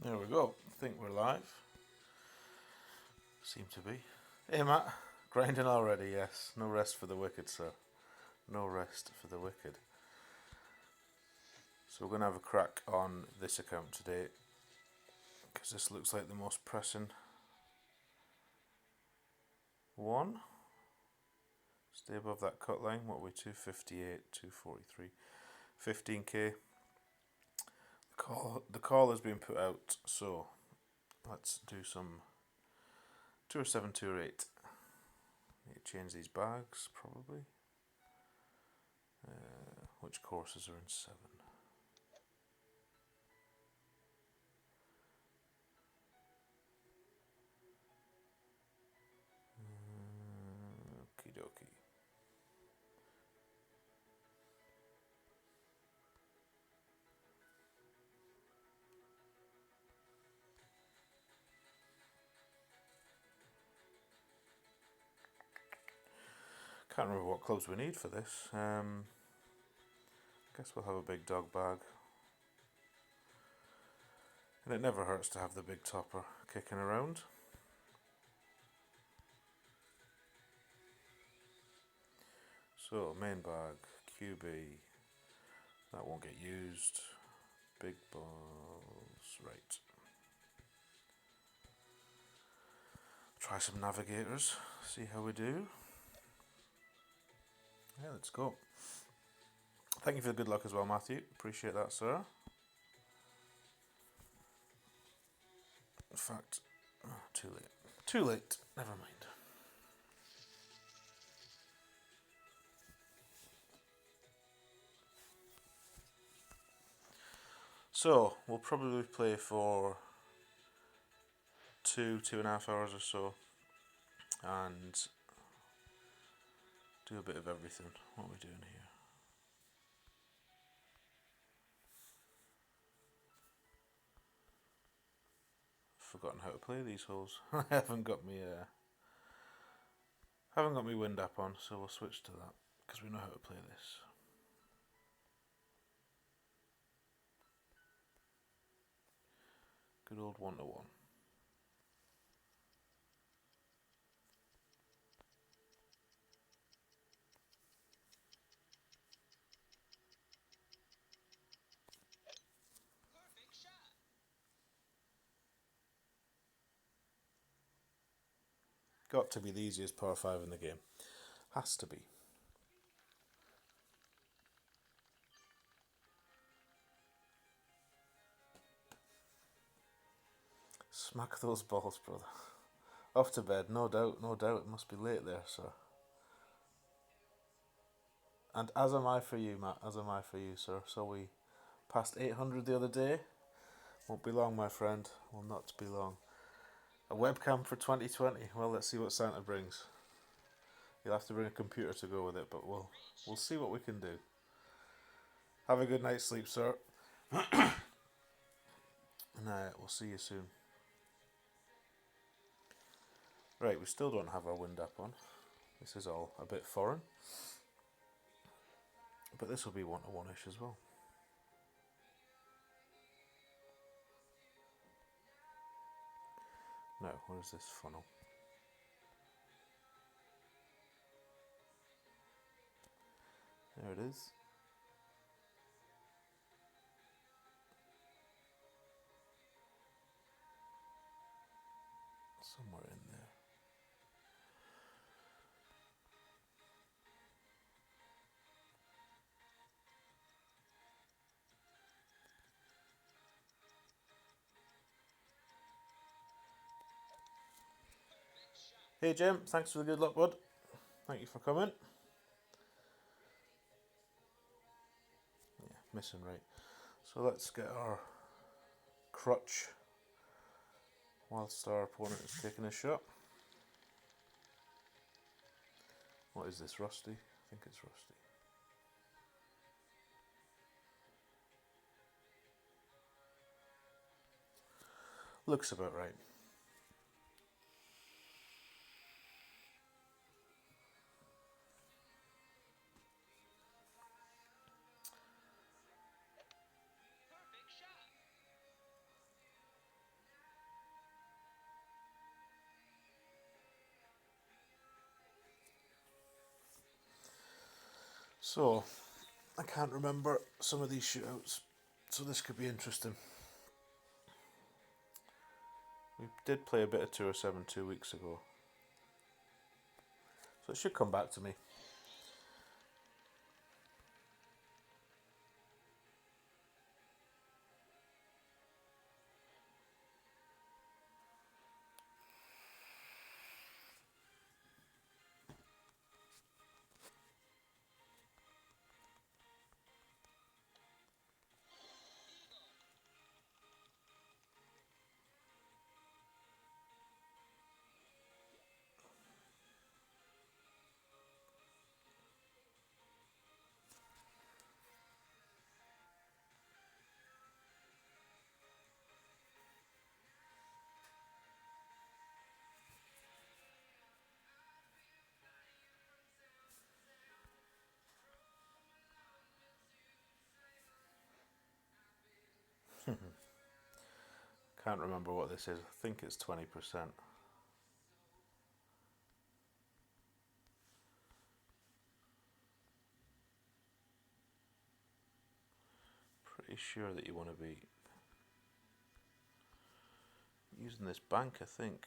There we go. I think we're live. Seem to be. Hey Matt, grinding already, yes. No rest for the wicked, sir. No rest for the wicked. So we're going to have a crack on this account today, because this looks like the most pressing one. Stay above that cut line. What are we, 258, 243, 15k. The call has been put out, so let's do some 2 or 7, 2 or 8. Need to change these bags, probably. Which courses are in 7? Okie dokie. Can't remember what clubs we need for this. Guess we'll have a big dog bag. And it never hurts to have the big topper kicking around. So, main bag, QB. That won't get used. Big balls, right. Try some navigators, see how we do. Yeah, let's go. Thank you for the good luck as well, Matthew. Appreciate that, sir. In fact, too late. Too late. Never mind. So, we'll probably play for 2.5 hours or so, and do a bit of everything. What are we doing here? Forgotten how to play these holes. I haven't got me wind up on, so we'll switch to that because we know how to play this. Good old 1-to-1. Got to be the easiest par 5 in the game. Has to be. Smack those balls, brother. Off to bed, no doubt, no doubt. It must be late there, sir. And as am I for you, Matt. As am I for you, sir. So we passed 800 the other day. Won't be long, my friend. Will not be long. A webcam for 2020. Well, let's see what Santa brings. You'll have to bring a computer to go with it, but we'll see what we can do. Have a good night's sleep, sir. And we'll see you soon. Right, we still don't have our wind up on. This is all a bit foreign. But this will be 1-to-1-ish as well. Now, where's this funnel? There it is. Somewhere in there. Hey Jim, thanks for the good luck, bud. Thank you for coming. Yeah, missing right. So let's get our crutch whilst our opponent is taking a shot. What is this, rusty? I think it's rusty. Looks about right. So, I can't remember some of these shootouts, so this could be interesting. We did play a bit of Tour 7 2 weeks ago, so it should come back to me. Can't remember what this is. I think it's 20%. Pretty sure that you want to be using this bank, I think.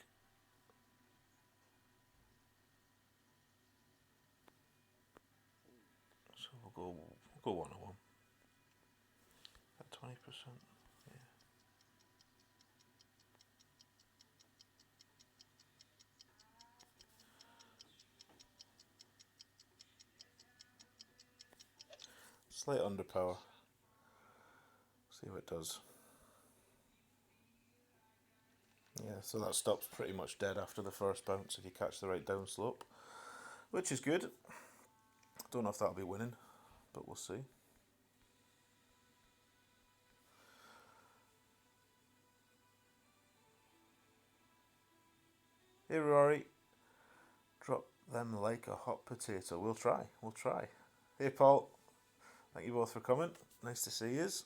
So we'll go 101 at 20%. Yeah. Slight underpower. See what it does. Yeah, so that stops pretty much dead after the first bounce if you catch the right downslope, which is good. Don't know if that'll be winning, but we'll see. Hey Rory, drop them like a hot potato. We'll try. Hey Paul, thank you both for coming. Nice to see yous.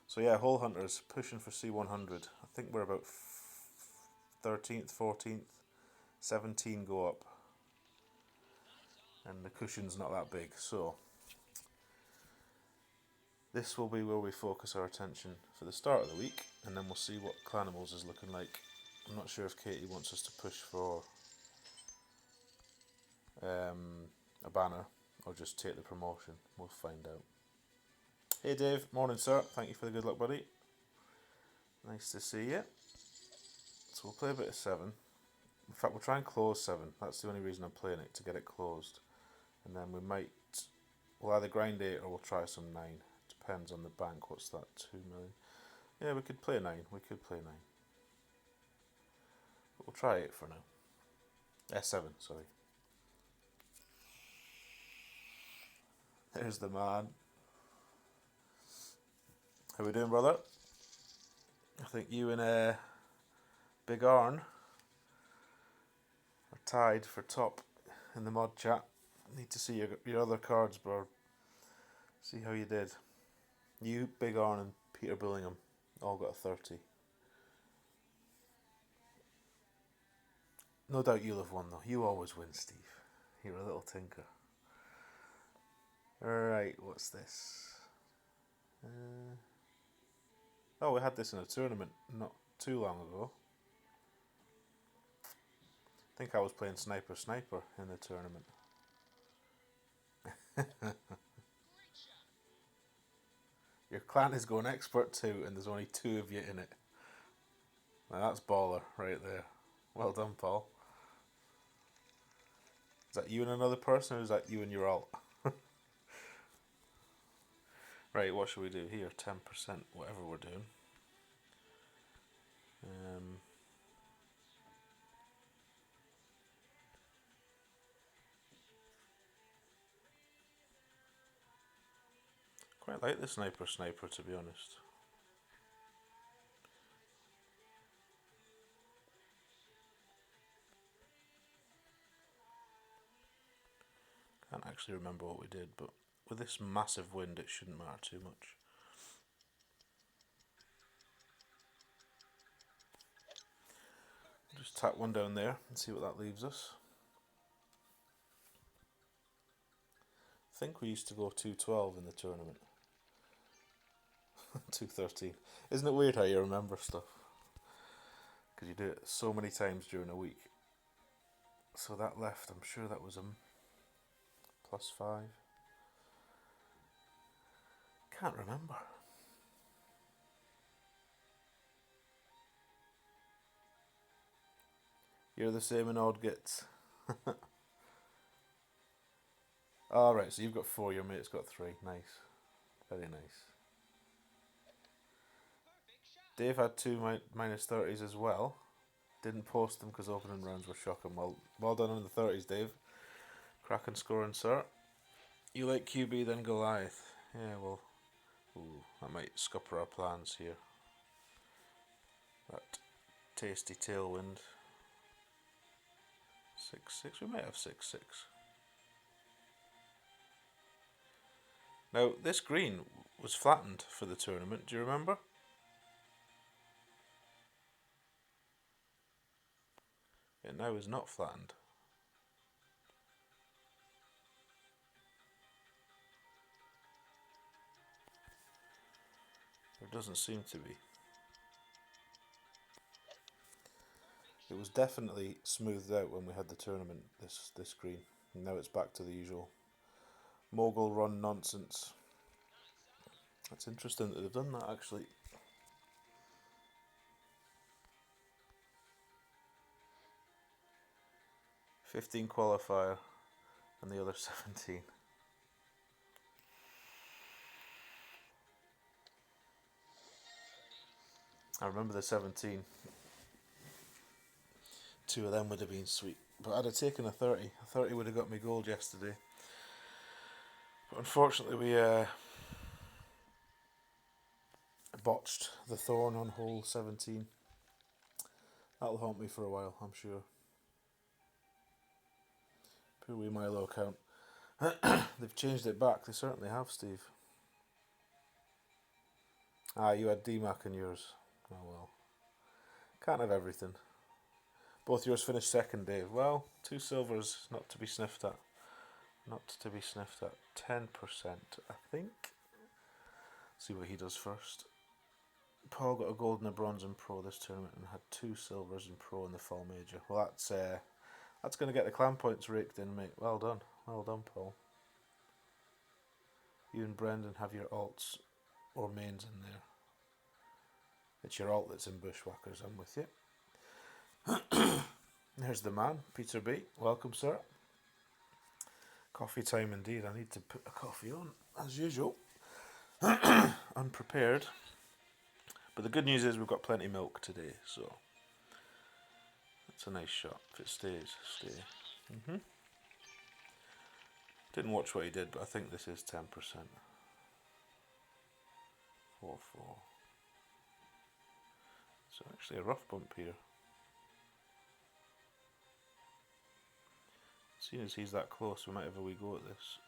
So yeah, Hole Hunters pushing for C100. I think we're about 13th, 14th, 17 go up. And the cushion's not that big, so this will be where we focus our attention for the start of the week, and then we'll see what Clanimals is looking like. I'm not sure if Katie wants us to push for a banner or just take the promotion. We'll find out. Hey Dave, morning sir, thank you for the good luck buddy. Nice to see you. So we'll play a bit of 7. In fact, we'll try and close 7. That's the only reason I'm playing it, to get it closed. And then we'll either grind 8 or we'll try some 9. Depends on the bank. What's that, 2 million? Yeah, we could play 9. But we'll try 8 for now. 7, sorry. There's the man. How we doing, brother? I think you and Big Arn are tied for top in the mod chat. Need to see your other cards, bro. See how you did. You, Big Arn, and Peter Billingham all got a 30. No doubt you'll have won though. You always win, Steve. You're a little tinker. Alright, what's this? Oh, we had this in a tournament not too long ago. I think I was playing Sniper in the tournament. Your clan is going expert too, and there's only 2 of you in it. Now that's baller right there. Well done, Paul. Is that you and another person, or is that you and your alt? Right, what should we do here? 10%, whatever we're doing. Quite like the sniper, to be honest. Can't actually remember what we did, but with this massive wind it shouldn't matter too much. Just tap one down there and see what that leaves us. think we used to go 212 in the tournament. 213. Isn't it weird how you remember stuff? Because you do it so many times during a week. So that left, I'm sure that was a +5. Can't remember. You're the same in odd gets. Alright, so you've got 4, your mate's got 3. Nice. Very nice. Dave had 2 -30s as well. Didn't post them because opening rounds were shocking. Well done on the 30s, Dave. Cracking scoring, sir. You like QB, then Goliath. Yeah, well, ooh, that might scupper our plans here. That tasty tailwind. 6-6. We might have 6-6. Now, this green was flattened for the tournament. Do you remember? It now is not flattened. There doesn't seem to be. It was definitely smoothed out when we had the tournament, this green. And now it's back to the usual mogul run nonsense. That's interesting that they've done that, actually. $15 qualifier and the other 17. I remember the 17. 2 of them would have been sweet. But I'd have taken a 30. A 30 would have got me gold yesterday. But unfortunately we botched the thorn on hole 17. That'll haunt me for a while, I'm sure. Poor wee Milo account. They've changed it back. They certainly have, Steve. Ah, you had DMAC in yours. Oh well. Can't have everything. Both yours finished second, Dave. Well, 2 silvers, not to be sniffed at. Not to be sniffed at. 10%, I think. See what he does first. Paul got a gold and a bronze in Pro this tournament and had 2 silvers in Pro in the Fall Major. Well, that's going to get the clan points raked in, mate. Well done. Well done, Paul. You and Brendan have your alts or mains in there. It's your alt that's in Bushwhackers, I'm with you. There's the man, Peter B. Welcome, sir. Coffee time indeed. I need to put a coffee on, as usual. Unprepared. But the good news is we've got plenty of milk today, so that's a nice shot. If it stays, stay. Didn't watch what he did, but I think this is 10%. 4-4. So actually a rough bump here. Seeing as he's that close, we might have a wee go at this.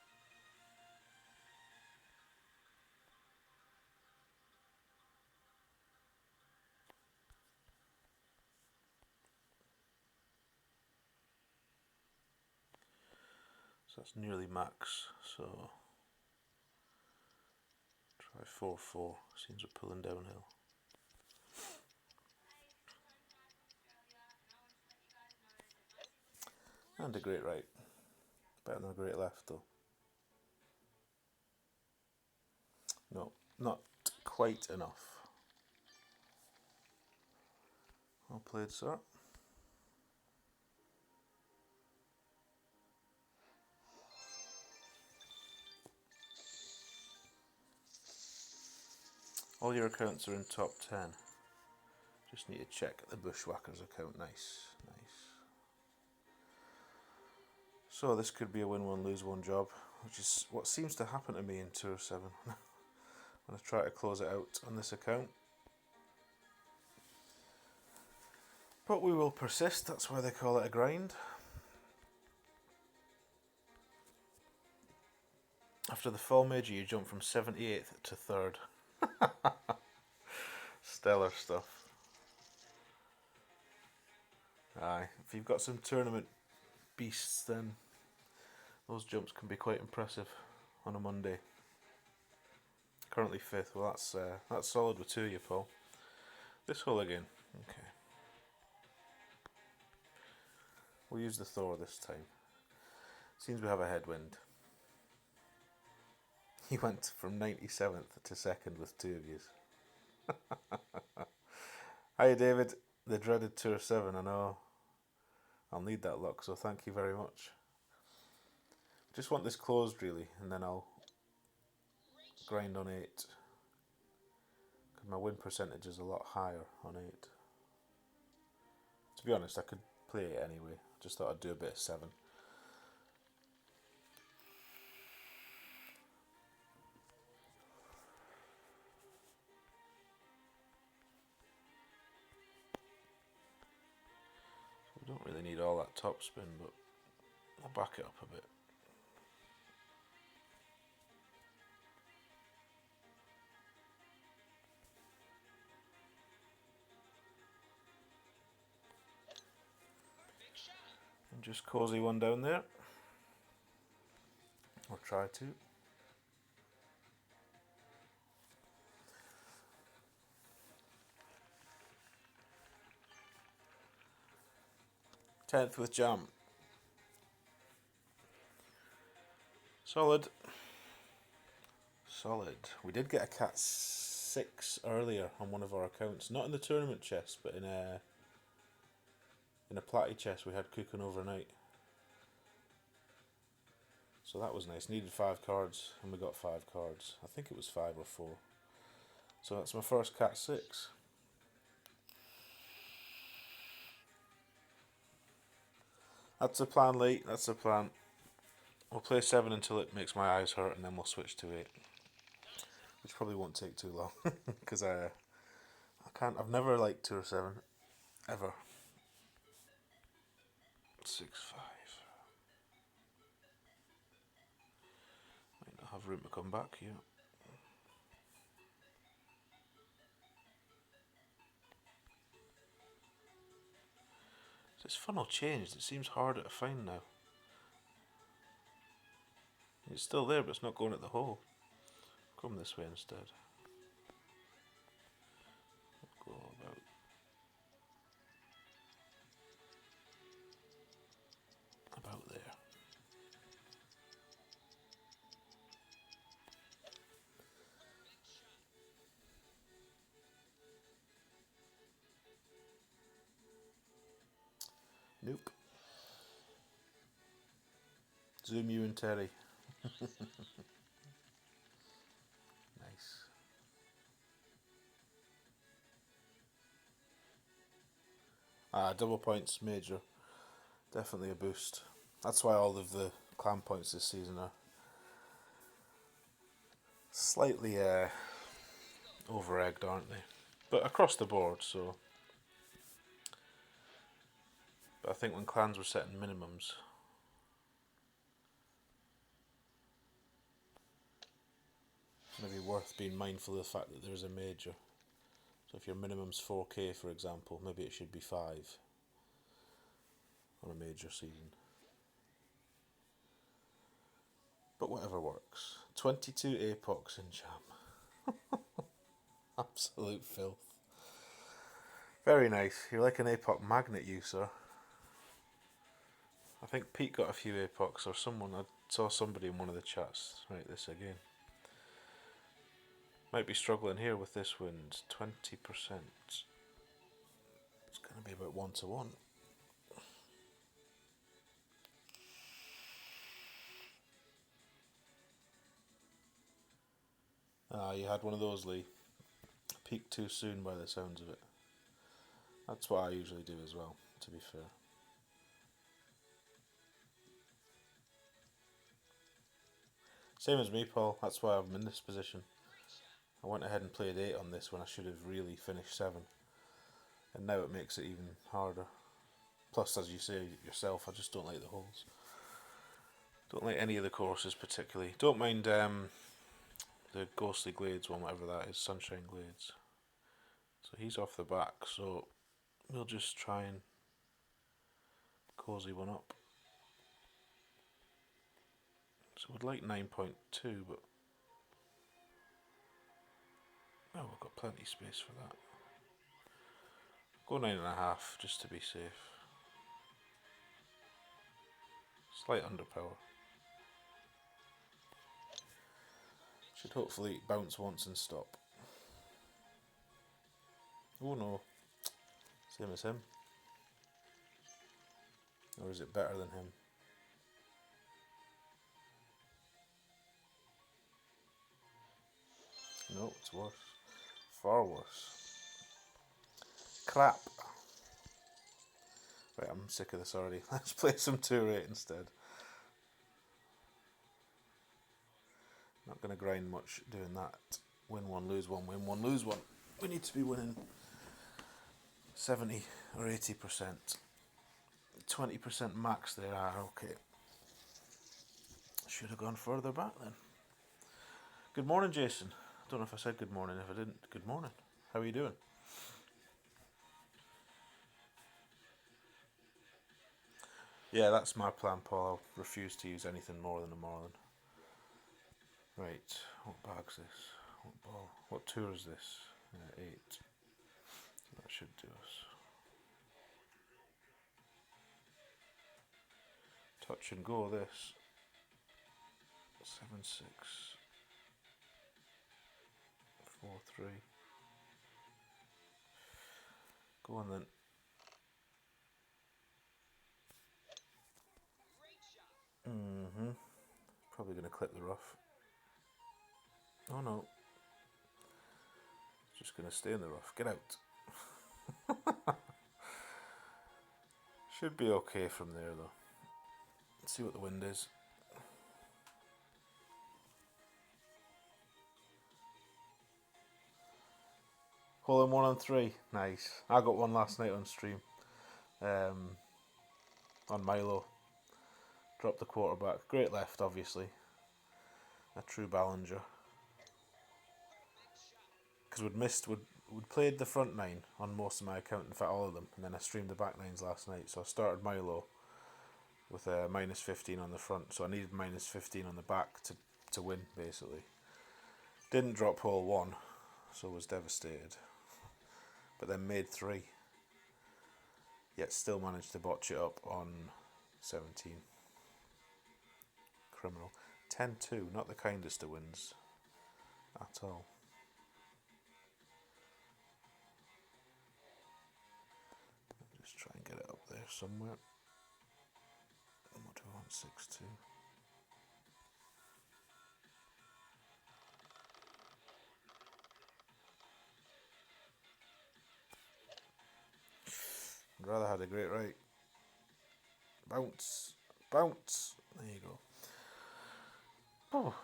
So that's nearly max, so try 4-4, seems we're pulling downhill. And a great right. Better than a great left though. No, not quite enough. Well played, sir. All your accounts are in top 10. Just need to check the Bushwhackers account. Nice, nice. So this could be a win-one, lose-one job, which is what seems to happen to me in Tour 7. I'm going to try to close it out on this account. But we will persist, that's why they call it a grind. After the Fall Major, you jump from 78th to 3rd. Stellar stuff. Aye, if you've got some tournament beasts, then those jumps can be quite impressive. on a Monday. Currently 5th. Well, that's solid with 2 of you, Paul. This hole again. Okay. We'll use the Thor this time. Seems we have a headwind. He went from 97th to 2nd with 2 of yous. Hiya, David. The dreaded Tour 7. I know. I'll need that luck, so thank you very much. Just want this closed, really, and then I'll grind on 8. Because my win percentage is a lot higher on 8. To be honest, I could play it anyway. Just thought I'd do a bit of 7. We don't really need all that top spin, but I'll back it up a bit. And just cozy one down there. Or try to. Tenth with jam. Solid. Solid. We did get a cat 6 earlier on one of our accounts. Not in the tournament chest, but in a platty chest we had cooking overnight. So that was nice. Needed 5 cards, and we got 5 cards. I think it was 5 or 4. So that's my first cat 6. That's the plan, Lee. That's the plan. We'll play 7 until it makes my eyes hurt, and then we'll switch to 8. Which probably won't take too long, because I can't. I've never liked Tour 7, ever. 6-5. Might not have room to come back here. This funnel changed. It seems harder to find now. It's still there, but it's not going at the hole. Come this way instead. Go about there. Nope. Zoom you and Terry. Nice. Double points, major. Definitely a boost. That's why all of the clan points this season are slightly over-egged, aren't they? But across the board, so. But I think when clans were setting minimums, maybe worth being mindful of the fact that there's a major. So if your minimum's 4k, for example, maybe it should be 5 on a major season. But whatever works. 22 apocs in jam. Absolute filth. Very nice. You're like an apoc magnet, you, sir. I think Pete got a few apocs, or someone. I saw somebody in one of the chats write this again. Might be struggling here with this wind. 20%. It's going to be about 1 to 1. You had one of those, Lee. Peaked too soon by the sounds of it. That's what I usually do as well, to be fair. Same as me, Paul. That's why I'm in this position. I went ahead and played 8 on this when I should have really finished 7. And now it makes it even harder. Plus, as you say yourself, I just don't like the holes. Don't like any of the courses particularly. Don't mind the Ghostly Glades one, whatever that is, Sunshine Glades. So he's off the back, so we'll just try and cozy one up. So we'd like 9.2, but oh, we've got plenty of space for that. Go 9.5 just to be safe. Slight underpower. Should hopefully bounce once and stop. Oh no. Same as him. Or is it better than him? No, it's worse. Far worse. Crap. Right, I'm sick of this already. Let's play some 2-rate instead. Not going to grind much doing that. Win one, lose one, win one, lose one. We need to be winning 70 or 80%. 20% max there. Ah, okay. Should have gone further back then. Good morning, Jason. I don't know if I said good morning. If I didn't, good morning. How are you doing? Yeah, that's my plan, Paul. I'll refuse to use anything more than a Marlin. Right, what bag's this? What ball? What tour is this? 8. That should do us. Touch and go this. 7-6. 4-3. Go on then. Probably going to clip the rough. Oh no. Just going to stay in the rough. Get out. Should be okay from there though. Let's see what the wind is. Hole in 1 on 3. Nice. I got one last night on stream. On Milo. Dropped the quarterback. Great left, obviously. A true Ballinger. Because we'd played the front 9 on most of my account, in fact all of them, and then I streamed the back 9s last night. So I started Milo with a -15 on the front, so I needed -15 on the back to win, basically. Didn't drop hole 1, so was devastated. But then made 3. Yet still managed to botch it up on 17. Criminal. 10-2, not the kindest of wins at all. Just try and get it up there somewhere. What do I want? 6-2. I'd rather had a great right. Bounce. Bounce. There you go. Oh.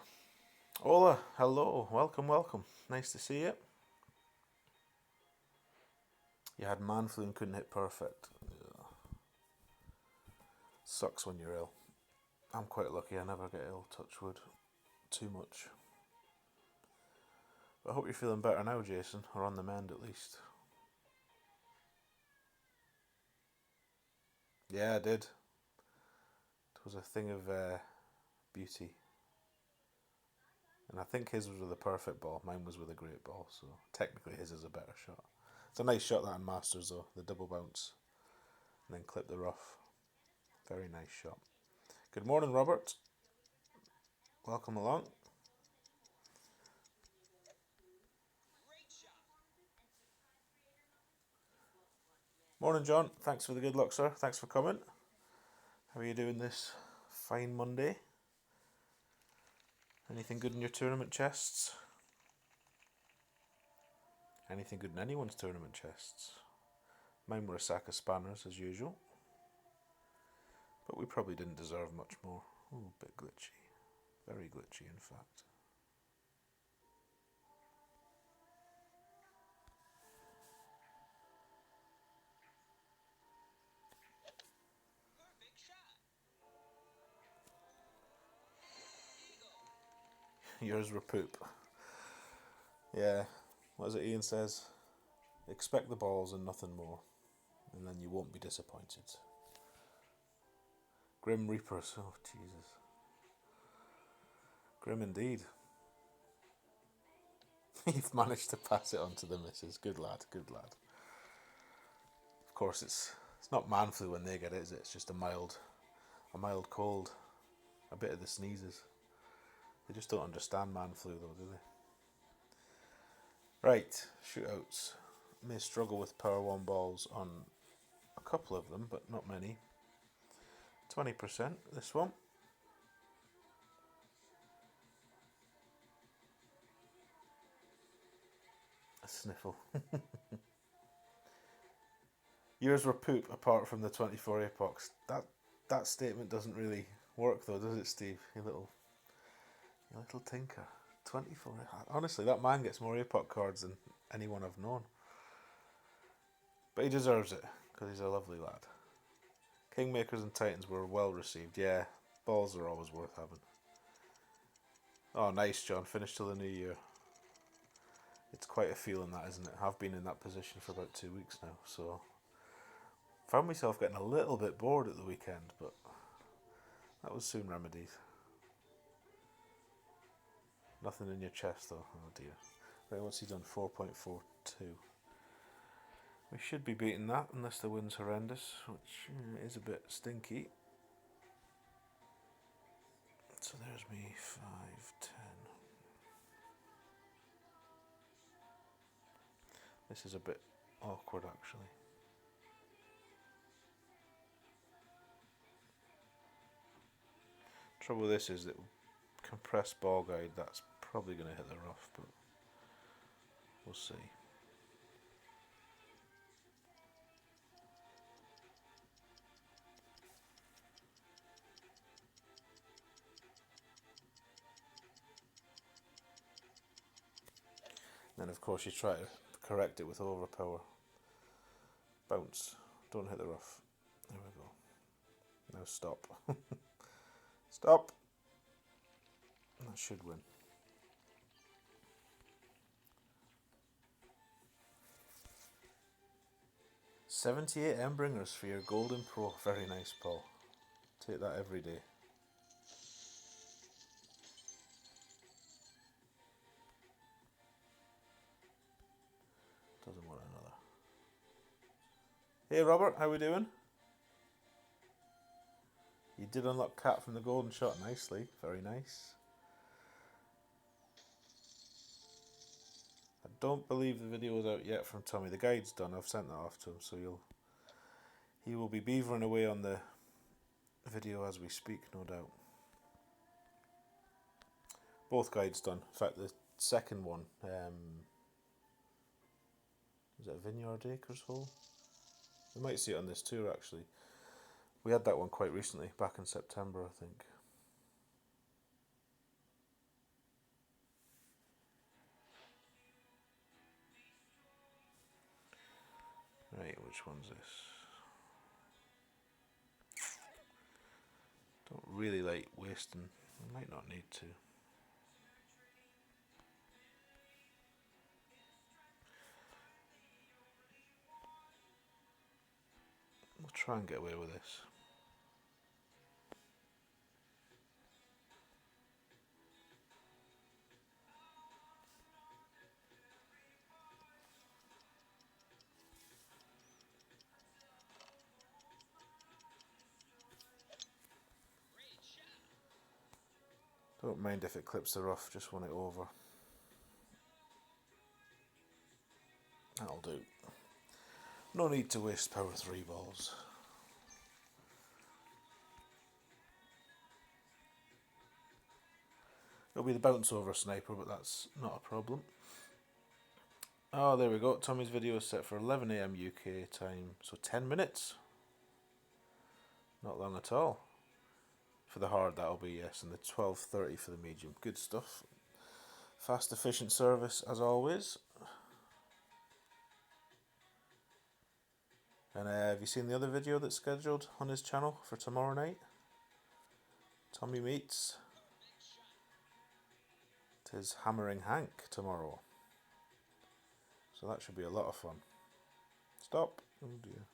Ola, hello. Welcome, welcome. Nice to see you. You had man flu and couldn't hit perfect. Ugh. Sucks when you're ill. I'm quite lucky. I never get ill, touch wood, too much. But I hope you're feeling better now, Jason, or on the mend at least. Yeah, I did. It was a thing of beauty. And I think his was with a perfect ball. Mine was with a great ball, so technically his is a better shot. It's a nice shot that on Masters though, the double bounce. And then clip the rough. Very nice shot. Good morning, Robert. Welcome along. Morning, John. Thanks for the good luck, sir. Thanks for coming. How are you doing this fine Monday? Anything good in your tournament chests? Anything good in anyone's tournament chests? Mine were a sack of spanners as usual. But we probably didn't deserve much more. Ooh, a bit glitchy. Very glitchy, in fact. Yours were poop. Yeah, what is it Ian says? Expect the balls and nothing more, and then you won't be disappointed. Grim Reapers, oh Jesus. Grim indeed. You've managed to pass it on to the missus. Good lad, good lad. Of course, it's not man flu when they get it, is it? It's just a mild cold. A bit of the sneezes. They just don't understand man flu though, do they? Right, shootouts. May struggle with power 1 balls on a couple of them, but not many. 20% this one. A sniffle. Yours were poop apart from the 24 apocs. That statement doesn't really work though, does it, Steve? You little tinker. 24. Honestly, that man gets more apoc cards than anyone I've known. But he deserves it, because he's a lovely lad. Kingmakers and Titans were well received. Yeah, balls are always worth having. Oh, nice, John. Finished till the new year. It's quite a feeling, that, isn't it? I've been in that position for about 2 weeks now, so found myself getting a little bit bored at the weekend, but that was soon remedied. Nothing in your chest though. Oh dear. Right, what's he done? 4.42. We should be beating that unless the wind's horrendous, which is a bit stinky. So there's me, 5, 10. This is a bit awkward actually. Trouble with this is that compressed ball guide, that's probably going to hit the rough, but we'll see. Then of course you try to correct it with overpower. Bounce. Don't hit the rough. There we go. Now stop. Stop. That should win. 78 Embringers for your Golden Pro. Very nice, Paul. Take that every day. Doesn't want another. Hey Robert, how we doing? You did unlock Cat from the golden shot nicely. Very nice. I don't believe the video is out yet from Tommy. The guide's done. I've sent that off to him, so he will be beavering away on the video as we speak, no doubt. Both guides done. In fact, the second one, is it a Vineyard Acres hole? We might see it on this tour actually. We had that one quite recently, back in September, I think. Right, which one's this? Don't really like wasting. I might not need to. We'll try and get away with this. Don't mind if it clips the rough, just want it over. That'll do. No need to waste power 3 balls. It'll be the bounce over sniper, but that's not a problem. Oh, there we go. Tommy's video is set for 11 AM UK time, so 10 minutes. Not long at all. For the hard that'll be, yes, and the 12:30 for the medium. Good stuff. Fast, efficient service as always. And have you seen the other video that's scheduled on his channel for tomorrow night? Tommy meets. It is Hammering Hank tomorrow. So that should be a lot of fun. Stop. Oh dear.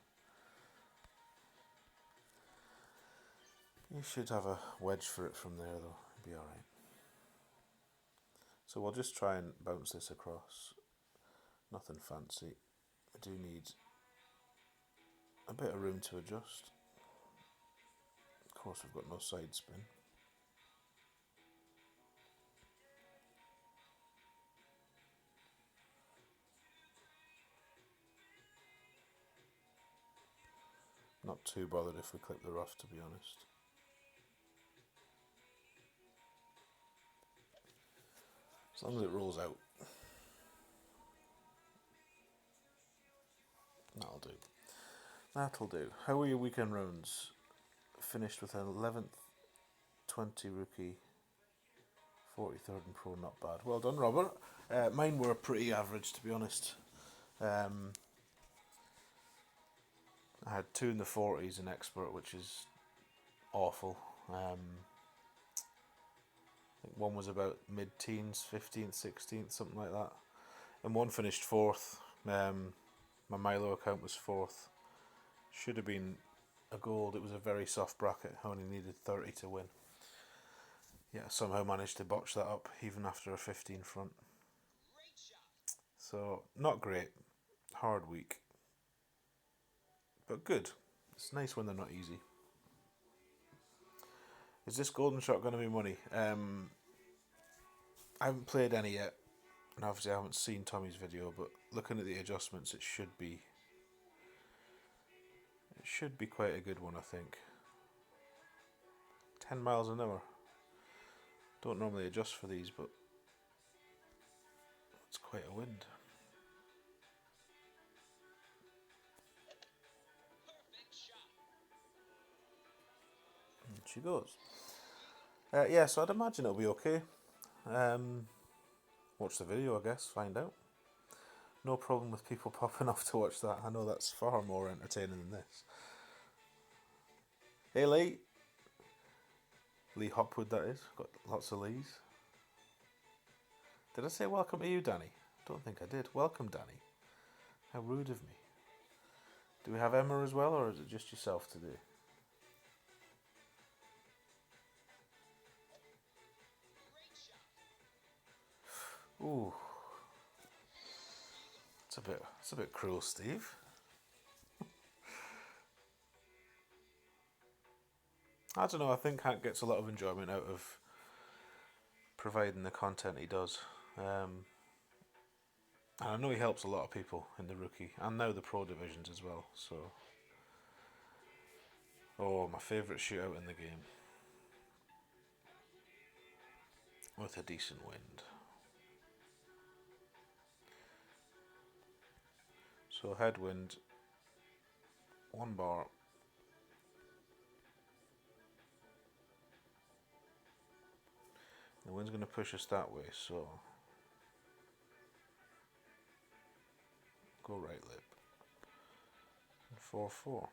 You should have a wedge for it from there though. It'll be alright. So we'll just try and bounce this across. Nothing fancy. I do need a bit of room to adjust. Of course, we've got no side spin. Not too bothered if we clip the rough, to be honest. As long as it rolls out. That'll do. That'll do. How were your weekend rounds? Finished with an 11th, 20 rookie, 43rd and pro, not bad. Well done, Robert. Mine were pretty average, to be honest. I had 2 in the 40s in expert, which is awful. I think one was about mid-teens, 15th, 16th, something like that. And one finished 4th. My Milo account was 4th. Should have been a gold. It was a very soft bracket. I only needed 30 to win. Yeah, somehow managed to botch that up even after a 15 front. So, not great. Hard week. But good. It's nice when they're not easy. Is this golden shot going to be money? I haven't played any yet. And obviously I haven't seen Tommy's video, but looking at the adjustments, it should be quite a good one, I think. 10 miles an hour. Don't normally adjust for these, but it's quite a wind. And she goes. Yeah, so I'd imagine it'll be okay. Watch the video, I guess, find out. No problem with people popping off to watch that. I know that's far more entertaining than this. Hey Lee. Lee Hopwood, that is. Got lots of Lees. Did I say welcome to you, Danny? Don't think I did. Welcome, Danny. How rude of me. Do we have Emma as well, or is it just yourself today? Ooh. It's a bit cruel, Steve. I don't know, I think Hank gets a lot of enjoyment out of providing the content he does. And I know he helps a lot of people in the rookie and now the pro divisions as well. So, oh, my favourite shootout in the game with a decent wind. So headwind, 1 bar. The wind's going to push us that way, so go right lip. 4-4.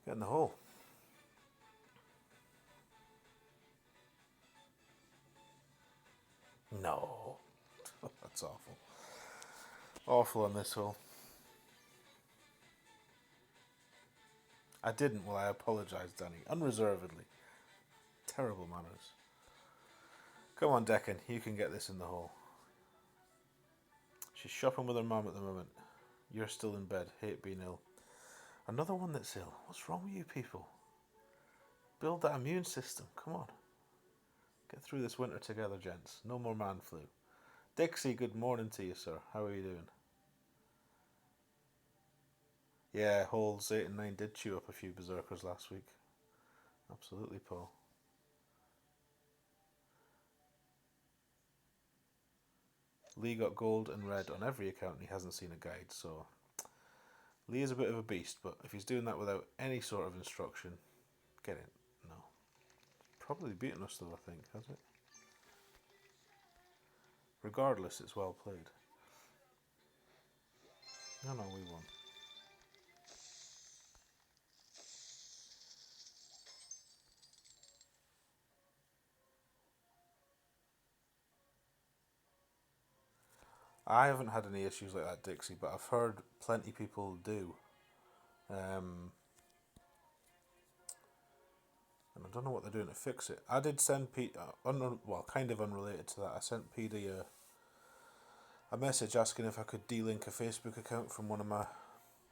Get in the hole. No. That's awful. Awful on this hole. I didn't, well I apologise, Danny. Unreservedly. Terrible manners. Come on, Deccan, you can get this in the hole. She's shopping with her mum at the moment. You're still in bed, hate being ill. Another one that's ill. What's wrong with you people? Build that immune system, come on. Get through this winter together, gents. No more man flu. Dixie, good morning to you, sir. How are you doing? Yeah, holes 8 and 9 did chew up a few berserkers last week. Absolutely, Paul. Lee got gold and red on every account and he hasn't seen a guide, so Lee is a bit of a beast, but if he's doing that without any sort of instruction, get it. No. Probably beaten us though, I think, has it? Regardless, it's well played. No, we won. I haven't had any issues like that, Dixie, but I've heard plenty people do. And I don't know what they're doing to fix it. I did send Pete, well, kind of unrelated to that, I sent Pete a message asking if I could delink a Facebook account from one of my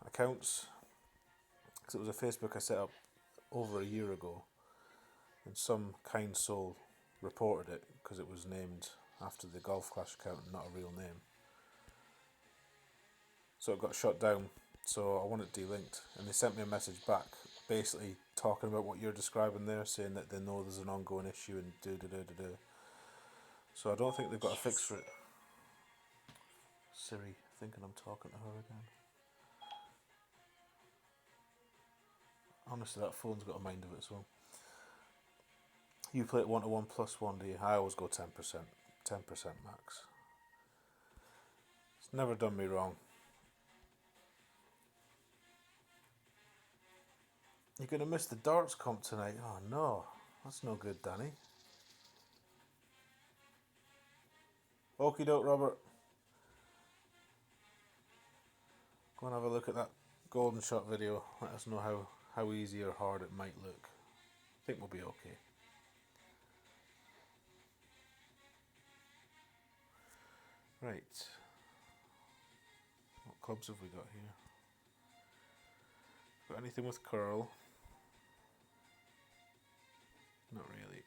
accounts. Because it was a Facebook I set up over a year ago. And some kind soul reported it because it was named after the Golf Clash account and not a real name. So it got shut down. So I want it delinked. And they sent me a message back basically talking about what you're describing there, saying that they know there's an ongoing issue and do. So I don't think they've got a fix for it. Siri thinking I'm talking to her again. Honestly, that phone's got a mind of its own. You play it 1 to 1 plus 1, do you? I always go 10%. 10% max. It's never done me wrong. You're going to miss the darts comp tonight. Oh no, that's no good, Danny. Okie doke, Robert. Go and have a look at that golden shot video. Let us know how easy or hard it might look. I think we'll be okay. Right. What clubs have we got here? Got anything with curl? Not really.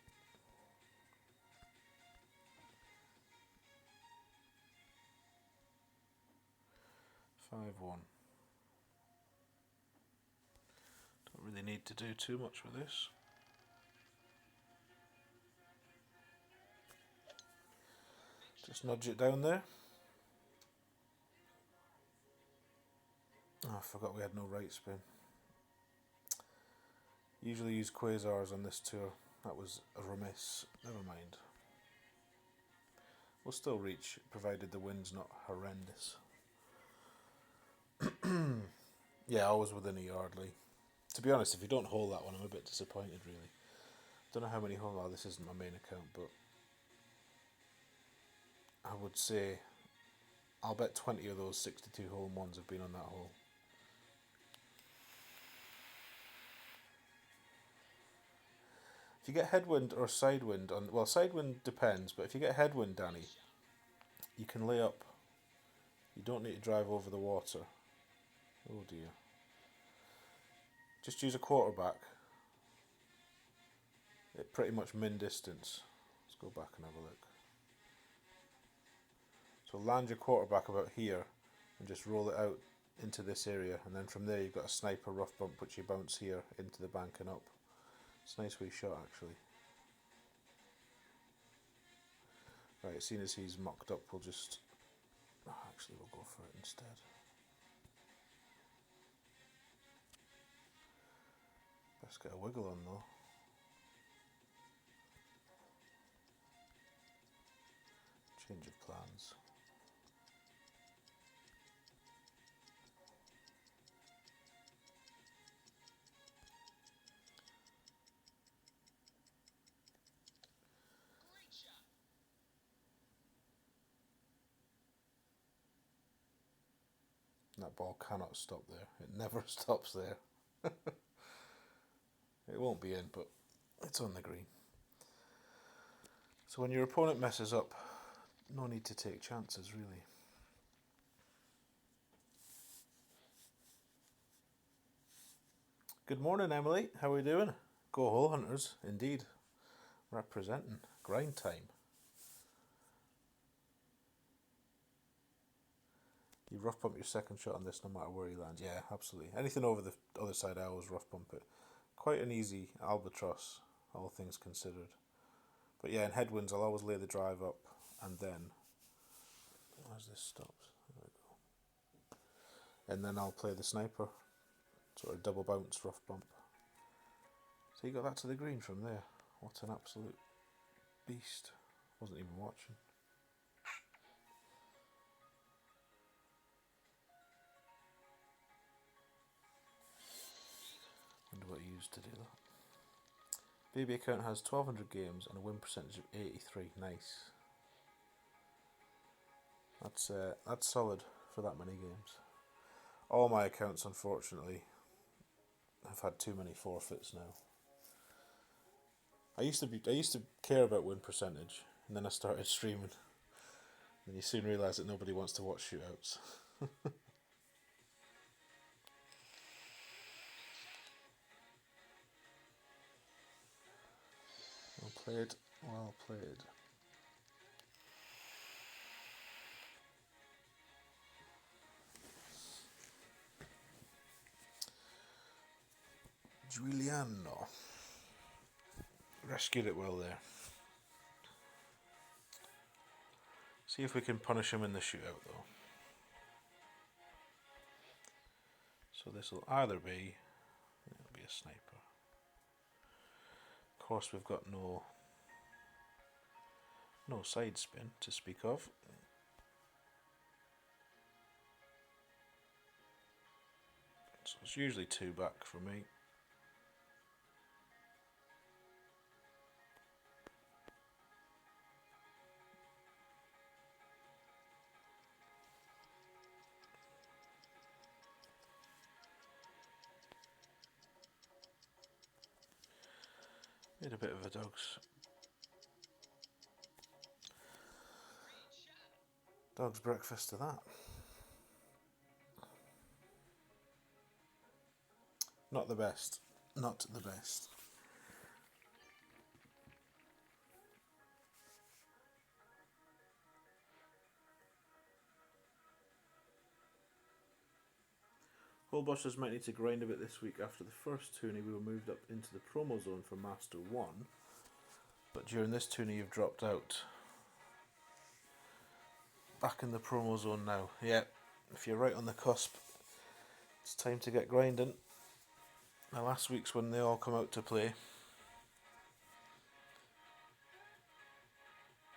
$5-1. Don't really need to do too much with this. Just nudge it down there. Oh, I forgot we had no right spin. Usually use quasars on this tour. That was a remiss. Never mind. We'll still reach, provided the wind's not horrendous. Yeah, always within a yard, Lee. To be honest, if you don't hold that one, I'm a bit disappointed, really. Don't know how many holes. Oh, this isn't my main account, but I would say I'll bet 20 of those 62 hole in ones have been on that hole. If you get headwind or sidewind on, well, sidewind depends, but if you get headwind, Danny, you can lay up. You don't need to drive over the water. Oh dear. Just use a quarterback. It pretty much min distance. Let's go back and have a look. So land your quarterback about here and just roll it out into this area, and then from there you've got a sniper rough bump which you bounce here into the bank and up. It's a nice wee shot actually. Right, seeing as he's mocked up, we'll just... Oh, actually we'll go for it instead. Best get a wiggle on though. Change of plans. That ball cannot stop there. It never stops there. It won't be in, but it's on the green. So when your opponent messes up, no need to take chances, really. Good morning, Emily. How are we doing? Go hole hunters, indeed. Representing. Grind time. You rough bump your second shot on this no matter where you land. Yeah, absolutely. Anything over the other side, I always rough bump it. Quite an easy albatross, all things considered. But yeah, in headwinds, I'll always lay the drive up and then... Where's this stopped? There we go. And then I'll play the sniper. Sort of double bounce, rough bump. So you got that to the green from there. What an absolute beast. Wasn't even watching. Wonder what you used to do that. Baby account has 1,200 games and a win percentage of 83. Nice. That's solid for that many games. All my accounts, unfortunately, have had too many forfeits now. I used to care about win percentage, and then I started streaming. And you soon realise that nobody wants to watch shootouts. Well played, well played. Giuliano. Rescued it well there. See if we can punish him in the shootout though. So this will either be, it'll be a sniper. Of course we've got no side spin to speak of. So it's usually 2 back for me. Made a bit of a dog's breakfast to that. Not the best. Not the best. Hullbusters might need to grind a bit this week. After the first tourney we were moved up into the promo zone for Master 1, but during this tourney you've dropped out. Back in the promo zone now. Yeah, if you're right on the cusp, it's time to get grinding. Now last week's when they all come out to play.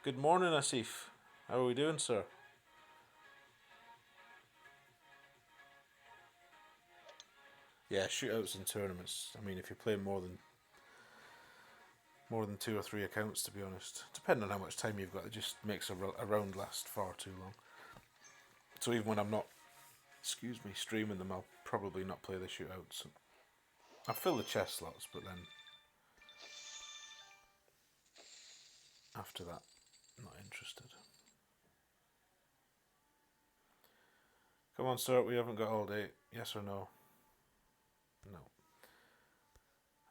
Good morning, Asif. How are we doing, sir? Yeah, shootouts and tournaments. I mean, if you're playing more than 2 or 3 accounts, to be honest, depending on how much time you've got, it just makes a round last far too long. So even when I'm not, streaming them, I'll probably not play the shootouts. I'll fill the chest slots, but then after that, not interested. Come on, sir, we haven't got all day. Yes or no? No.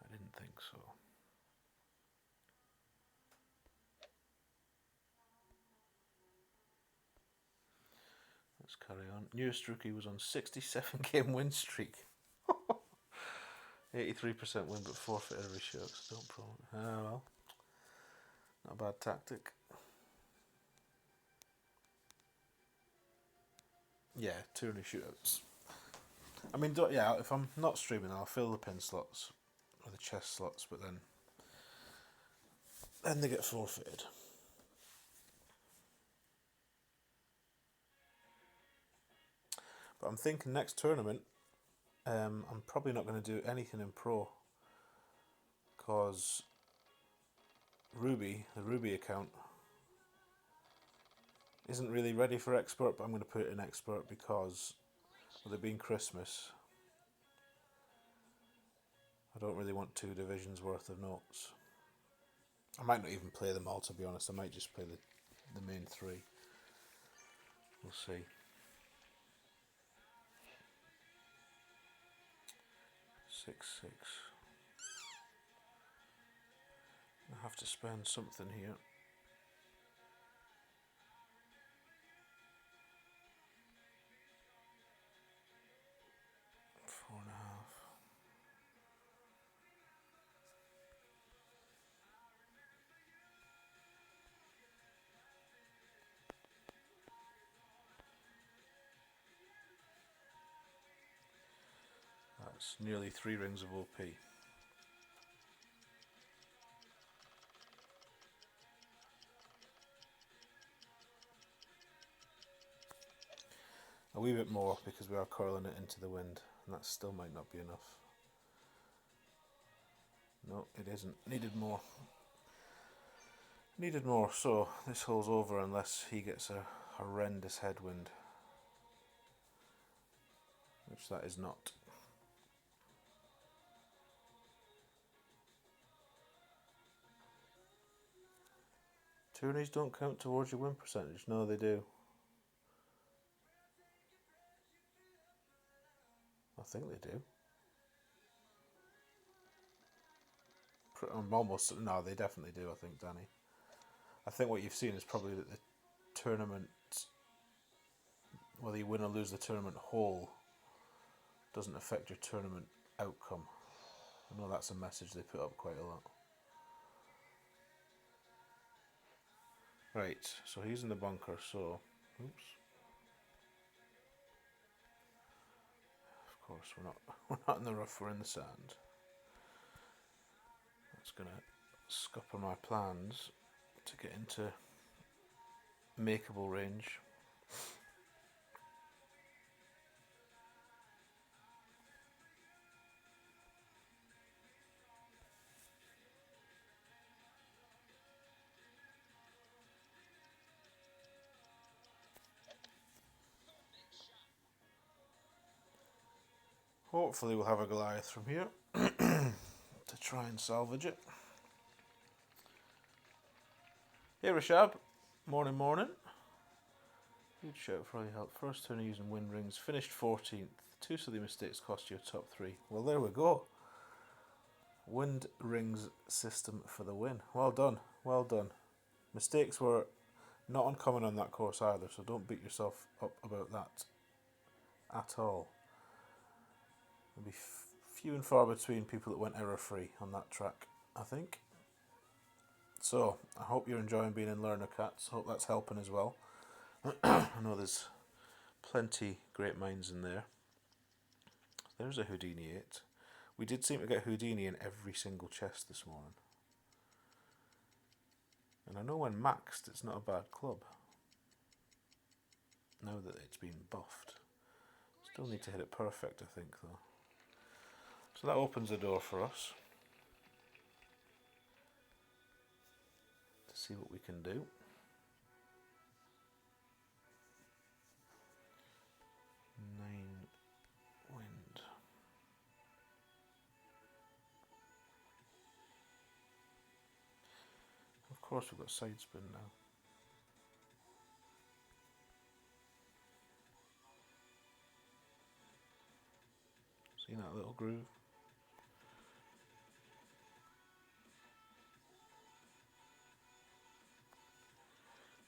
I didn't think so. Let's carry on. Newest rookie was on 67 game win streak. 83% win, but forfeit every show, so don't promote. Ah, well. Not a bad tactic. Yeah, tourney shootouts. I mean, yeah, if I'm not streaming, I'll fill the pin slots or the chest slots, but then they get forfeited. But I'm thinking next tournament, I'm probably not going to do anything in pro, because the Ruby account, isn't really ready for expert, but I'm going to put it in expert because, with it being Christmas, I don't really want 2 divisions worth of notes. I might not even play them all, to be honest. I might just play the main 3. We'll see. 6-6. I have to spend something here. That's nearly 3 rings of OP. A wee bit more because we are curling it into the wind, and that still might not be enough. No, it isn't. Needed more. So this hole's over unless he gets a horrendous headwind, which that is not. Tourneys don't count towards your win percentage. No, they do. I think they do. I'm almost, no, they definitely do, I think, Danny. I think what you've seen is probably that the tournament, whether you win or lose the tournament whole, doesn't affect your tournament outcome. I know that's a message they put up quite a lot. Right, so he's in the bunker, so, oops. Of course, we're not in the rough, we're in the sand. That's going to scupper my plans to get into makeable range. Hopefully we'll have a Goliath from here to try and salvage it. Hey Rashab, morning morning. Huge shout for all your help. First turn using wind rings, finished 14th. 2 silly mistakes cost you a top 3. Well, there we go. Wind rings system for the win. Well done, well done. Mistakes were not uncommon on that course either, so don't beat yourself up about that at all. There'll be few and far between people that went error free on that track, I think. So, I hope you're enjoying being in Learner Cats. Hope that's helping as well. I know there's plenty great minds in there. There's a Houdini 8. We did seem to get Houdini in every single chest this morning. And I know when maxed, it's not a bad club. Now that it's been buffed. Still need to hit it perfect, I think, though. So that opens the door for us to see what we can do. 9 wind. Of course we've got side spin now. See that little groove?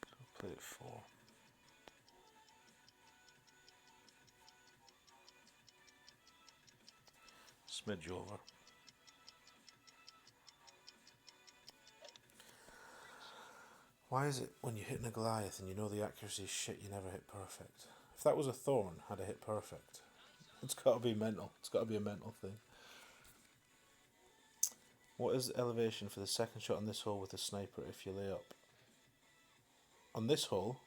So play it 4. Smidge over. Why is it when you're hitting a Goliath and you know the accuracy is shit, you never hit perfect? If that was a Thorn, I'd have hit perfect. It's got to be mental. It's got to be a mental thing. What is the elevation for the second shot on this hole with a sniper if you lay up? On this hole,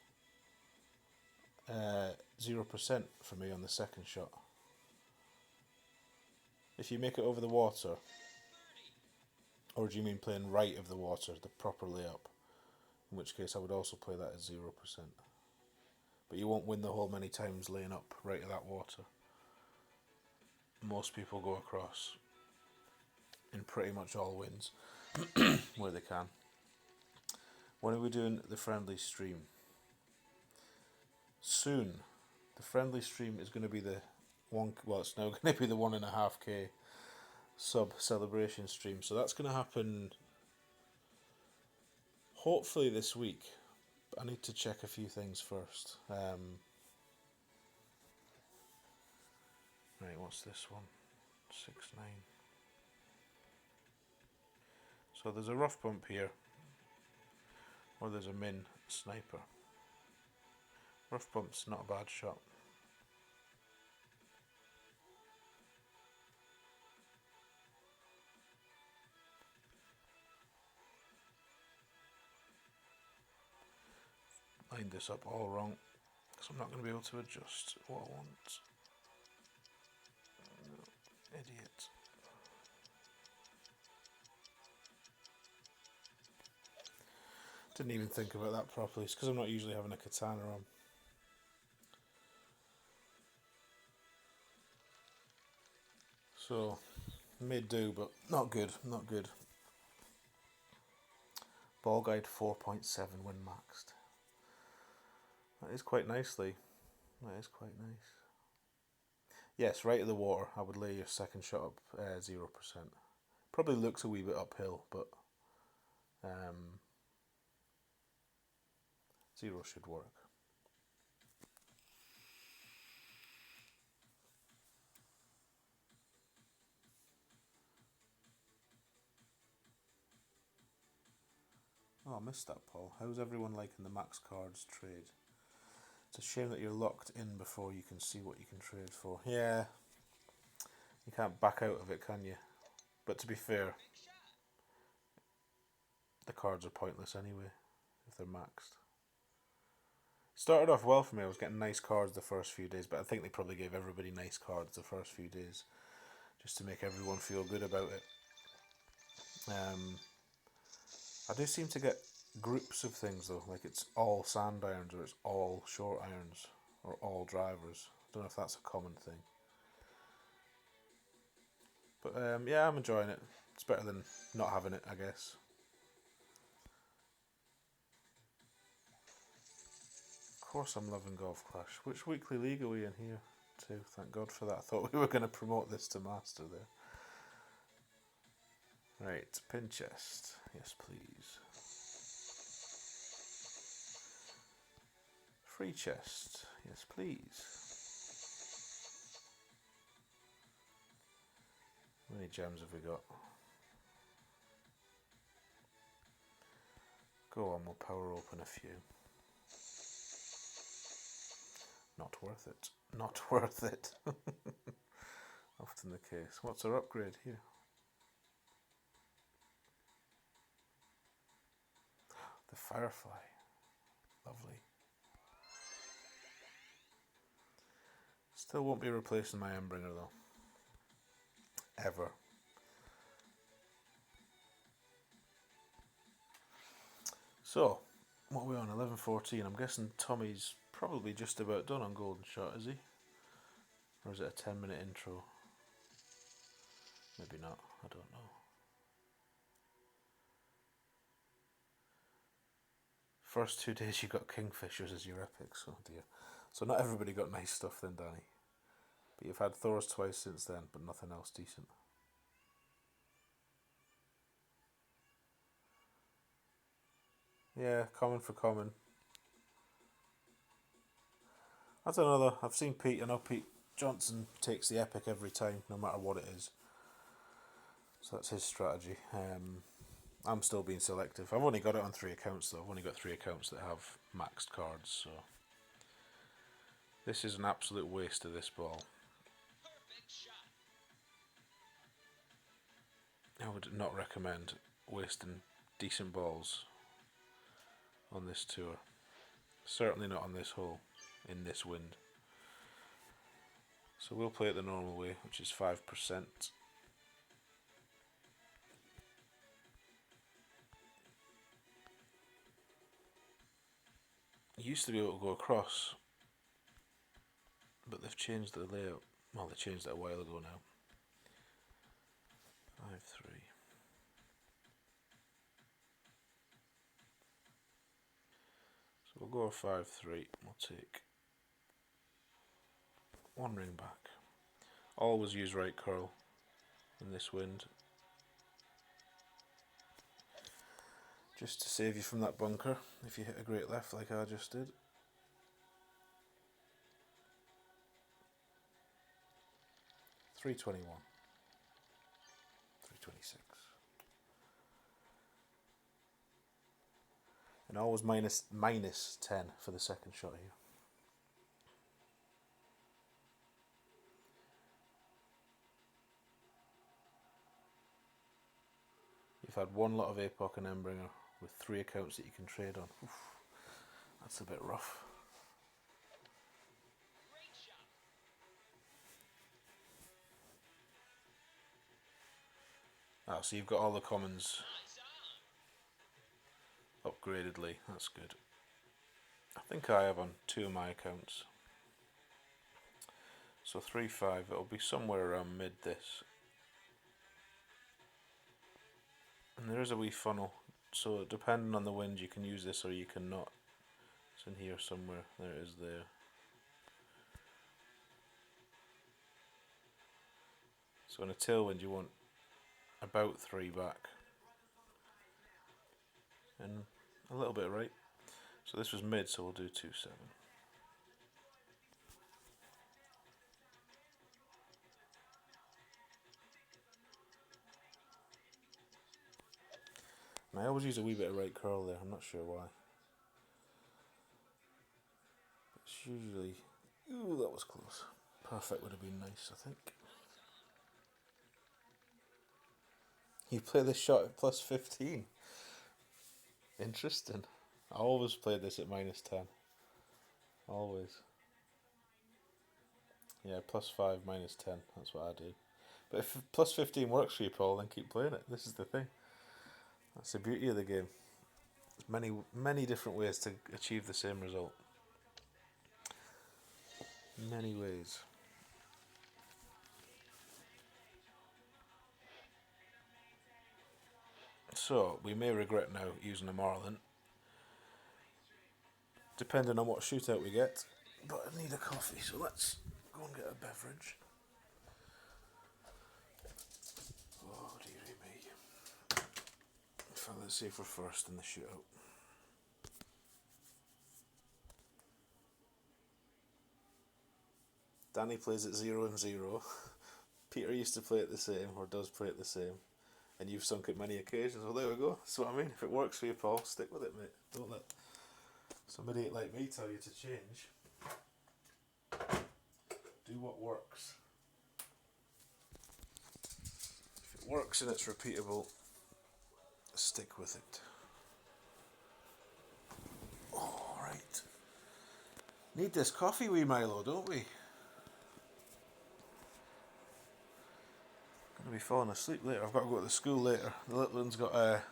0% for me on the second shot. If you make it over the water, or do you mean playing right of the water, the proper layup? In which case I would also play that at 0%. But you won't win the hole many times laying up right of that water. Most people go across in pretty much all wins where they can. When are we doing the friendly stream? Soon. The friendly stream is going to be the one. Well, it's now going to be the 1.5k sub celebration stream. So that's going to happen hopefully this week. But I need to check a few things first. Right, what's this one? 6-9. So there's a rough bump here, or there's a min sniper. Rough bump's not a bad shot. Lined this up all wrong, because I'm not going to be able to adjust what I want. Idiot. Didn't even think about that properly. It's because I'm not usually having a katana on. So, may do, but not good, not good. Ball guide 4.7 when maxed. That is quite nicely. That is quite nice. Yes, right at the water. I would lay your second shot up 0%. Probably looks a wee bit uphill, but 0 should work. Oh, I missed that, Paul. How's everyone liking the max cards trade? It's a shame that you're locked in before you can see what you can trade for. Yeah, you can't back out of it, can you? But to be fair, the cards are pointless anyway if they're maxed. Started off well for me. I was getting nice cards the first few days, but I think they probably gave everybody nice cards the first few days just to make everyone feel good about it. I do seem to get groups of things though, like it's all sand irons or it's all short irons or all drivers. I don't know if that's a common thing. But yeah, I'm enjoying it. It's better than not having it, I guess. Of course I'm loving Golf Clash. Which weekly league are we in here too? Thank God for that. I thought we were going to promote this to Master there. Right, pin chest. Yes, please. Free chest. Yes, please. How many gems have we got? Go on, we'll power open a few. Not worth it. Not worth it. Often the case. What's our upgrade here? The Firefly. Lovely. Still won't be replacing my Embringer though. Ever. So, what are we on? 11:14. I'm guessing Tommy's probably just about done on Golden Shot, is he? Or is it a 10-minute intro? Maybe not. I don't know. First 2 days you got Kingfishers as your epics. Oh dear. So not everybody got nice stuff then, Danny. But you've had Thors twice since then, but nothing else decent. Yeah, common for common. That's another. I've seen Pete. I know Pete Johnson takes the epic every time, no matter what it is. So that's his strategy. I'm still being selective. I've only got it on 3 accounts though. I've only got 3 accounts that have maxed cards, so this is an absolute waste of this ball. I would not recommend wasting decent balls on this tour. Certainly not on this hole, in this wind. So we'll play it the normal way, which is 5%. You used to be able to go across, but they've changed the layout. Well, they changed that a while ago now. 5-3. So we'll go a 5-3. We'll take 1 ring back. Always use right curl in this wind, just to save you from that bunker if you hit a great left like I just did. $3.21, $3.26. And always minus 10 for the second shot here. You've had one lot of APOC and Embringer with 3 accounts that you can trade on. Oof, that's a bit rough. Ah, so you've got all the commons upgradedly. That's good. I think I have on 2 of my accounts. So 3-5, it'll be somewhere around mid this. And there is a wee funnel, so depending on the wind you can use this or you can not. It's in here somewhere. There it is there. So in a tailwind you want about 3 back. And a little bit right. So this was mid, so we'll do 2-7. And I always use a wee bit of right curl there, I'm not sure why. It's usually... Ooh, that was close. Perfect would have been nice, I think. You play this shot at plus 15. Interesting. I always play this at minus 10. Always. Yeah, plus 5, minus 10. That's what I do. But if plus 15 works for you, Paul, then keep playing it. This is the thing. That's the beauty of the game. There's many different ways to achieve the same result. Many ways. So, we may regret now using a Marlin, depending on what shootout we get. But I need a coffee, so let's go and get a beverage. Oh, dearie me. Let's see if we're first in the shootout. Danny plays at 0-0. Peter used to play it the same, or does play it the same. And you've sunk it many occasions. Well, there we go. That's what I mean. If it works for you, Paul, stick with it, mate. Don't let somebody like me tell you to change. Do what works. If it works and it's repeatable, stick with it. Alright. Need this coffee, wee Milo, don't we? Gonna be falling asleep later. I've got to go to the school later. The little one's got a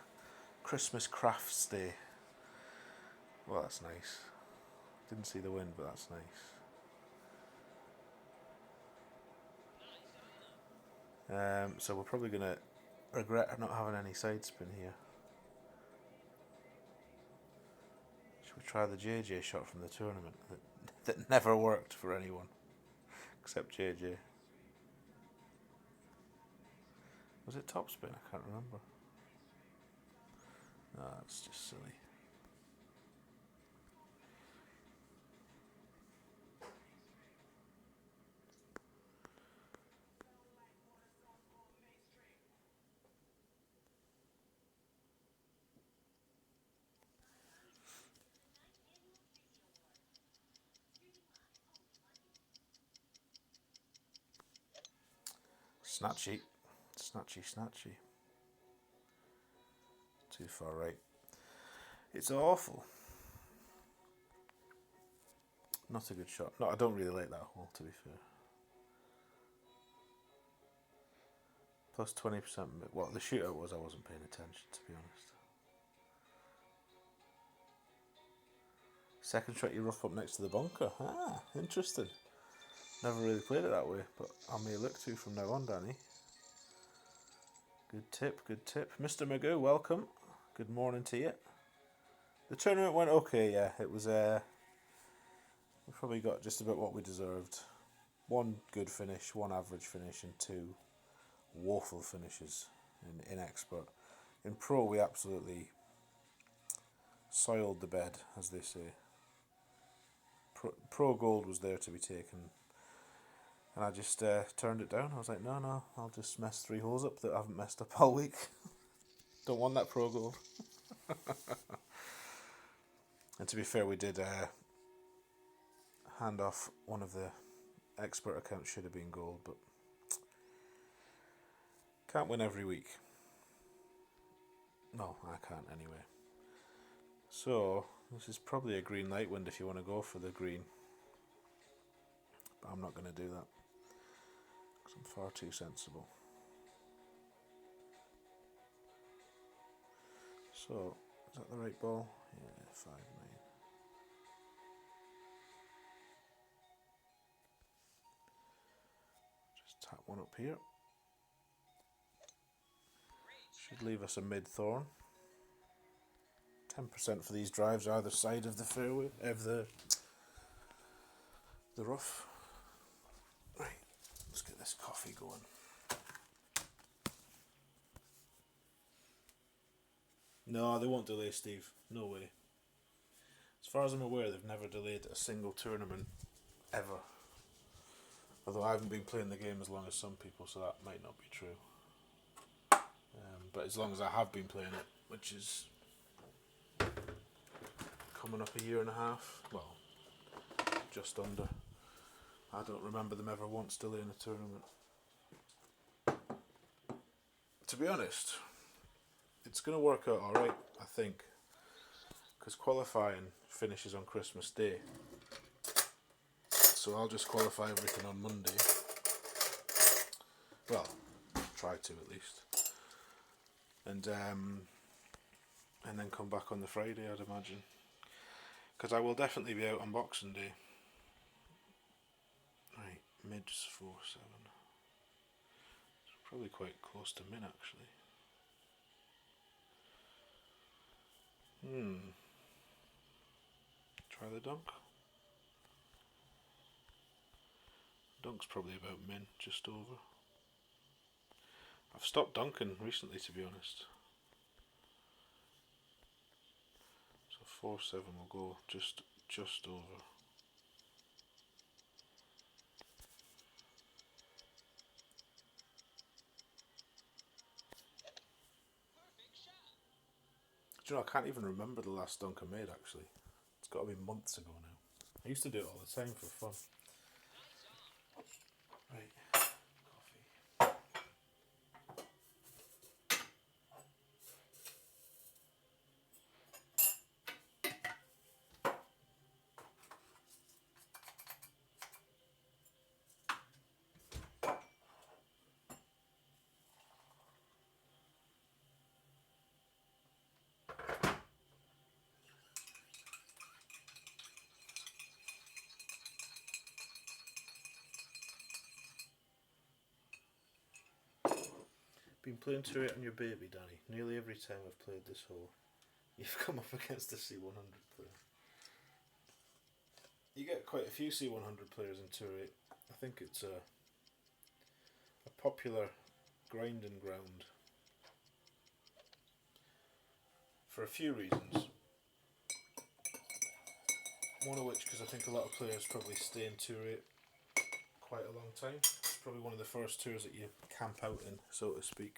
Christmas crafts day. Well, that's nice. Didn't see the wind, but that's nice. So we're probably gonna regret not having any side spin here. Should we try the JJ shot from the tournament that never worked for anyone except JJ? Was it topspin? I can't remember. No, that's just silly. Snatchy. Snatchy, snatchy. Too far right. It's awful. Not a good shot. No, I don't really like that hole, to be fair. Plus 20%. Well, the shootout was, I wasn't paying attention, to be honest. Second shot, you rough up next to the bunker. Ah, interesting. Never really played it that way, but I may look to from now on, Danny. Good tip, good tip. Mr. Magoo, welcome. Good morning to you. The tournament went okay, yeah. It was, we probably got just about what we deserved. 1 good finish, 1 average finish, and 2 woeful finishes in expert. In pro, we absolutely soiled the bed, as they say. Pro gold was there to be taken, and I just turned it down. I was like, no, I'll just mess 3 holes up that I haven't messed up all week. Don't want that pro gold. And to be fair, we did hand off one of the expert accounts, should have been gold, but can't win every week. No, I can't anyway. So, this is probably a green light wind if you want to go for the green. But I'm not going to do that, because I'm far too sensible. So, is that the right ball? Yeah, 5-9. Just tap one up here. Should leave us a mid-thorn. 10% for these drives either side of the fairway, of the rough. Right, let's get this coffee going. No, they won't delay, Steve. No way. As far as I'm aware, they've never delayed a single tournament ever. Although I haven't been playing the game as long as some people, so that might not be true. But as long as I have been playing it, which is coming up a year and a half, well, just under, I don't remember them ever once delaying a tournament. To be honest, it's going to work out alright, I think, because qualifying finishes on Christmas Day. So I'll just qualify everything on Monday. Well, try to at least. And then come back on the Friday, I'd imagine. Because I will definitely be out on Boxing Day. Right, mids 4-7. It's probably quite close to min actually. Try the dunk. Dunk's probably about min, just over. I've stopped dunking recently, to be honest. So 4-7 will go just over. Do you know, I can't even remember the last dunk I made actually. It's got to be months ago now. I used to do it all the time for fun. Right, coffee. Been playing to it on your baby, Danny. Nearly every time I've played this hole, you've come up against a C100 player. You get quite a few C100 players in Tour 8. I think it's a popular grinding ground for a few reasons. One of which, because I think a lot of players probably stay in Tour 8 quite a long time. It's probably one of the first tours that you camp out in, so to speak.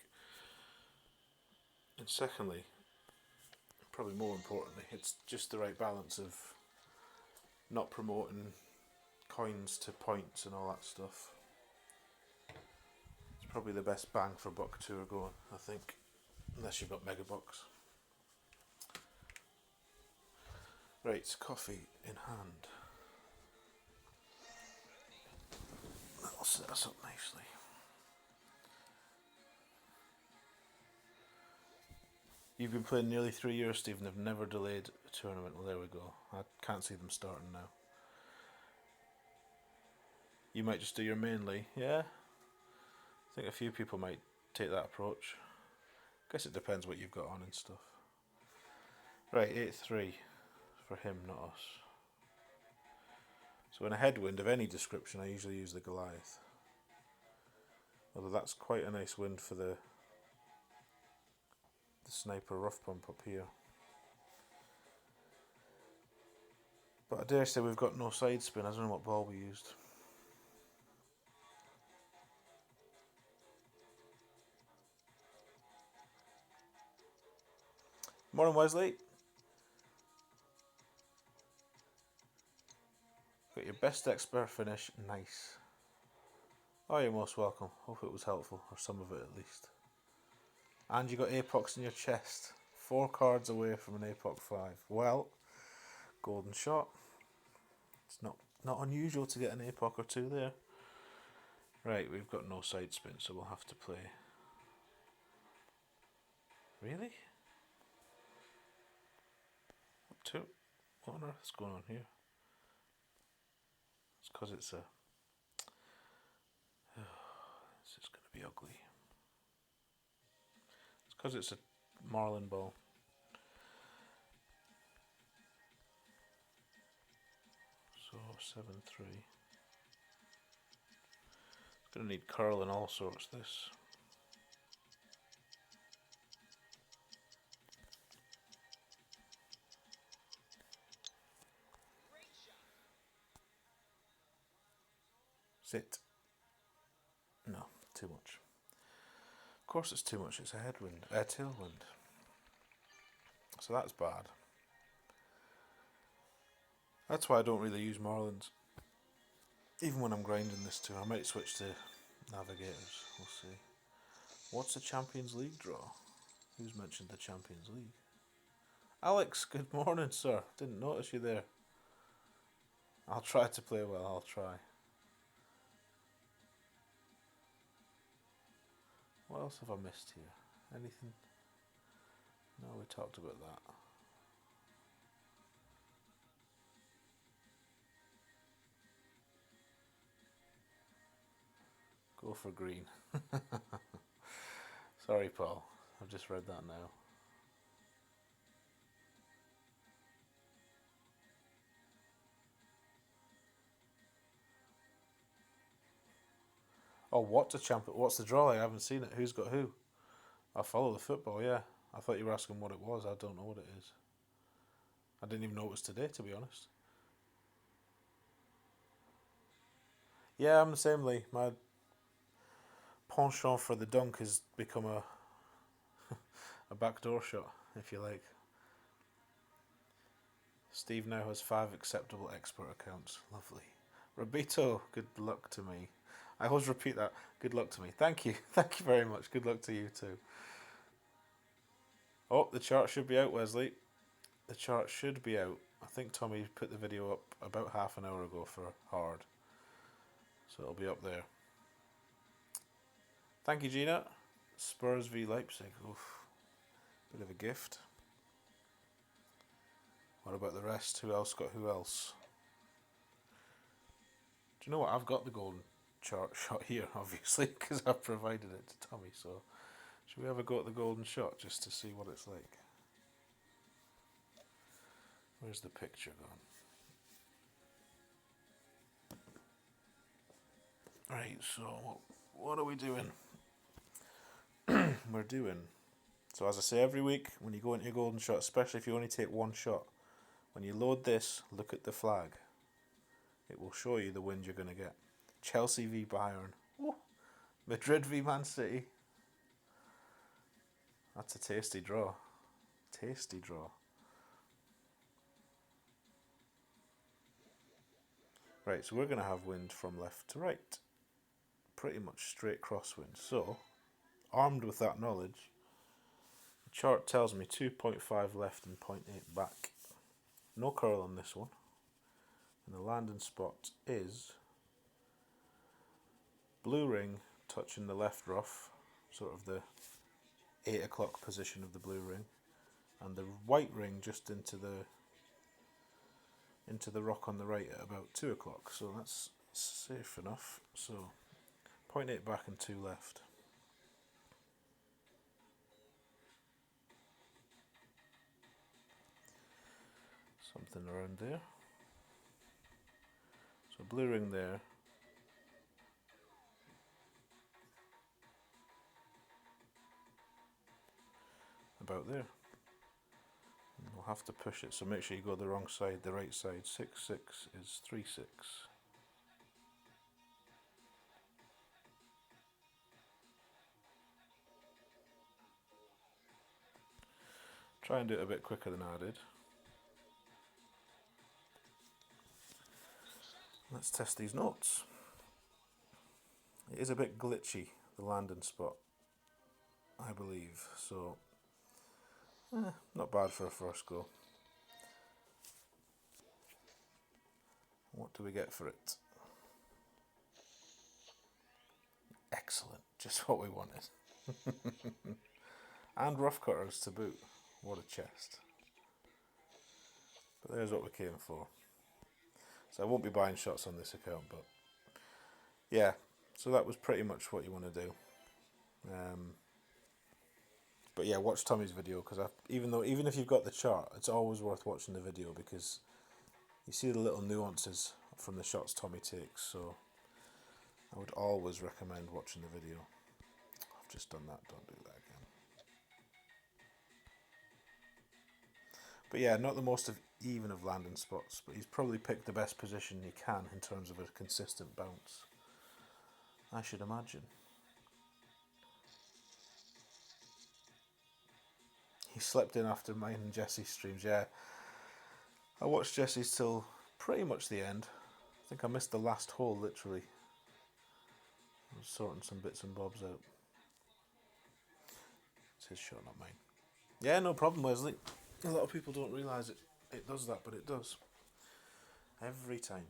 And secondly, probably more importantly, it's just the right balance of not promoting coins to points and all that stuff. It's probably the best bang for buck tour going, I think, unless you've got mega bucks. Right, coffee in hand. That'll set us up nicely. You've been playing nearly 3 years, Stephen. They've never delayed a tournament. Well, there we go. I can't see them starting now. You might just do your mainly, yeah? I think a few people might take that approach. Guess it depends what you've got on and stuff. Right, 8-3 for him, not us. So in a headwind of any description, I usually use the Goliath. Although that's quite a nice wind for the sniper rough pump up here. But I dare say we've got no side spin. I don't know what ball we used. Morning, Wesley. Got your best expert finish. Nice. Oh, you're most welcome. Hope it was helpful, or some of it at least. And you got Apox in your chest. 4 cards away from an Apoc 5. Well, golden shot. It's not unusual to get an Apoc or 2 there. Right, we've got no side spin, so we'll have to play. Really? What on earth is going on here? It's because it's a... this is going to be ugly. It's Because it's a marlin ball. So 7-3. It's going to need curl and all sorts, this. Sit. No, too much. Of course it's too much, it's a headwind, a tailwind. So that's bad. That's why I don't really use marlins. Even when I'm grinding this too, I might switch to navigators, we'll see. What's the Champions League draw? Who's mentioned the Champions League? Alex, good morning, sir. Didn't notice you there. I'll try to play well, I'll try. What else have I missed here? Anything? No, we talked about that. Go for green. Sorry, Paul. I've just read that now. Oh, what's a champion? What's the draw? I haven't seen it. Who's got who? I follow the football, yeah. I thought you were asking what it was. I don't know what it is. I didn't even know it was today, to be honest. Yeah, I'm the same, Lee. My penchant for the dunk has become a backdoor shot, if you like. Steve now has 5 acceptable expert accounts. Lovely. Rabito, good luck to me. I always repeat that. Good luck to me. Thank you. Thank you very much. Good luck to you too. Oh, the chart should be out, Wesley. The chart should be out. I think Tommy put the video up about half an hour ago for hard. So it'll be up there. Thank you, Gina. Spurs v Leipzig. Oof. Bit of a gift. What about the rest? Who else got who else? Do you know what? I've got the golden chart shot here, obviously, because I've provided it to Tommy. So, should we have a go at the golden shot just to see what it's like? Where's the picture gone? Right, so what are we doing? We're doing. So, as I say every week, when you go into your golden shot, especially if you only take one shot, when you load this, look at the flag. It will show you the wind you're going to get. Chelsea v Bayern. Ooh. Madrid v Man City. That's a tasty draw. Tasty draw. Right, so we're going to have wind from left to right. Pretty much straight crosswind. So, armed with that knowledge, the chart tells me 2.5 left and 0.8 back. No curl on this one. And the landing spot is blue ring touching the left rough, sort of the 8 o'clock position of the blue ring, and the white ring just into the rock on the right at about 2 o'clock. So that's safe enough. So 0.8 back and 2 left. Something around there. So blue ring there. About there. And we'll have to push it, so make sure you go the wrong side, the right side. 6-6 is 3-6. Try and do it a bit quicker than I did. Let's test these notes. It is a bit glitchy, the landing spot, I believe, so not bad for a first go. What do we get for it? Excellent, just what we wanted. And rough cutters to boot. What a chest. But there's what we came for. So I won't be buying shots on this account, but yeah, so that was pretty much what you want to do. But yeah, watch Tommy's video because even if you've got the chart, it's always worth watching the video because you see the little nuances from the shots Tommy takes. So I would always recommend watching the video. I've just done that. Don't do that again. But yeah, not the most even of landing spots, but he's probably picked the best position he can in terms of a consistent bounce, I should imagine. He slept in after mine and Jesse's streams. Yeah, I watched Jesse's till pretty much the end. I think I missed the last hole literally. I was sorting some bits and bobs out. It's his shot, not mine. Yeah, no problem, Wesley. A lot of people don't realise it does that, but it does. Every time.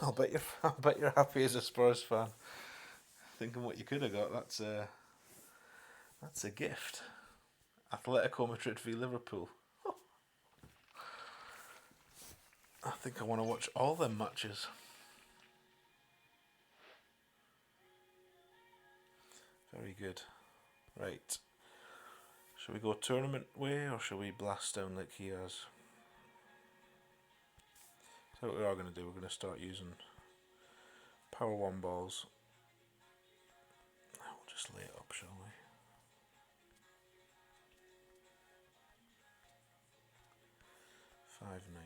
I'll bet you're happy as a Spurs fan. Thinking what you could have got, that's a gift. Atletico Madrid v Liverpool. I think I want to watch all them matches. Very good. Right. Shall we go tournament way or shall we blast down like he has? So what we are going to do, we're going to start using Power 1 balls. We'll just lay it up, shall we? Five, 9.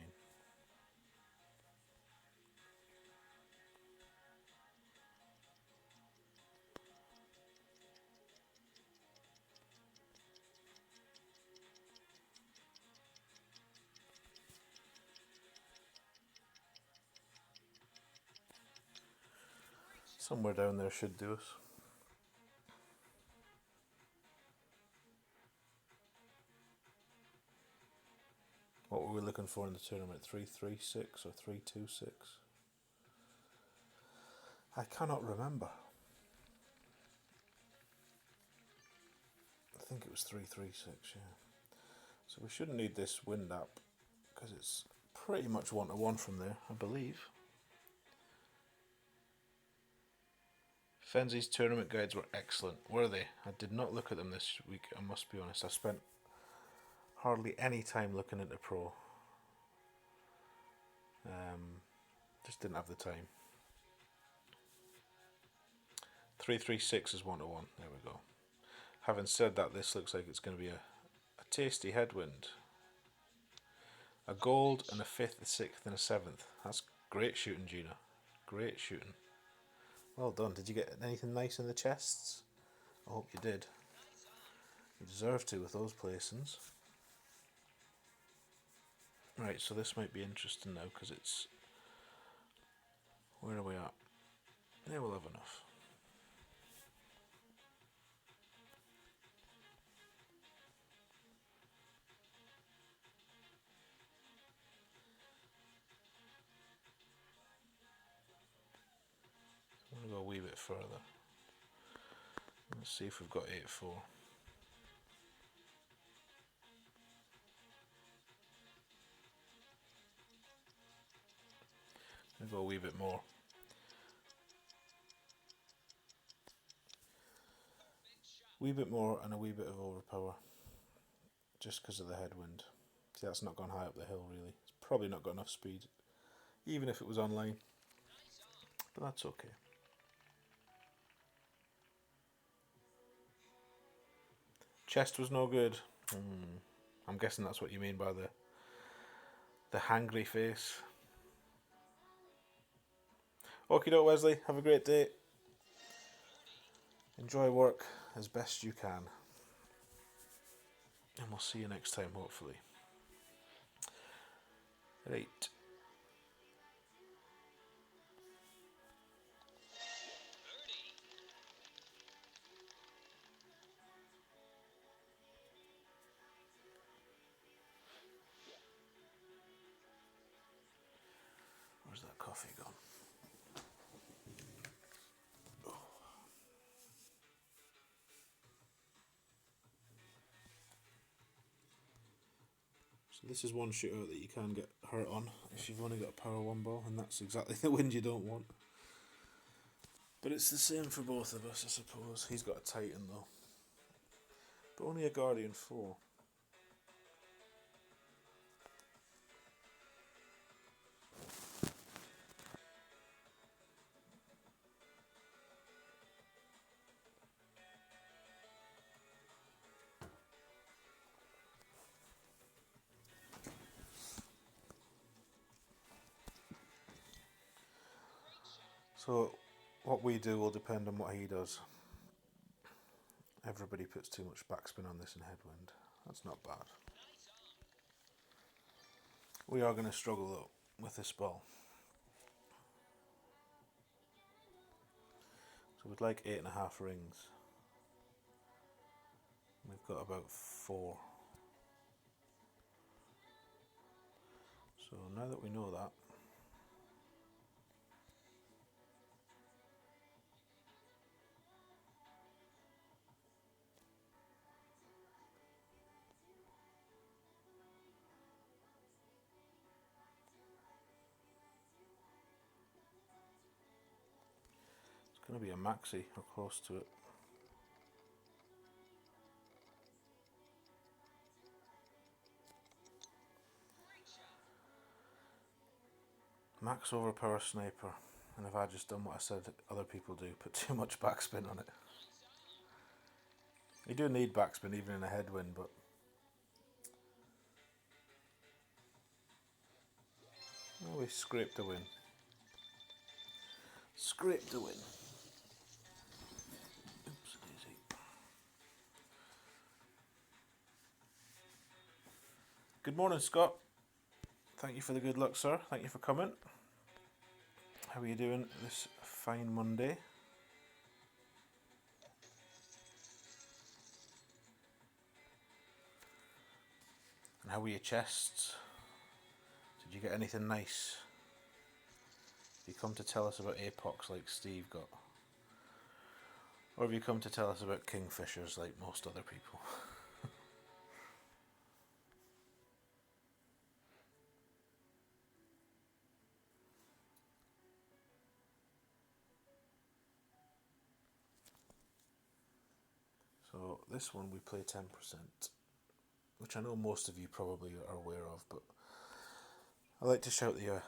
Somewhere down there should do us. What were we looking for in the tournament? 336 or 326? I cannot remember. I think it was 336, yeah. So we shouldn't need this wind up because it's pretty much 1-1 from there, I believe. Fenzi's tournament guides were excellent, were they? I did not look at them this week, I must be honest. I spent hardly any time looking at the pro. Just didn't have the time. 336 is 1-1. There we go. Having said that, this looks like it's going to be a tasty headwind. A gold and a 5th, a 6th and a 7th. That's great shooting, Gina. Great shooting. Well done. Did you get anything nice in the chests? I hope you did. You deserve to with those placings. Right, so this might be interesting now because it's... Where are we at? Yeah, we'll have enough. I'm going to go a wee bit further. Let's see if we've got 8-4. I'm going to go a wee bit more. Wee bit more and a wee bit of overpower. Just because of the headwind. See, that's not gone high up the hill really. It's probably not got enough speed. Even if it was online. But that's okay. Chest was no good. I'm guessing that's what you mean by the hangry face. Okie doke, Wesley. Have a great day. Enjoy work as best you can. And we'll see you next time, hopefully. Right. Where's that coffee gone? So this is one shootout that you can get hurt on if you've only got a power 1 ball, and that's exactly the wind you don't want. But it's the same for both of us, I suppose. He's got a Titan though, but only a Guardian 4. So what we do will depend on what he does. Everybody puts too much backspin on this in headwind. That's not bad. We are going to struggle though with this ball. So we'd like 8.5 rings. We've got about 4. So now that we know that, it's going to be a maxi or close to it. Max overpower sniper, and if I just done what I said other people do, put too much backspin on it. You do need backspin even in a headwind, but we scraped the win. Scraped the win. Oops, daisy. Good morning, Scott. Thank you for the good luck, sir. Thank you for coming. How are you doing this fine Monday? And how were your chests? Did you get anything nice? Have you come to tell us about apox like Steve got? Or have you come to tell us about kingfishers like most other people? So this one we play 10%, which I know most of you probably are aware of, but I like to shout the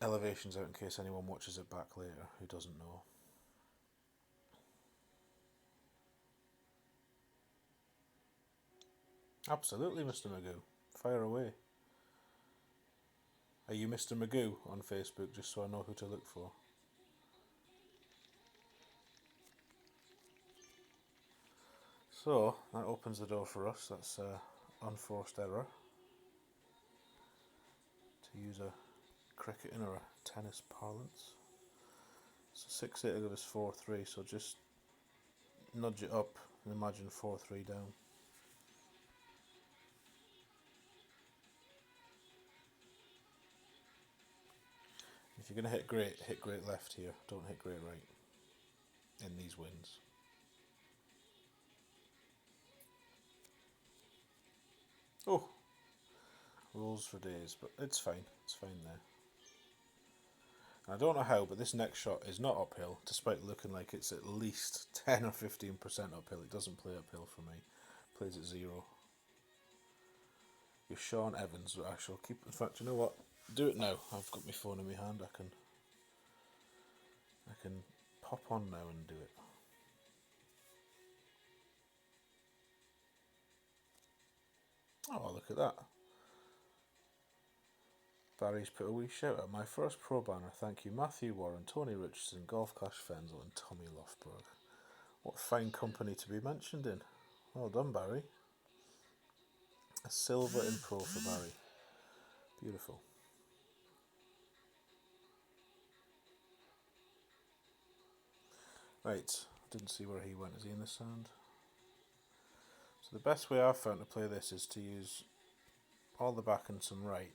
elevations out in case anyone watches it back later who doesn't know. Absolutely, Mr. Magoo. Fire away. Are you Mr. Magoo on Facebook, just so I know who to look for? So, that opens the door for us. That's unforced error. To use a cricketing or a tennis parlance. So 6-8 will give us 4-3, so just nudge it up and imagine 4-3 down. If you're going to hit great left here. Don't hit great right in these winds. Oh, rolls for days, but it's fine. It's fine there. And I don't know how, but this next shot is not uphill, despite looking like it's at least 10 or 15% uphill. It doesn't play uphill for me. It plays at 0. You're Sean Evans, but I shall keep. In fact, you know what? Do it now. I've got my phone in my hand. I can pop on now and do it. Oh, look at that. Barry's put a wee shout out. My first pro banner. Thank you, Matthew Warren, Tony Richardson, Golf Clash Fenzel, and Tommy Lofberg. What fine company to be mentioned in. Well done, Barry. A silver in pro for Barry. Beautiful. Right, didn't see where he went. Is he in the sand? So the best way I've found to play this is to use all the back and some right.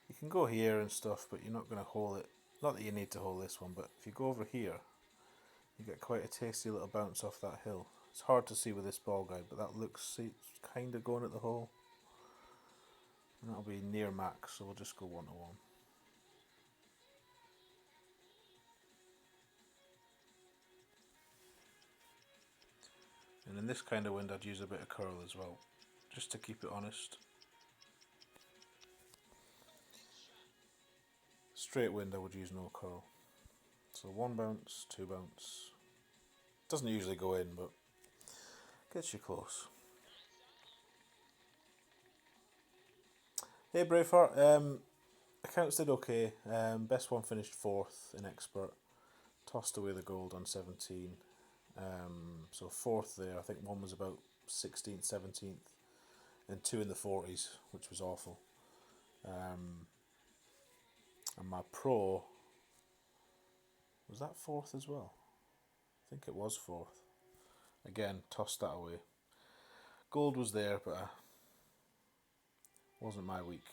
You can go here and stuff, but you're not going to hole it. Not that you need to hole this one, but if you go over here, you get quite a tasty little bounce off that hill. It's hard to see with this ball guide, but that looks, see, it's kind of going at the hole. And that'll be near max, so we'll just go 1 to 1. And in this kind of wind I'd use a bit of curl as well, just to keep it honest. Straight wind I would use no curl. So 1 bounce, 2 bounce. Doesn't usually go in, but gets you close. Hey Braveheart, accounts did okay. Best one finished 4th in expert. Tossed away the gold on 17. So 4th there. I think one was about 16th, 17th, and 2 in the 40s, which was awful. And my pro, was that 4th as well? I think it was 4th. Again, tossed that away. Gold was there, but wasn't my week.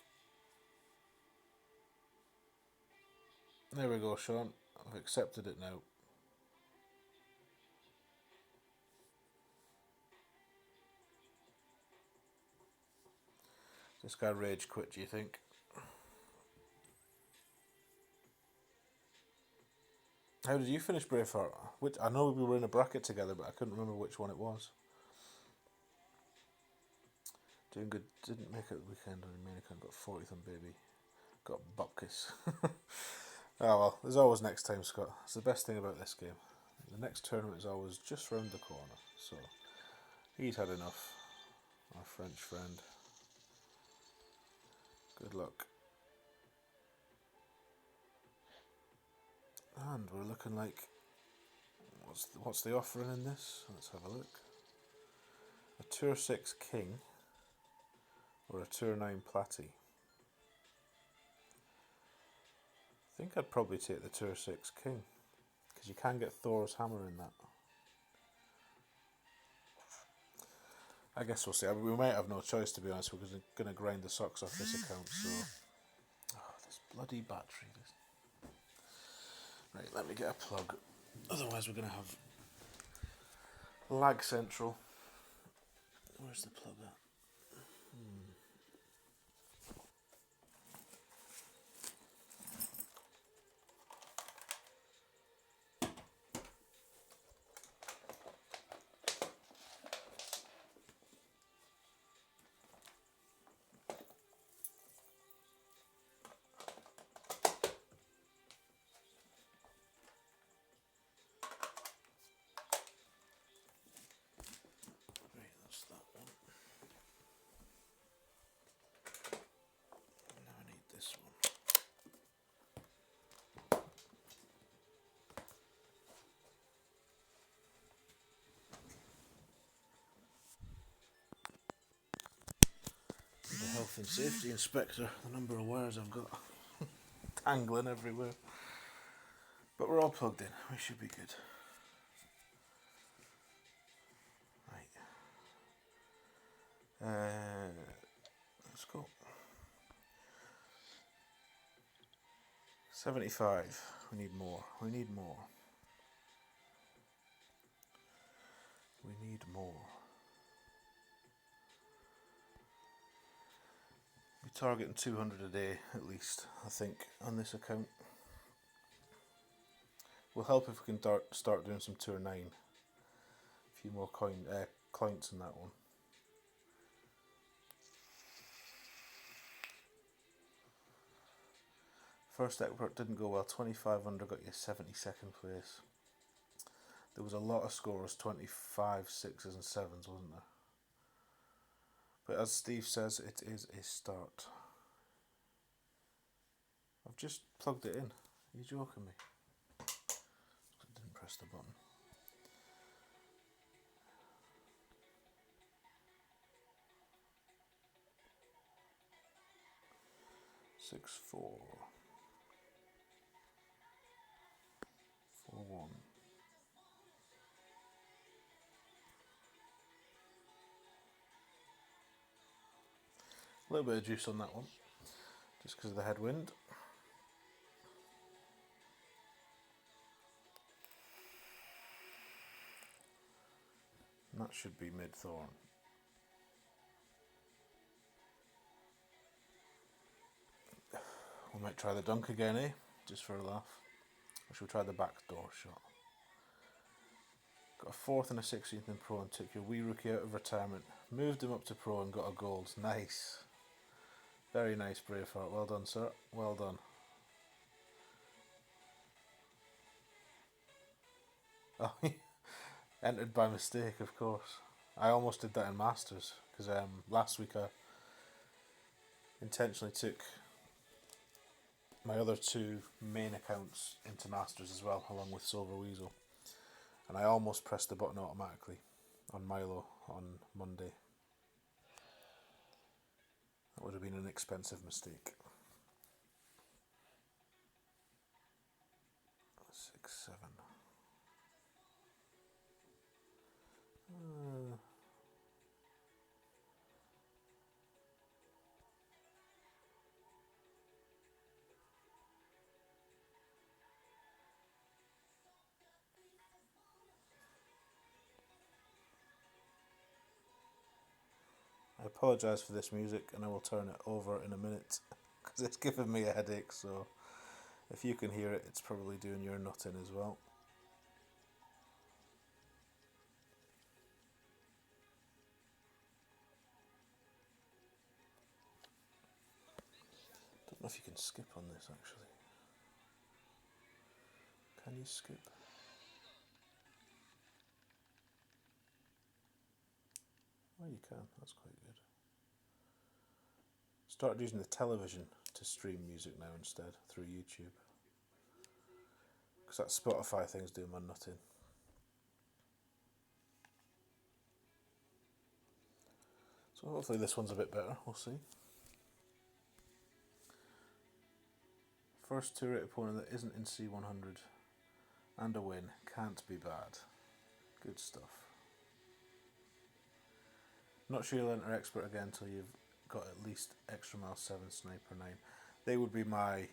There we go, Sean. I've accepted it now. This guy rage quit, do you think? How did you finish Braveheart? Which, I know we were in a bracket together, but I couldn't remember which one it was. Doing good. Didn't make it the weekend on the main account. Got 40th on baby. Got Bupkis. Oh well, there's always next time, Scott. It's the best thing about this game. The next tournament is always just round the corner. So he's had enough. Our French friend. Good luck. And we're looking like, what's the offering in this? Let's have a look. A Tour 6 King or a Tour 9 Platy. I think I'd probably take the Tour 6 King, because you can get Thor's hammer in that. I guess we'll see. I mean, we might have no choice, to be honest. We're going to grind the socks off this account. So, this bloody battery. Right, let me get a plug. Otherwise we're going to have lag central. Where's the plug at? The health and safety inspector, the number of wires I've got tangling everywhere. But we're all plugged in, we should be good. Right. Let's go. 75. We need more. We need more. We need more. We're targeting 200 a day at least, I think, on this account. Will help if we can start doing some Tour 9. A few more coins in that one. First expert didn't go well. 2500 got you 72nd place. There was a lot of scores, 25, 6s and 7s, wasn't there? But as Steve says, it is a start. I've just plugged it in. Are you joking me? I didn't press the button. Six, 4, 4, 1. A little bit of juice on that one, just because of the headwind. And that should be mid-thorn. We might try the dunk again, eh? Just for a laugh. Or should we try the back door shot? Got a 4th and a 16th in pro and took your wee rookie out of retirement. Moved him up to pro and got a gold. Nice. Very nice, Braveheart. Well done, sir. Well done. Oh, entered by mistake, of course. I almost did that in Masters, because last week I intentionally took my other 2 main accounts into Masters as well, along with Silver Weasel. And I almost pressed the button automatically on Milo on Monday. That would have been an expensive mistake. 6, 7. I apologise for this music, and I will turn it over in a minute because it's giving me a headache, so if you can hear it, it's probably doing your nut in as well. Don't know if you can skip on this actually. Can you skip? Oh, you can. That's quite good. Started using the television to stream music now instead through YouTube, because that Spotify thing's doing my nut in. So hopefully this one's a bit better. We'll see. First 2 rate opponent that isn't in C100 and a win. Can't be bad. Good stuff. Not sure you'll enter expert again until you've got at least extra mile 7, sniper 9. They would be my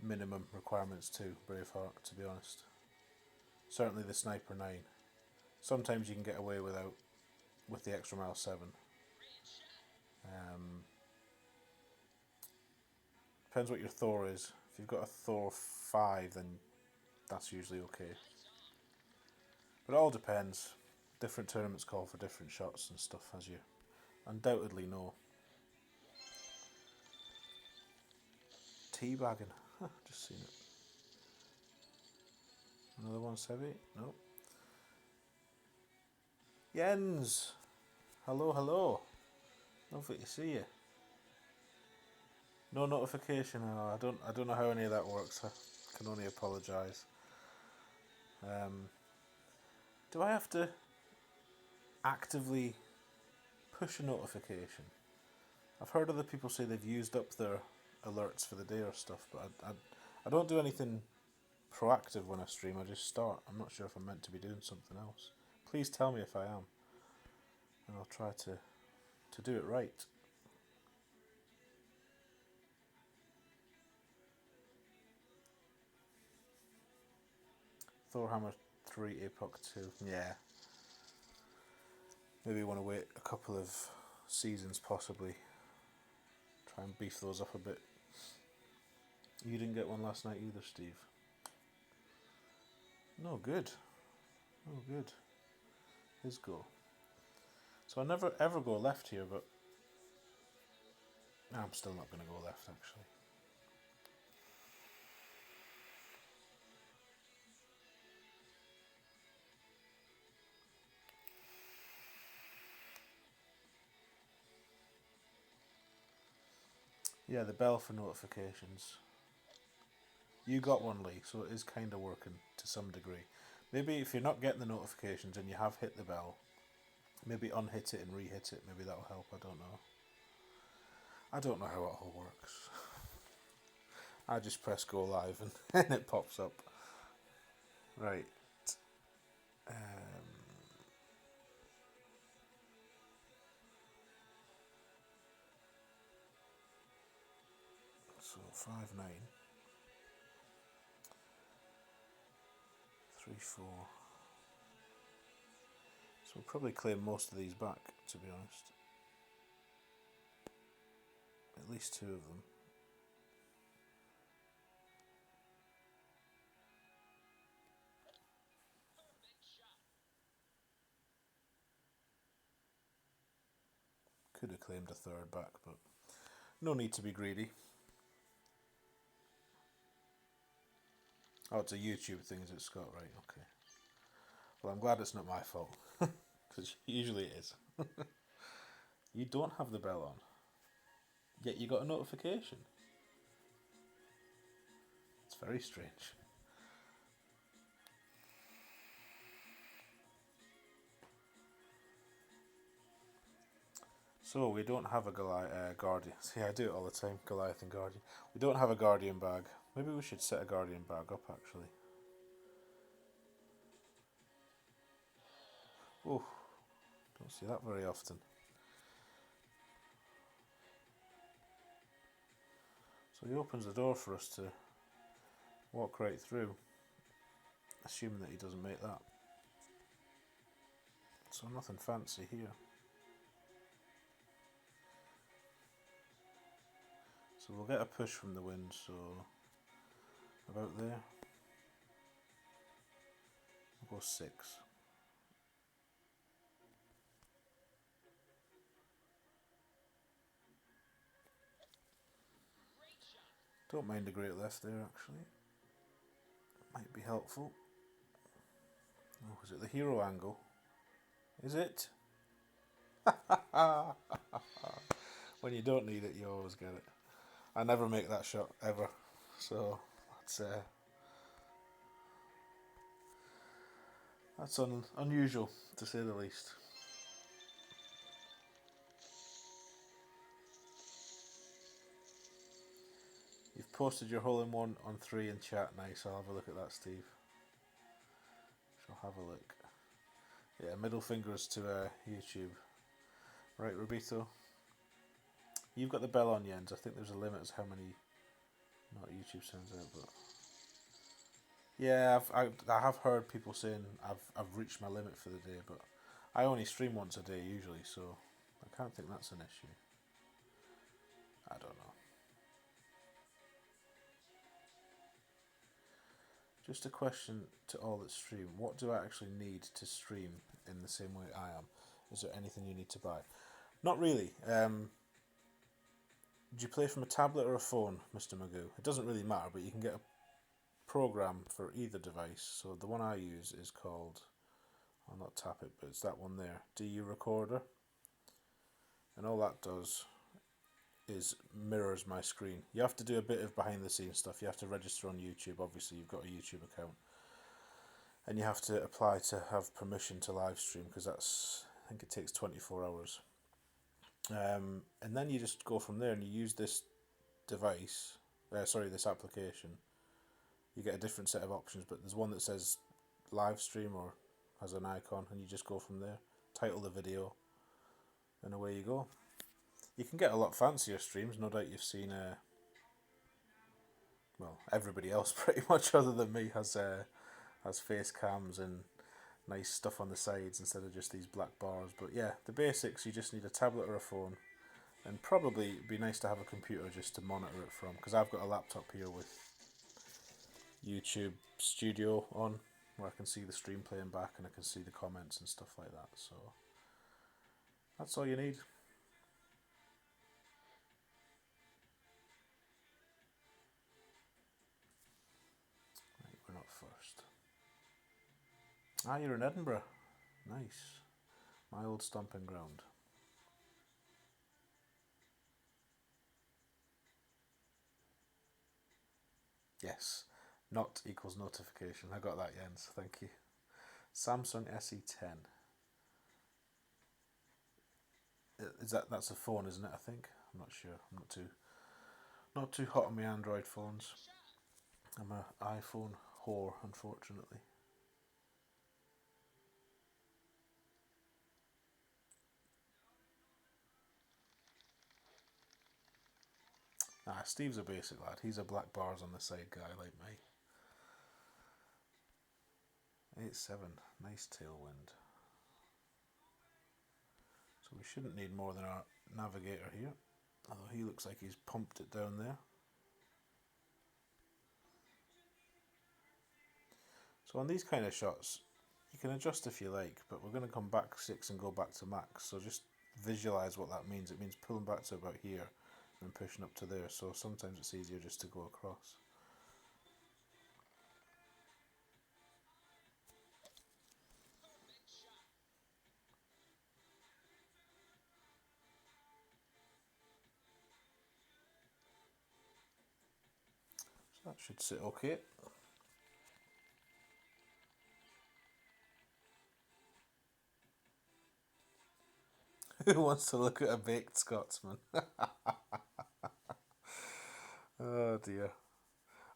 minimum requirements too, Braveheart, to be honest. Certainly the sniper 9. Sometimes you can get away with the extra mile 7. Depends what your Thor is. If you've got a Thor 5, then that's usually okay. But it all depends. Different tournaments call for different shots and stuff, as you undoubtedly know. Teabagging. Just seen it. Another one, Sevi? Nope. Jens! Hello, hello. Lovely to see you. No notification. Oh, I don't know how any of that works. I can only apologise. Do I have to actively push a notification? I've heard other people say they've used up their alerts for the day or stuff, but I don't do anything proactive when I stream. I just start. I'm not sure if I'm meant to be doing something else. Please tell me if I am, and I'll try to do it right. Thorhammer 3, Apoc 2. Yeah. Maybe want to wait a couple of seasons, possibly. Try and beef those up a bit. You didn't get one last night either, Steve. No good. No good. His go. So I never ever go left here, but I'm still not going to go left, actually. Yeah, the bell for notifications. You got one, Lee, so it is kind of working to some degree. Maybe if you're not getting the notifications and you have hit the bell, maybe unhit it and re-hit it. Maybe that'll help. I don't know. I don't know how it all works. I just press go live and it pops up. Right. So 5-9. 3-4. So we'll probably claim most of these back, to be honest. At least 2 of them. Could have claimed a third back, but no need to be greedy. Oh, it's a YouTube thing, is it, Scott? Right, okay. Well, I'm glad it's not my fault, because usually it is. You don't have the bell on, yet you got a notification. It's very strange. So we don't have a Guardian. See, I do it all the time, Goliath and Guardian. We don't have a Guardian bag. Maybe we should set a Guardian bag up, actually. Oh, don't see that very often. So he opens the door for us to walk right through, assuming that he doesn't make that. So nothing fancy here. So we'll get a push from the wind, so about there. We'll go 6. Don't mind a great left there, actually. Might be helpful. Oh, is it the hero angle? Is it? When you don't need it, you always get it. I never make that shot, ever. So, that's unusual, to say the least. You've posted your hole-in-one on 3 in chat. Nice, I'll have a look at that, Steve. Shall have a look. Yeah, middle fingers to YouTube. Right, Robito. You've got the bell on, Jens. I think there's a limit as how many, not YouTube sends out, but yeah, I have heard people saying I've reached my limit for the day, but I only stream once a day usually, so I can't think that's an issue. I don't know. Just a question to all that stream. What do I actually need to stream in the same way I am? Is there anything you need to buy? Not really. Do you play from a tablet or a phone, Mr. Magoo? It doesn't really matter, but you can get a program for either device. So the one I use is called, I'll not tap it, but it's that one there, DU Recorder. And all that does is mirrors my screen. You have to do a bit of behind the scenes stuff. You have to register on YouTube. Obviously you've got a YouTube account, and you have to apply to have permission to live stream, because that's, I think it takes 24 hours. And then you just go from there and you use this device, this application. You get a different set of options, but there's one that says live stream or has an icon, and you just go from there, title the video, and away you go. You can get a lot fancier streams. No doubt you've seen, well, everybody else pretty much other than me has face cams and nice stuff on the sides instead of just these black bars. But yeah, the basics, you just need a tablet or a phone, and probably it'd be nice to have a computer just to monitor it from, because I've got a laptop here with YouTube Studio on, where I can see the stream playing back and I can see the comments and stuff like that. So that's all you need. Right, we're not first. Ah, you're in Edinburgh. Nice. My old stomping ground. Yes. Not equals notification. I got that, Jens. Thank you. Samsung SE10. That's a phone, isn't it? I think. I'm not sure. I'm not too hot on my Android phones. I'm an iPhone whore, unfortunately. Steve's a basic lad. He's a black bars on the side guy like me. 8-7. Nice tailwind. So we shouldn't need more than our navigator here. Although he looks like he's pumped it down there. So on these kind of shots, you can adjust if you like, but we're going to come back 6 and go back to max. So just visualize what that means. It means pulling back to about here and pushing up to there. So sometimes it's easier just to go across. So that should sit okay. Who wants to look at a baked Scotsman? Oh dear.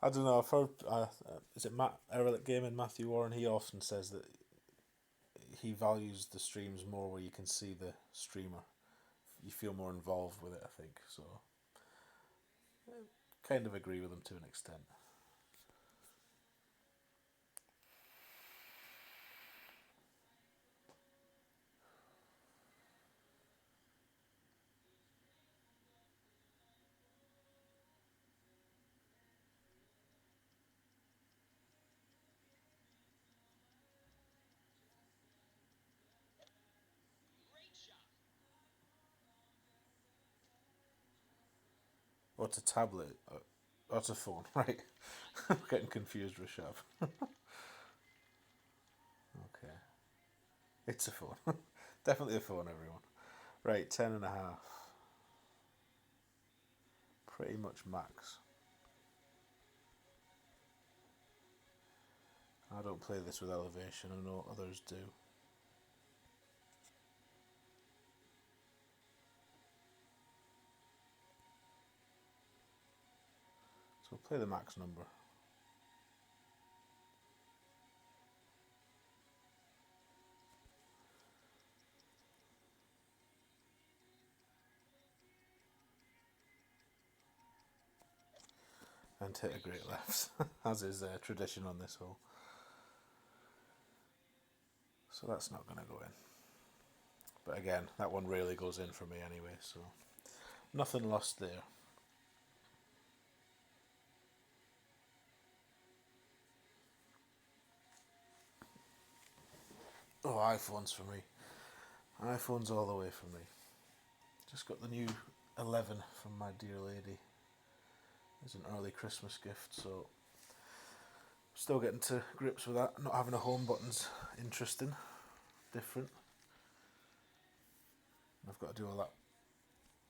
I don't know. I've heard. Is it Matt Erlich Gaming? Matthew Warren. He often says that he values the streams more where you can see the streamer. You feel more involved with it, I think. So, kind of agree with him to an extent. Oh, it's a tablet. Oh, it's a phone, right? I'm getting confused, Rishav. Okay. It's a phone. Definitely a phone, everyone. Right, 10.5. Pretty much max. I don't play this with elevation, I know others do. So we'll play the max number. And hit a great left, as is tradition on this hole. So that's not going to go in. But again, that one really goes in for me anyway, so nothing lost there. Oh, iPhones for me. iPhones all the way for me. Just got the new 11 from my dear lady as an early Christmas gift, so still getting to grips with that. Not having a home button's interesting, different. I've got to do all that,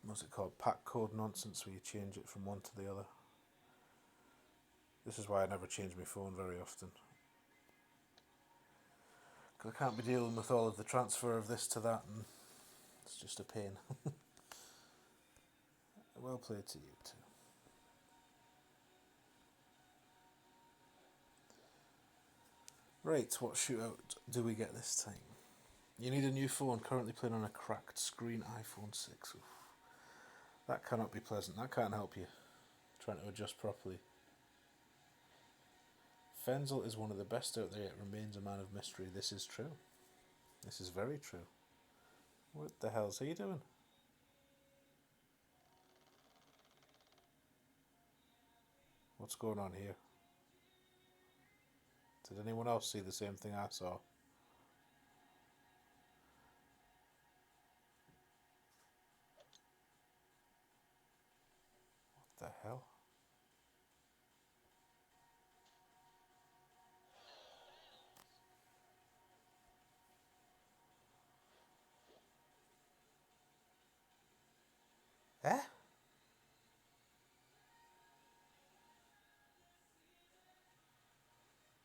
what's it called, pack code nonsense where you change it from one to the other. This is why I never change my phone very often. Because I can't be dealing with all of the transfer of this to that, and it's just a pain. Well played to you too. Right, what shootout do we get this time? You need a new phone, currently playing on a cracked screen iPhone 6. Oof. That cannot be pleasant. That can't help you trying to adjust properly. Fenzel is one of the best out there, yet remains a man of mystery. This is true. This is very true. What the hell's he doing? What's going on here? Did anyone else see the same thing I saw? What the hell? Eh?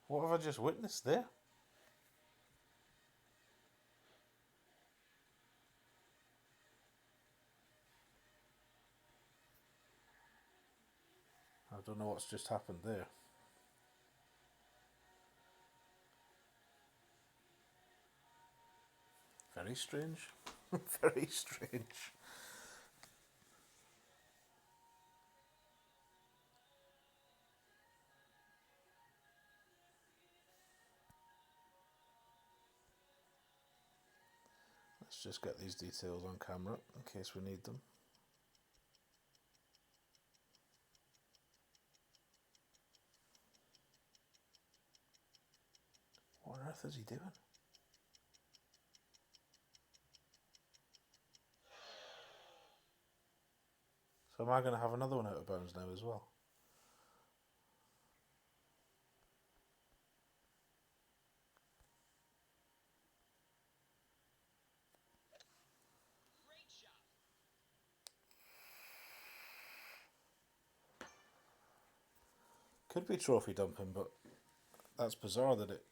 What have I just witnessed there? I don't know what's just happened there. Very strange. Very strange. Let's just get these details on camera in case we need them. What on earth is he doing? So am I going to have another one out of bounds now as well? Could be trophy dumping, but that's bizarre that it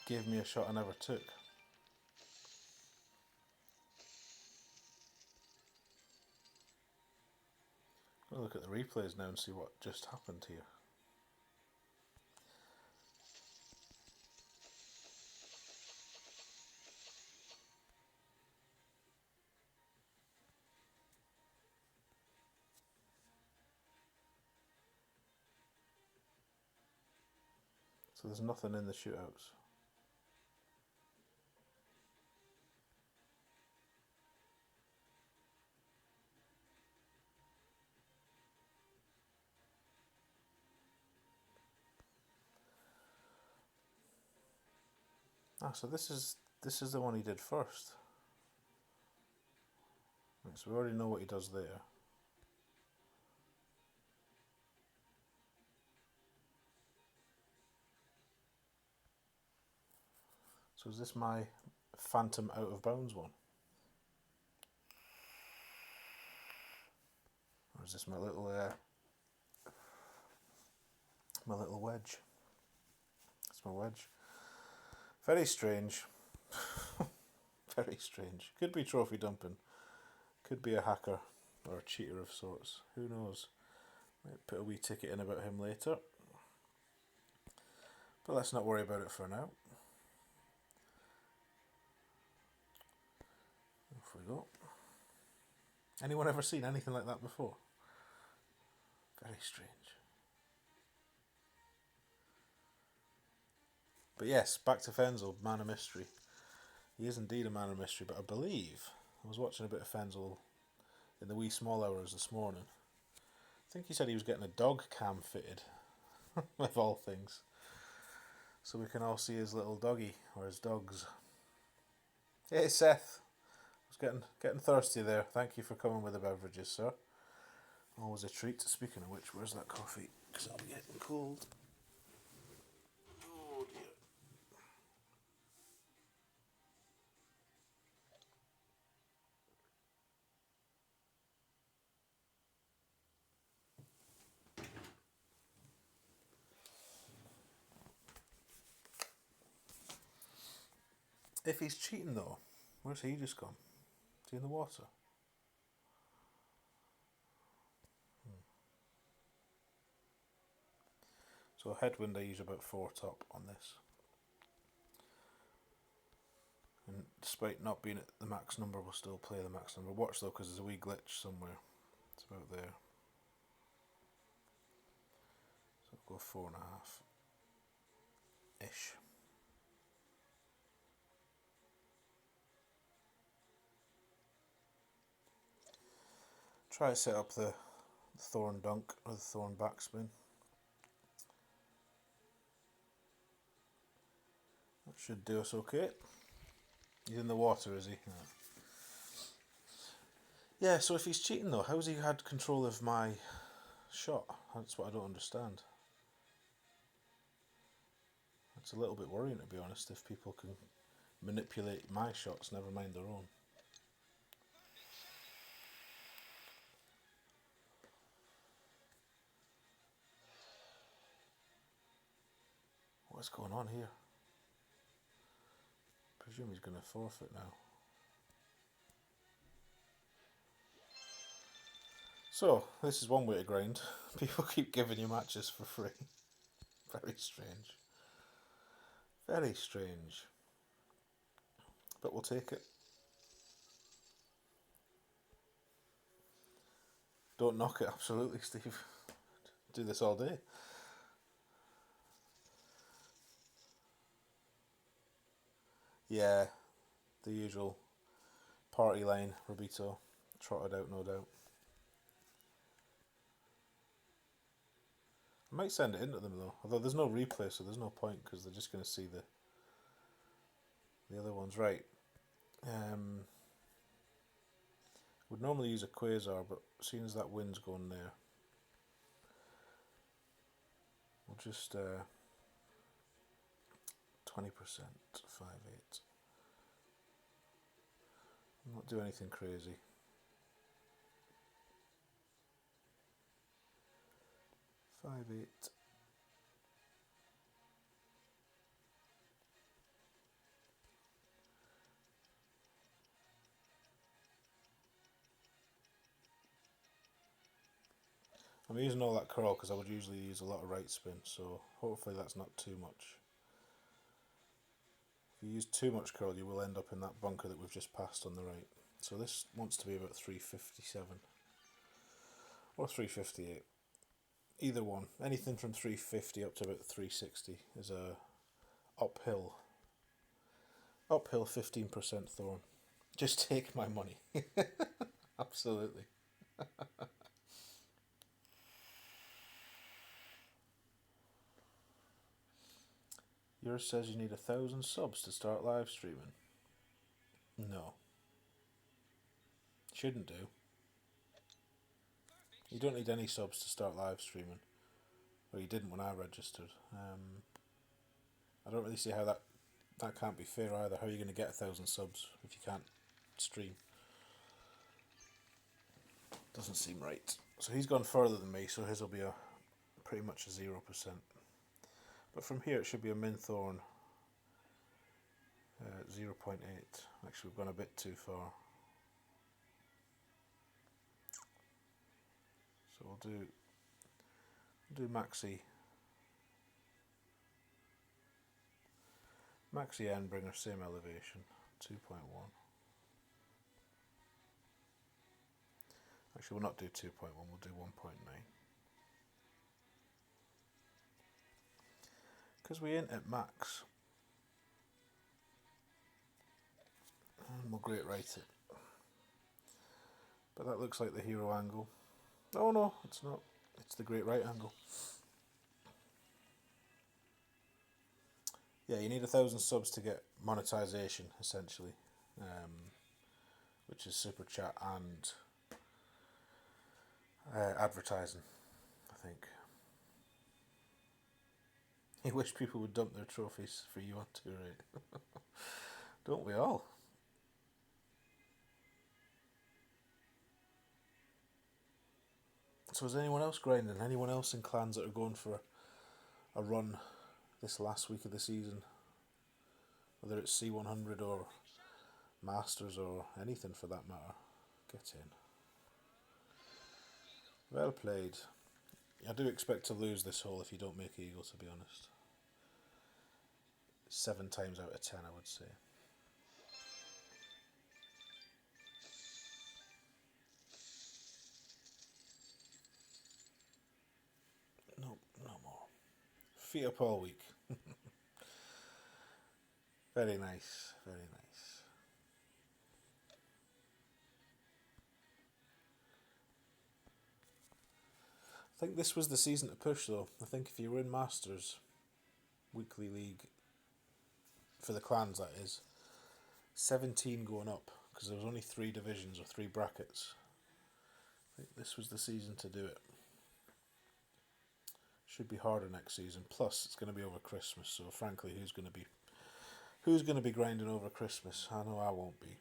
gave me a shot I never took. I'll look at the replays now and see what just happened here. So there's nothing in the shootouts. Ah, so this is the one he did first. Right, so we already know what he does there. So is this my phantom out of bounds one? Or is this my little wedge? It's my wedge. Very strange. Very strange. Could be trophy dumping. Could be a hacker or a cheater of sorts. Who knows? Might put a wee ticket in about him later. But let's not worry about it for now. Off we go. Anyone ever seen anything like that before? Very strange. But yes, back to Fenzel, man of mystery. He is indeed a man of mystery, but I believe I was watching a bit of Fenzel in the wee small hours this morning. I think he said he was getting a dog cam fitted, of all things, so we can all see his little doggy or his dogs. Hey Seth, I was getting thirsty there. Thank you for coming with the beverages, sir. Always a treat. Speaking of which, where's that coffee? Because I'll be getting cold. Oh dear. If he's cheating though, where's he just gone? Is he in the water? So headwind I use about 4 top on this. And despite not being at the max number, we'll still play the max number. Watch though, because there's a wee glitch somewhere. It's about there. So we'll go 4.5-ish. Try to set up the thorn dunk or the thorn backspin. That should do us okay. He's in the water, is he? Yeah, so if he's cheating though, how's he had control of my shot? That's what I don't understand. It's a little bit worrying, to be honest, if people can manipulate my shots, never mind their own. What's going on here? I presume he's going to forfeit now. So, this is one way to grind. People keep giving you matches for free. Very strange. Very strange. But we'll take it. Don't knock it, absolutely, Steve. Do this all day. Yeah, the usual party line, Robito. Trotted out, no doubt. I might send it into them though, although there's no replay, so there's no point because they're just going to see the other ones. Right. Would normally use a quasar, but seeing as that wind's going there, we'll just 20%, 5.8. Not do anything crazy. 5.8. I'm using all that curl because I would usually use a lot of right spin, so hopefully that's not too much. If you use too much curl, you will end up in that bunker that we've just passed on the right. So this wants to be about 357 or 358. Either one. Anything from 350 up to about 360 is a uphill 15% thorn. Just take my money. Absolutely. Yours says you need 1,000 subs to start live streaming. No. Shouldn't do. You don't need any subs to start live streaming. Well, you didn't when I registered. I don't really see how that can't be fair either. How are you going to get 1,000 subs if you can't stream? Doesn't seem right. So he's gone further than me, so his will be pretty much a 0%. But from here it should be a min thorn 0.8. Actually, we've gone a bit too far. So we'll do maxi end bringer, same elevation, 2.1. Actually, we'll not do 2.1, we'll do 1.9. Because we ain't at max. And we'll great right it. But that looks like the hero angle. Oh no, it's not. It's the great right angle. Yeah, you need 1,000 subs to get monetization, essentially. Which is super chat and advertising, I think. You wish people would dump their trophies for you on tour, right? Don't we all? So is anyone else grinding? Anyone else in clans that are going for a run this last week of the season? Whether it's C100 or Masters or anything for that matter. Get in. Well played. I do expect to lose this hole if you don't make eagle, to be honest. 7 times out of 10, I would say. No, no more. Feet up all week. Very nice, very nice. I think this was the season to push, though. I think if you were in Masters, weekly league, for the clans that is, 17 going up, because there was only 3 divisions or 3 brackets. I think this was the season to do it. Should be harder next season. Plus, it's going to be over Christmas, so frankly, who's going to be grinding over Christmas? I know I won't be.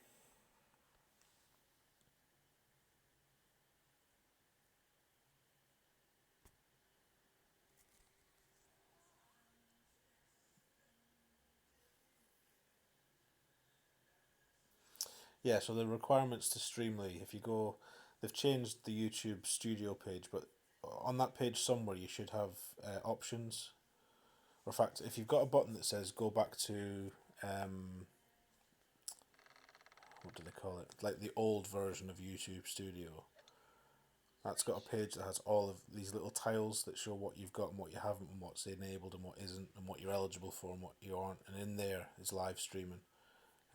Yeah, so the requirements to Streamly, if you go, they've changed the YouTube studio page, but on that page somewhere you should have options. Or in fact, if you've got a button that says go back to, what do they call it? Like the old version of YouTube Studio. That's got a page that has all of these little tiles that show what you've got and what you haven't and what's enabled and what isn't and what you're eligible for and what you aren't. And in there is live streaming.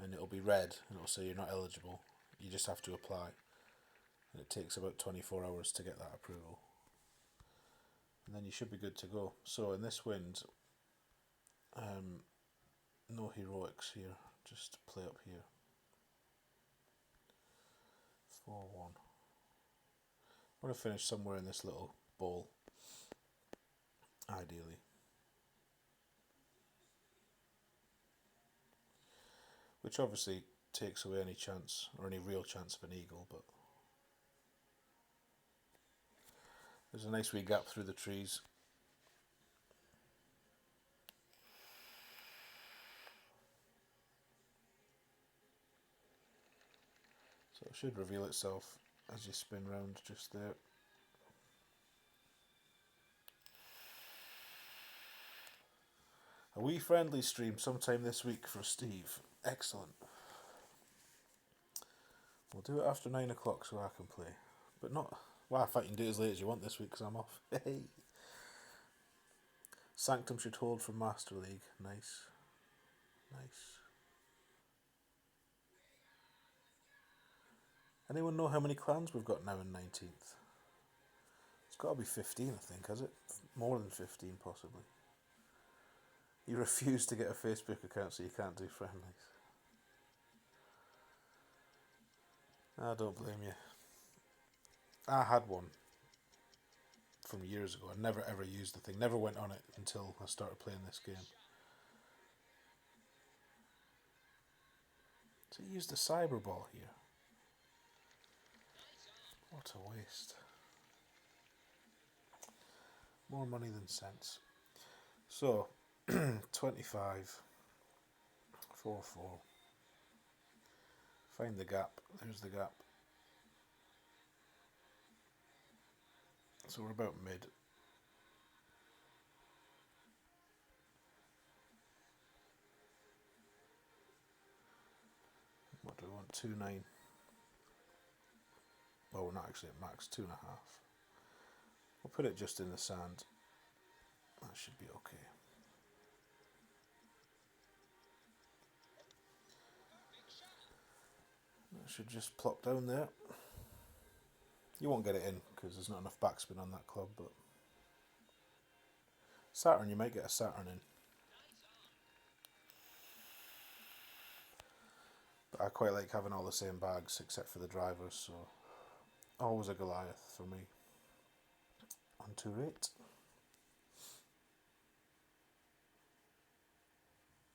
And it'll be red and it'll say you're not eligible. You just have to apply. And it takes about 24 hours to get that approval. And then you should be good to go. So in this wind, no heroics here, just play up here. 4-1. I want to finish somewhere in this little bowl, ideally. Which obviously takes away any chance, or any real chance of an eagle, but there's a nice wee gap through the trees. So it should reveal itself as you spin round just there. A wee friendly stream sometime this week for Steve. Excellent. We'll do it after 9 o'clock so I can play. But not... Well, in fact, you can do it as late as you want this week because I'm off. Hey. Sanctum should hold from Master League. Nice. Nice. Anyone know how many clans we've got now in 19th? It's got to be 15, I think, has it? More than 15, possibly. You refuse to get a Facebook account so you can't do friendlies. I don't blame you. I had one from years ago. I never ever used the thing. Never went on it until I started playing this game. So you used a cyber ball here. What a waste. More money than sense. So, 25. 4-4. Find the gap. There's the gap. So we're about mid. What do we want? 2-9. Oh, we're not actually at max. 2.5. We'll put it just in the sand. That should be okay. That should just plop down there. You won't get it in because there's not enough backspin on that club, but Saturn, you might get a Saturn in. But I quite like having all the same bags except for the drivers, so always a Goliath for me. On 2-8.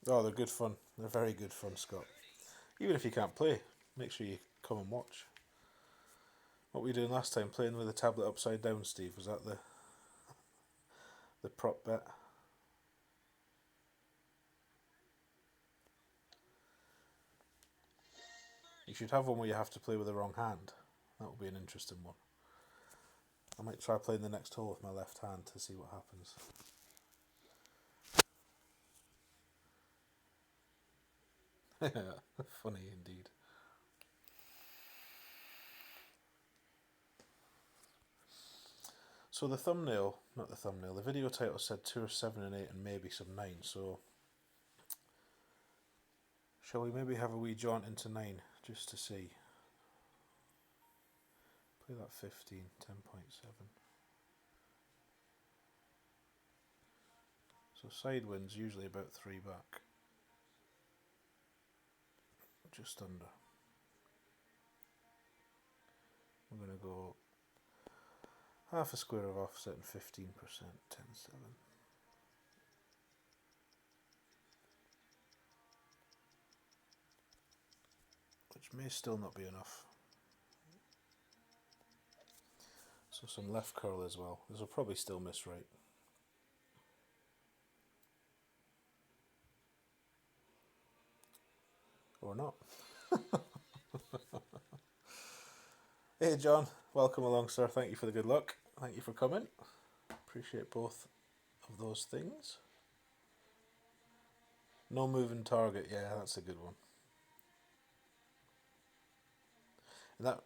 Oh, they're good fun. They're very good fun, Scott. Even if you can't play, make sure you come and watch. What were you doing last time? Playing with the tablet upside down, Steve? Was that the prop bet? You should have one where you have to play with the wrong hand. That would be an interesting one. I might try playing the next hole with my left hand to see what happens. Funny indeed. So the thumbnail, not the thumbnail, the video title said tour 7 and 8 and maybe some 9, so shall we maybe have a wee jaunt into 9 just to see? Play that 15, 10.7. So side wind's usually about 3 back. Just under. I'm going to go half a square of offset and 15%, 10.7. Which may still not be enough. So some left curl as well. This will probably still miss right. Or not. Hey John, welcome along sir, thank you for the good luck. Thank you for coming. Appreciate both of those things. No moving target, yeah, that's a good one. And that,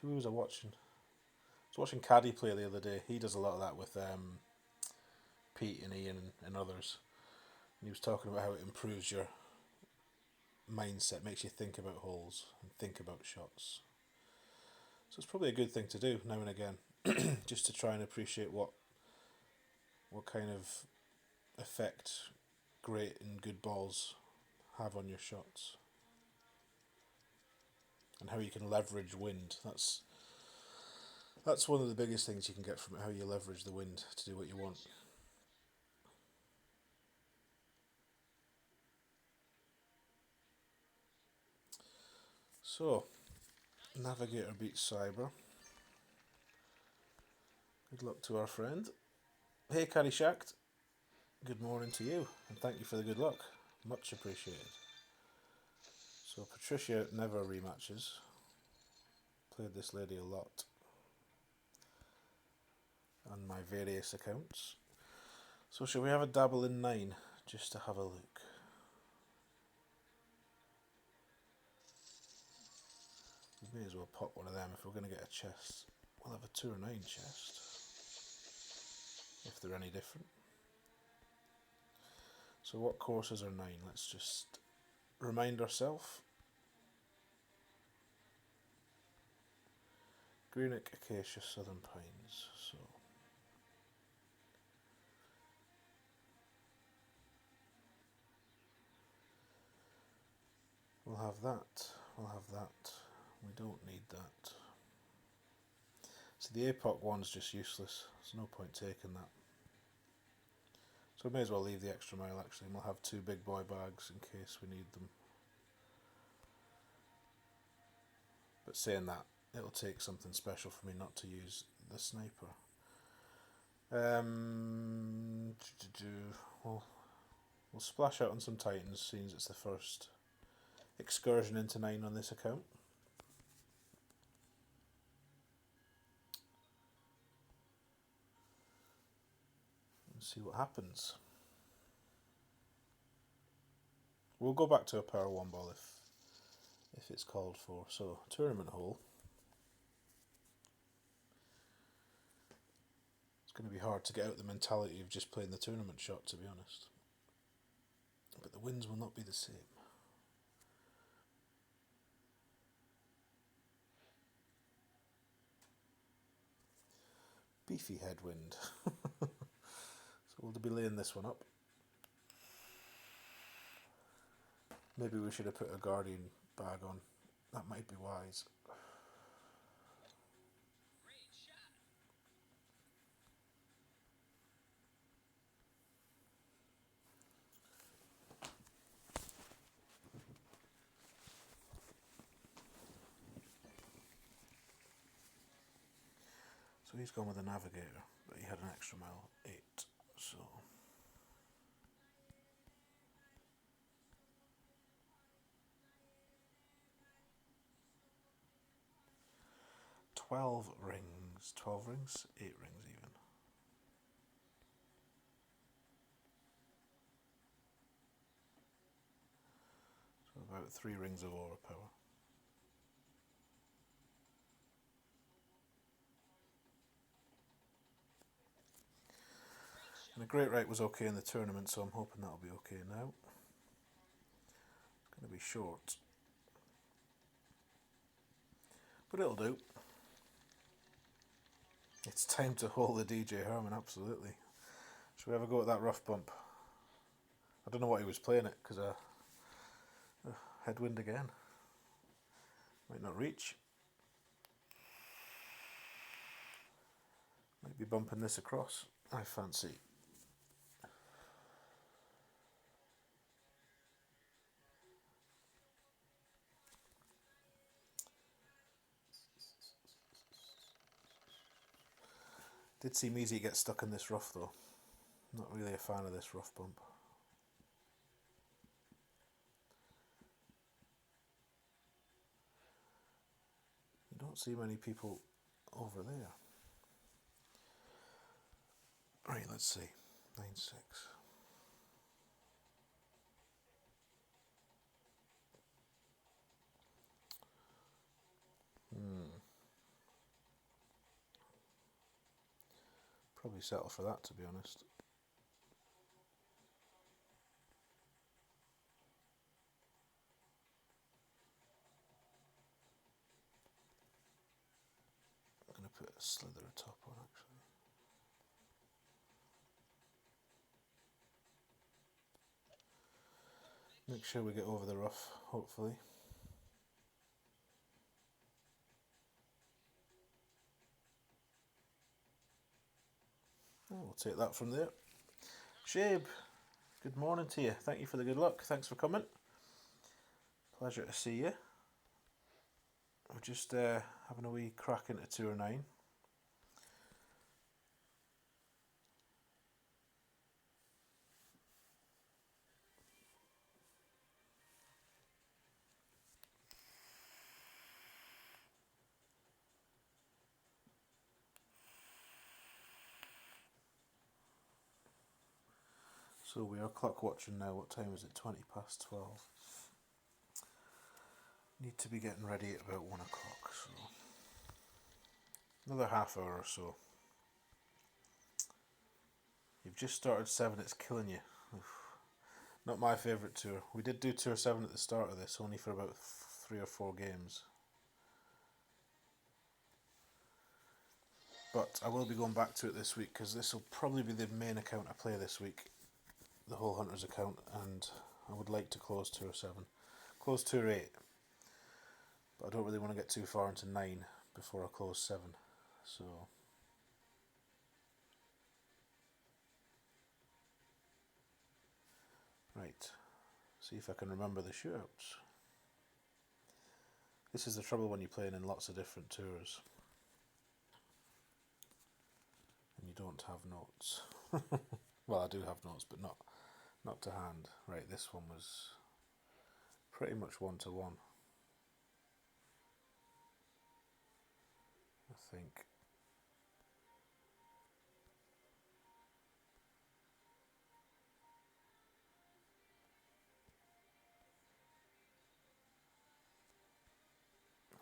who was I watching? I was watching Caddy play the other day. He does a lot of that with Pete and Ian and others. And he was talking about how it improves your mindset, makes you think about holes and think about shots. So it's probably a good thing to do now and again, just to try and appreciate what kind of effect great and good balls have on your shots. and how you can leverage wind. That's one of the biggest things you can get from it, how you leverage the wind to do what you want. So, Navigator beats Cyber. Good luck to our friend. Hey Caddy Shacked, good morning to you, and thank you for the good luck. Much appreciated. So Patricia never rematches. Played this lady a lot on my various accounts. So shall we have a dabble in 9 just to have a look? We may as well pop one of them if we're going to get a chest. We'll have a 2 or 9 chest, if they're any different. So what courses are 9? Let's just remind ourselves. Greenock, Acacia, Southern Pines. So we'll have that. We'll have that. We don't need that. So the APOC one's just useless. There's no point taking that. So we may as well leave the extra mile actually, and we'll have 2 big boy bags in case we need them. But saying that, it'll take something special for me not to use the sniper. We'll splash out on some Titans, seeing as it's the first excursion into 9 on this account. And see what happens. We'll go back to a power 1 ball if it's called for. So, tournament hole. It's going to be hard to get out the mentality of just playing the tournament shot, to be honest. But the winds will not be the same. Beefy headwind. So we'll be laying this one up. Maybe we should have put a Guardian bag on. That might be wise. So he's gone with a Navigator, but he had an extra mile 8. So 12 rings. 12 rings? 8 rings even. So about 3 rings of aura power. And the Great Right was okay in the tournament, so I'm hoping that'll be okay now. It's going to be short, but it'll do. It's time to hold the DJ Herman, absolutely. Should we have a go at that rough bump? I don't know what he was playing it, because headwind again. Might not reach. Might be bumping this across, I fancy. Did seem easy to get stuck in this rough though. Not really a fan of this rough bump. You don't see many people over there. Right, let's see. 9-6. Probably settle for that, to be honest. I'm going to put a slither top on actually. Make sure we get over the rough, hopefully. Oh, we'll take that from there. Shabe, good morning to you. Thank you for the good luck. Thanks for coming. Pleasure to see you. We're just having a wee crack into Tour 9. So we are clock watching now. What time is it? 20 past 12. Need to be getting ready at about 1 o'clock, so another half hour or so. You've just started 7, it's killing you. Oof. Not my favourite tour. We did do Tour 7 at the start of this, only for about 3 or 4 games. But I will be going back to it this week, because this will probably be the main account I play this week. The whole Hunters account, and I would like to close Tour 7. Close Tour 8. But I don't really want to get too far into 9 before I close 7. So... Right. See if I can remember the shootouts. This is the trouble when you're playing in lots of different tours. And you don't have notes. Well, I do have notes, but not to hand. Right, this one was pretty much 1-to-1. I think.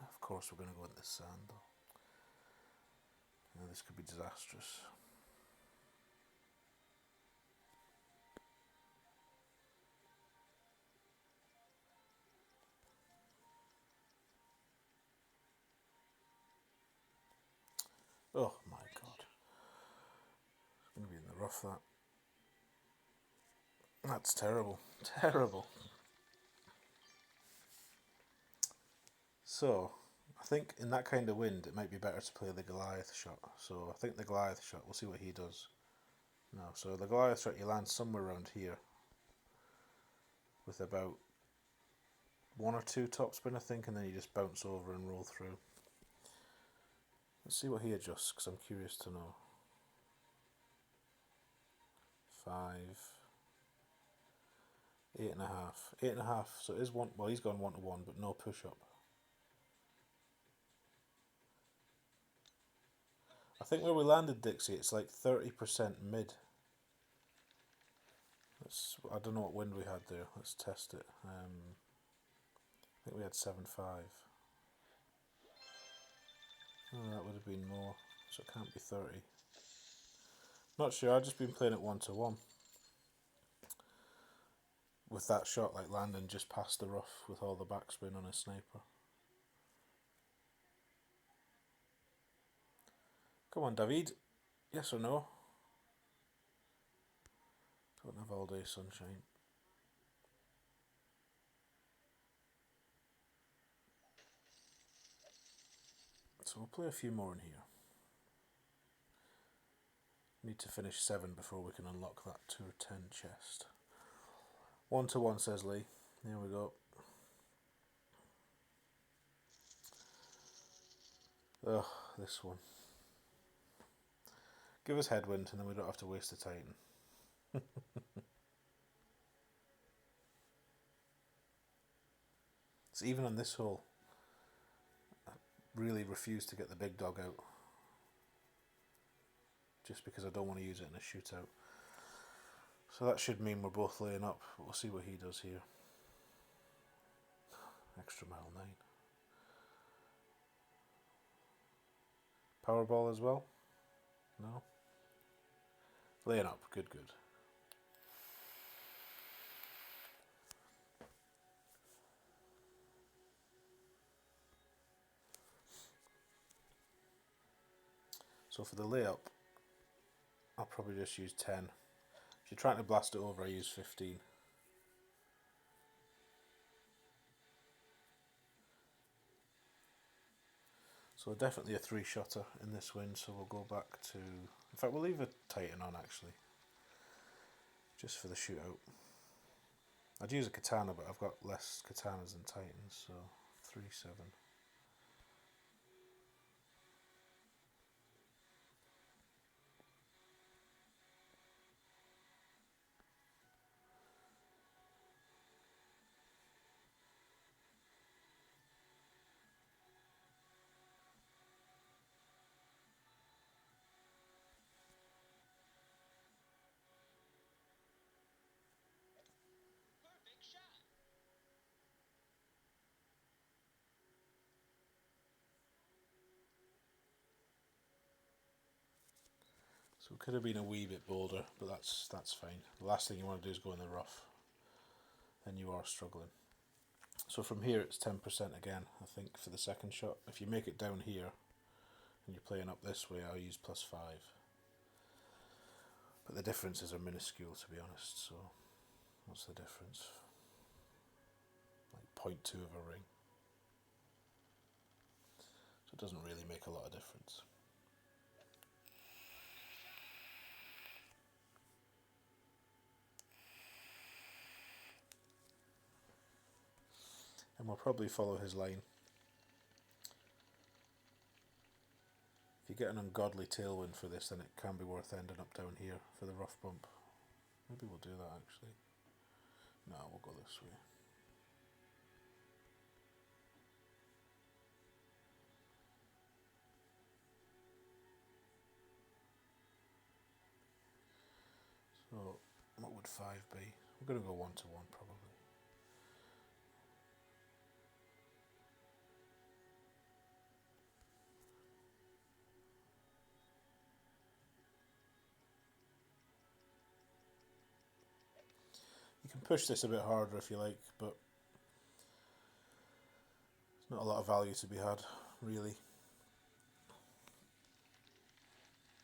Of course we're going to go in the sand though. Now, this could be disastrous. Oh my god. It's going to be in the rough, that. That's terrible. Terrible. So, I think in that kind of wind it might be better to play the Goliath shot. So I think the Goliath shot, we'll see what he does. No, so the Goliath shot, you land somewhere around here with about 1 or 2 topspin, I think, and then you just bounce over and roll through. Let's see what he adjusts, because I'm curious to know. 5, 8.5, 8.5. So it is one. Well, he's gone 1-to-1, but no push up. I think where we landed, Dixie, it's like 30% mid. I don't know what wind we had there. Let's test it. I think we had 7.5. Oh, that would have been more. So it can't be 30. Not sure. I've just been playing it 1-to-1. With that shot, like landing just past the rough with all the backspin on a sniper. Come on, David. Yes or no? Don't have all day sunshine. So we'll play a few more in here. Need to finish 7 before we can unlock that Tour 10 chest. 1-to-1, says Lee. There we go. Ugh, this one. Give us headwind and then we don't have to waste the Titan. So even on this hole, I really refuse to get the big dog out. Just because I don't want to use it in a shootout. So that should mean we're both laying up, but we'll see what he does here. Extra mile 9. Powerball as well? No? Laying up, good, good. So for the layup, I'll probably just use 10. If you're trying to blast it over, I use 15. So definitely a 3-shotter in this wind, so we'll go back to... In fact, we'll leave a Titan on actually, just for the shootout. I'd use a katana, but I've got less katanas than Titans, so 3-7. So it could have been a wee bit bolder, but that's fine. The last thing you want to do is go in the rough, and you are struggling. So from here it's 10% again, I think, for the second shot. If you make it down here, and you're playing up this way, I'll use +5. But the differences are minuscule, to be honest, so what's the difference? Like 0.2 of a ring. So it doesn't really make a lot of difference. And we'll probably follow his line. If you get an ungodly tailwind for this, then it can be worth ending up down here for the rough bump. Maybe we'll do that actually. No, we'll go this way. So, what would 5 be? We're going to go 1-1 probably. You can push this a bit harder if you like, but there's not a lot of value to be had, really.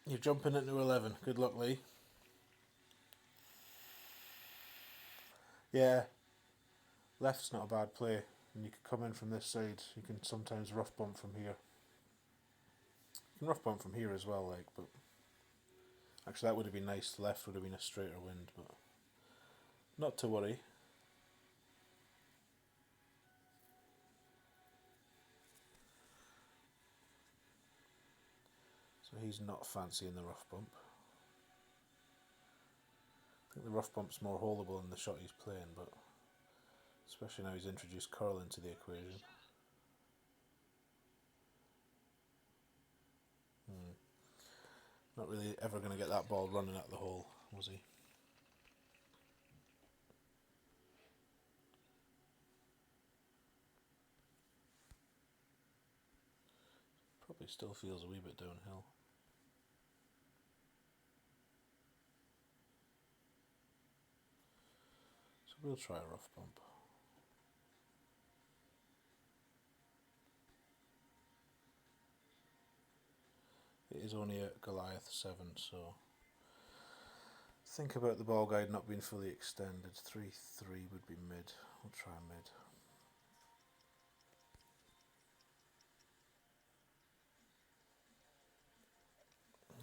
You're jumping into 11. Good luck, Lee. Yeah, left's not a bad play, and you can come in from this side. You can sometimes rough bump from here. You can rough bump from here as well, like, but actually that would have been nice. Left would have been a straighter wind, but not to worry. So he's not fancying the rough bump. I think the rough bump's more holdable in the shot he's playing, but especially now he's introduced curl into the equation. Not really ever going to get that ball running at the hole, was he? Probably still feels a wee bit downhill. So we'll try a rough bump. It is only a Goliath 7, so think about the ball guide not being fully extended. 3-3 would be mid. We'll try mid.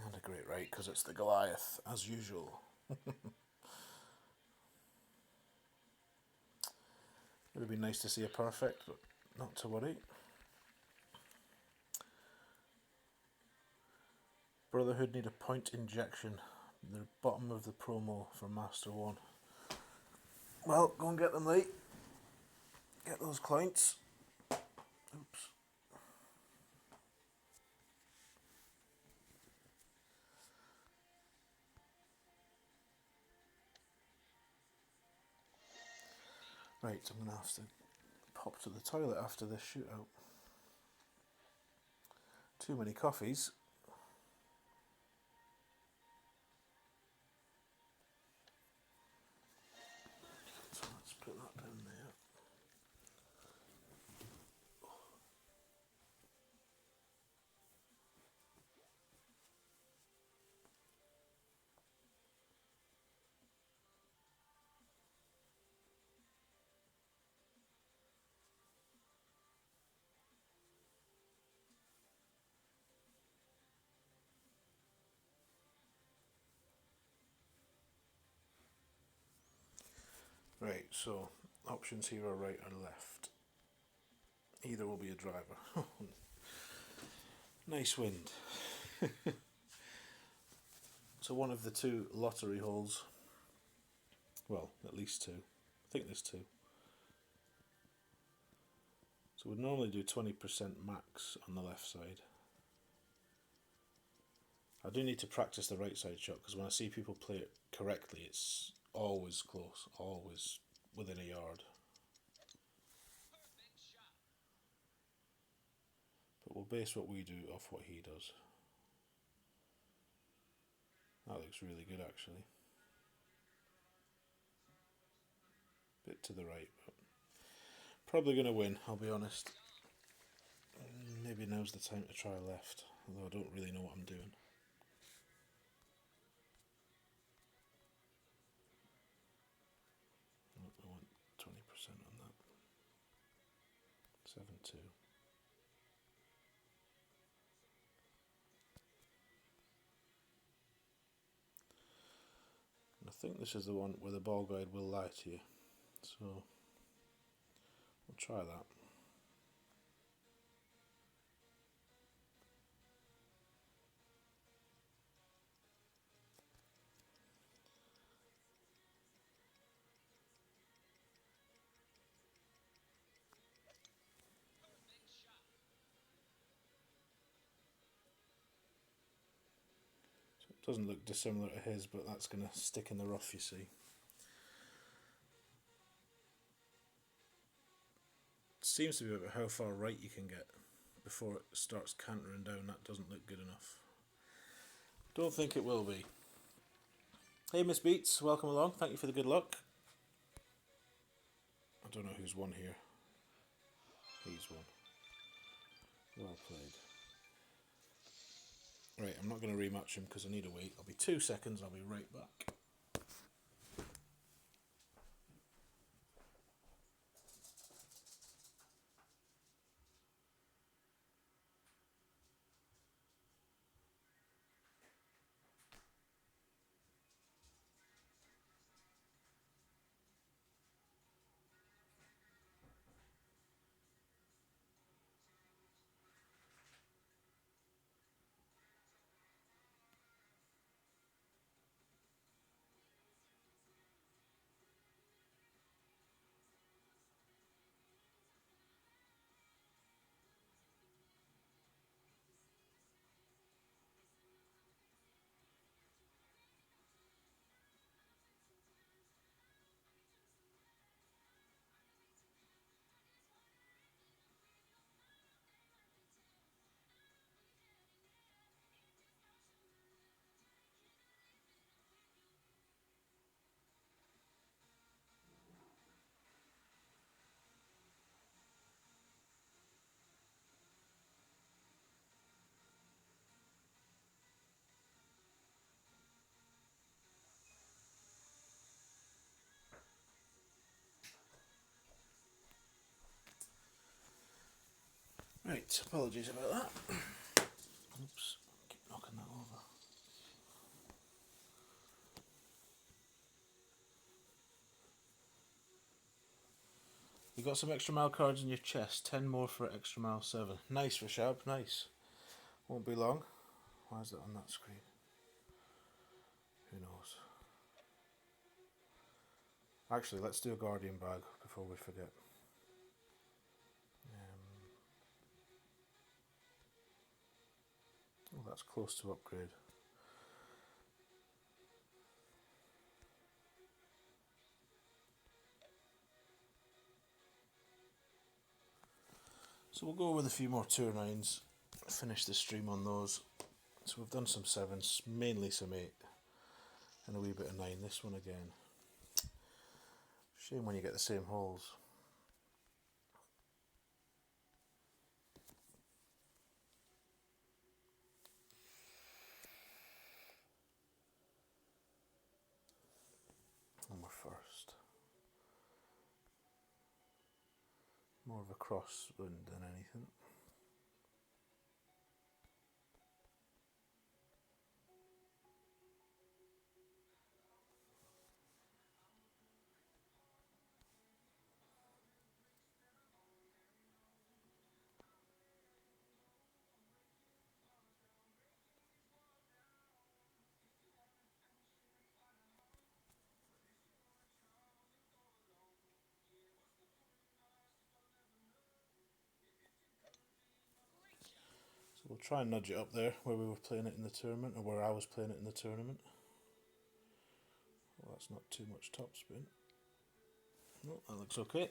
And a great right, because it's the Goliath, as usual. It would have been nice to see a perfect, but not to worry. Brotherhood need a point injection. The bottom of the promo for Master 1. Well, go and get them, Lee. Get those clients. Oops. Right, so I'm going to have to pop to the toilet after this shootout. Too many coffees. So let's put that down there. Right, so options here are right or left. Either will be a driver. Nice wind. So one of the two lottery holes, well, at least two. I think there's two. So we'd normally do 20% max on the left side. I do need to practice the right side shot, because when I see people play it correctly, it's always close, always within a yard. But we'll base what we do off what he does. That looks really good, actually. Bit to the right, but probably going to win, I'll be honest. Maybe now's the time to try left, although I don't really know what I'm doing. I want 20% on that. 7-2. I think this is the one where the ball guide will lie to you, so we'll try that. So it doesn't look dissimilar to his, but that's going to stick in the rough, you see. Seems to be about how far right you can get before it starts cantering down. That doesn't look good enough. Don't think it will be. Hey Miss Beats, welcome along. Thank you for the good luck. I don't know who's won here. He's won. Well played. Right, I'm not going to rematch him because I need to wait. I'll be 2 seconds, I'll be right back. Right, apologies about that. Oops, keep knocking that over. You got some extra mile cards in your chest. 10 more for extra mile 7. Nice, Rashab, nice. Won't be long. Why is that on that screen? Who knows? Actually, let's do a Guardian bag before we forget. Oh, that's close to upgrade. So we'll go with a few more Tour 9s, finish the stream on those. So we've done some 7s, mainly some 8, and a wee bit of 9. This one again. Shame when you get the same holes. And we're first. More of a crosswind than anything. We'll try and nudge it up there where we were playing it in the tournament, or where I was playing it in the tournament. Well, that's not too much topspin. No, that looks okay.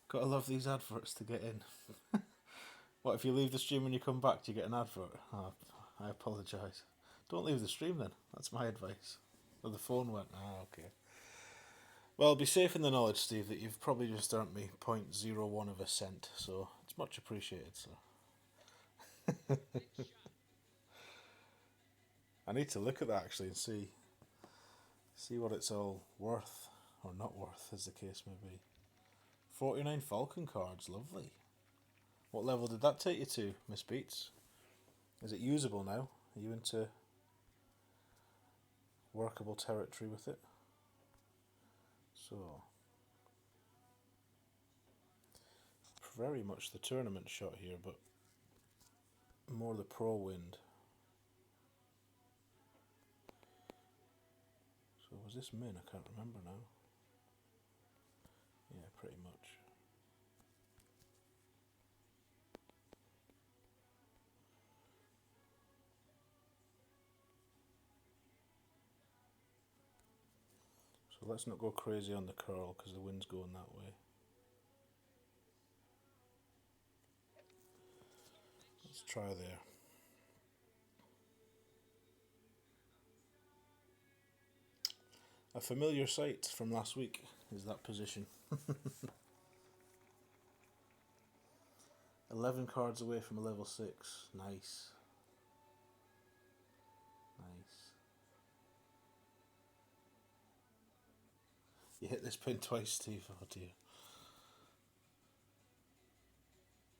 Gotta love these adverts to get in. What if you leave the stream and you come back, do you get an advert? Oh, I apologise. Don't leave the stream then. That's my advice. Oh, the phone went. Ah, okay. Well, be safe in the knowledge, Steve, that you've probably just earned me 0.01 of a cent, so it's much appreciated, sir. I need to look at that actually and see what it's all worth, or not worth, as the case may be. 49 Falcon cards, lovely. What level did that take you to, Miss Beats? Is it usable now? Are you into workable territory with it? So, very much the tournament shot here, but more the pro wind. So was this min? I can't remember now. Yeah, pretty much. So let's not go crazy on the curl because the wind's going that way. Let's try there. A familiar sight from last week is that position. 11 cards away from a level 6. Nice. Nice. You hit this pin twice, Steve. Oh dear.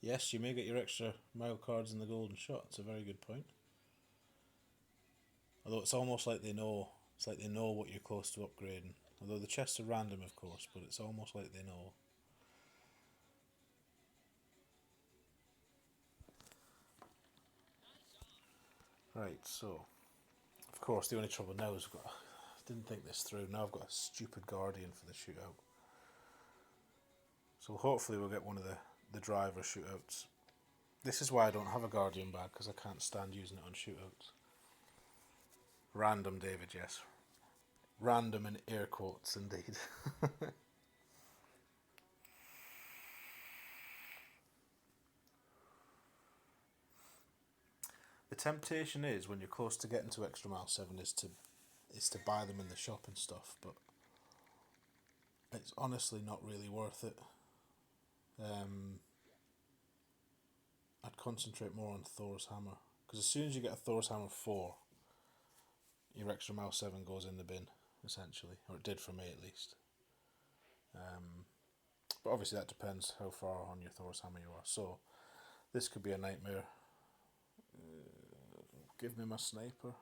Yes, you may get your extra mile cards in the golden shot. It's a very good point. Although it's almost like they know. It's like they know what you're close to upgrading. Although the chests are random, of course, but it's almost like they know. Right, so of course the only trouble now is I didn't think this through. Now I've got a stupid guardian for the shootout. So hopefully we'll get one of the driver shootouts. This is why I don't have a guardian bag, because I can't stand using it on shootouts. Random, David, yes. Random in air quotes, indeed. The temptation is, when you're close to getting to extra mile 7, is to buy them in the shop and stuff, but it's honestly not really worth it. I'd concentrate more on Thor's hammer, because as soon as you get a Thor's hammer 4, your extra mile 7 goes in the bin, essentially, or it did for me at least. But obviously that depends how far on your Thor's hammer you are. So this could be a nightmare. Give me my sniper.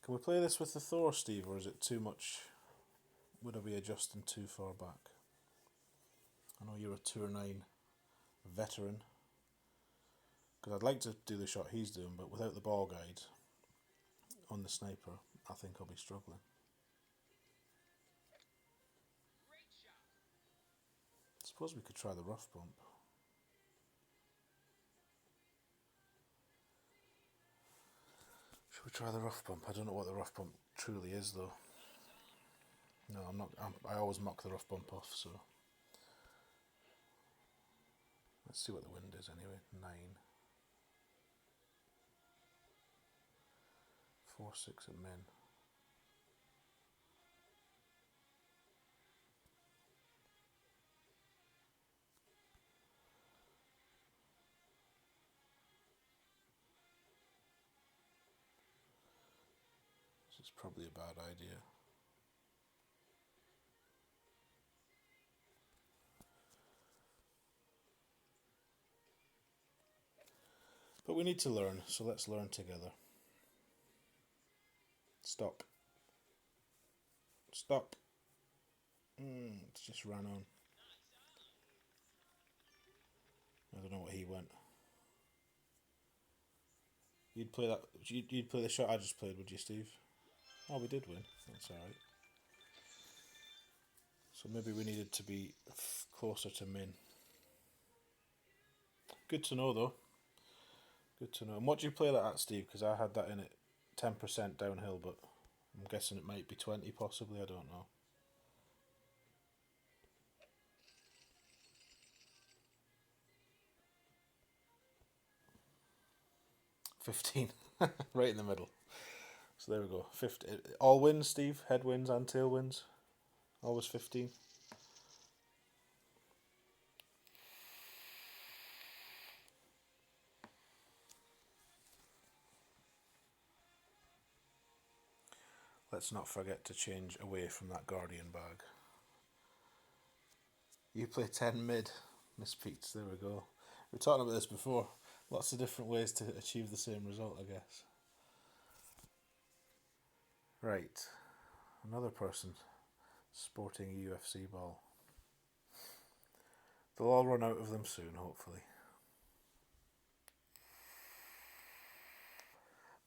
Can we play this with the Thor, Steve, or is it too much? Would I be adjusting too far back? I know you're a Tour 9 veteran, because I'd like to do the shot he's doing, but without the ball guide on the sniper, I think I'll be struggling. I suppose we could try the rough bump. Should we try the rough bump? I don't know what the rough bump truly is, though. No, I'm not. I always mock the rough bump off, so. Let's see what the wind is anyway. 9. 4-6 at min. This is probably a bad idea. But we need to learn, so let's learn together. Stop. Stop. It's just ran on. I don't know what he went. You'd play that. You'd play the shot I just played, would you, Steve? Oh, we did win. That's alright. So maybe we needed to be closer to min. Good to know, though. Good to know. And what do you play that at, Steve? Because I had that in at 10% downhill, but I'm guessing it might be 20 possibly. I don't know. 15. Right in the middle. So there we go. 50. All wins, Steve. Headwinds and tailwinds. Always 15. Let's not forget to change away from that Guardian bag. You play 10 mid, Miss Pete's. There we go. We were talking about this before. Lots of different ways to achieve the same result, I guess. Right. Another person sporting a UFC ball. They'll all run out of them soon, hopefully.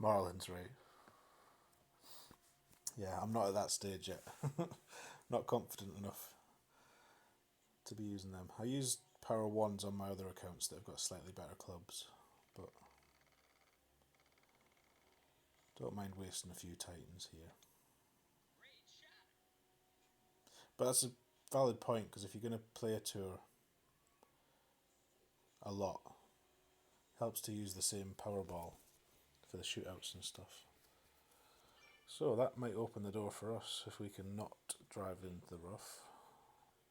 Marlins, right? Yeah, I'm not at that stage yet. Not confident enough to be using them. I use Power 1s on my other accounts that have got slightly better clubs, but don't mind wasting a few Titans here. But that's a valid point, because if you're going to play a tour a lot, it helps to use the same Powerball for the shootouts and stuff. So that might open the door for us if we can not drive into the rough.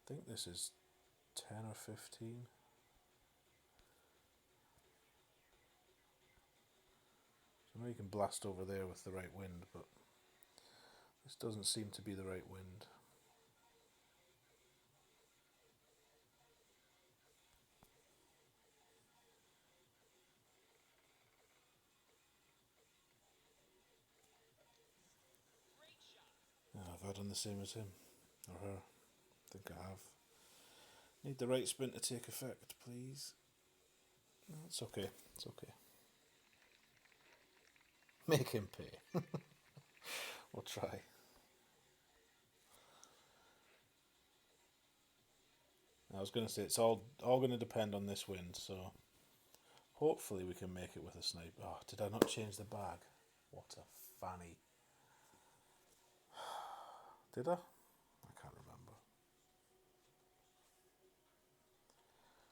I think this is 10 or 15. So I know you can blast over there with the right wind, but this doesn't seem to be the right wind. Oh, have I done the same as him? Or her? I think I have. Need the right spin to take effect, please. No, it's okay. It's okay. Make him pay. We'll try. I was going to say it's all going to depend on this wind, so hopefully we can make it with a snipe. Oh, did I not change the bag? What a fanny. Did I? I can't remember.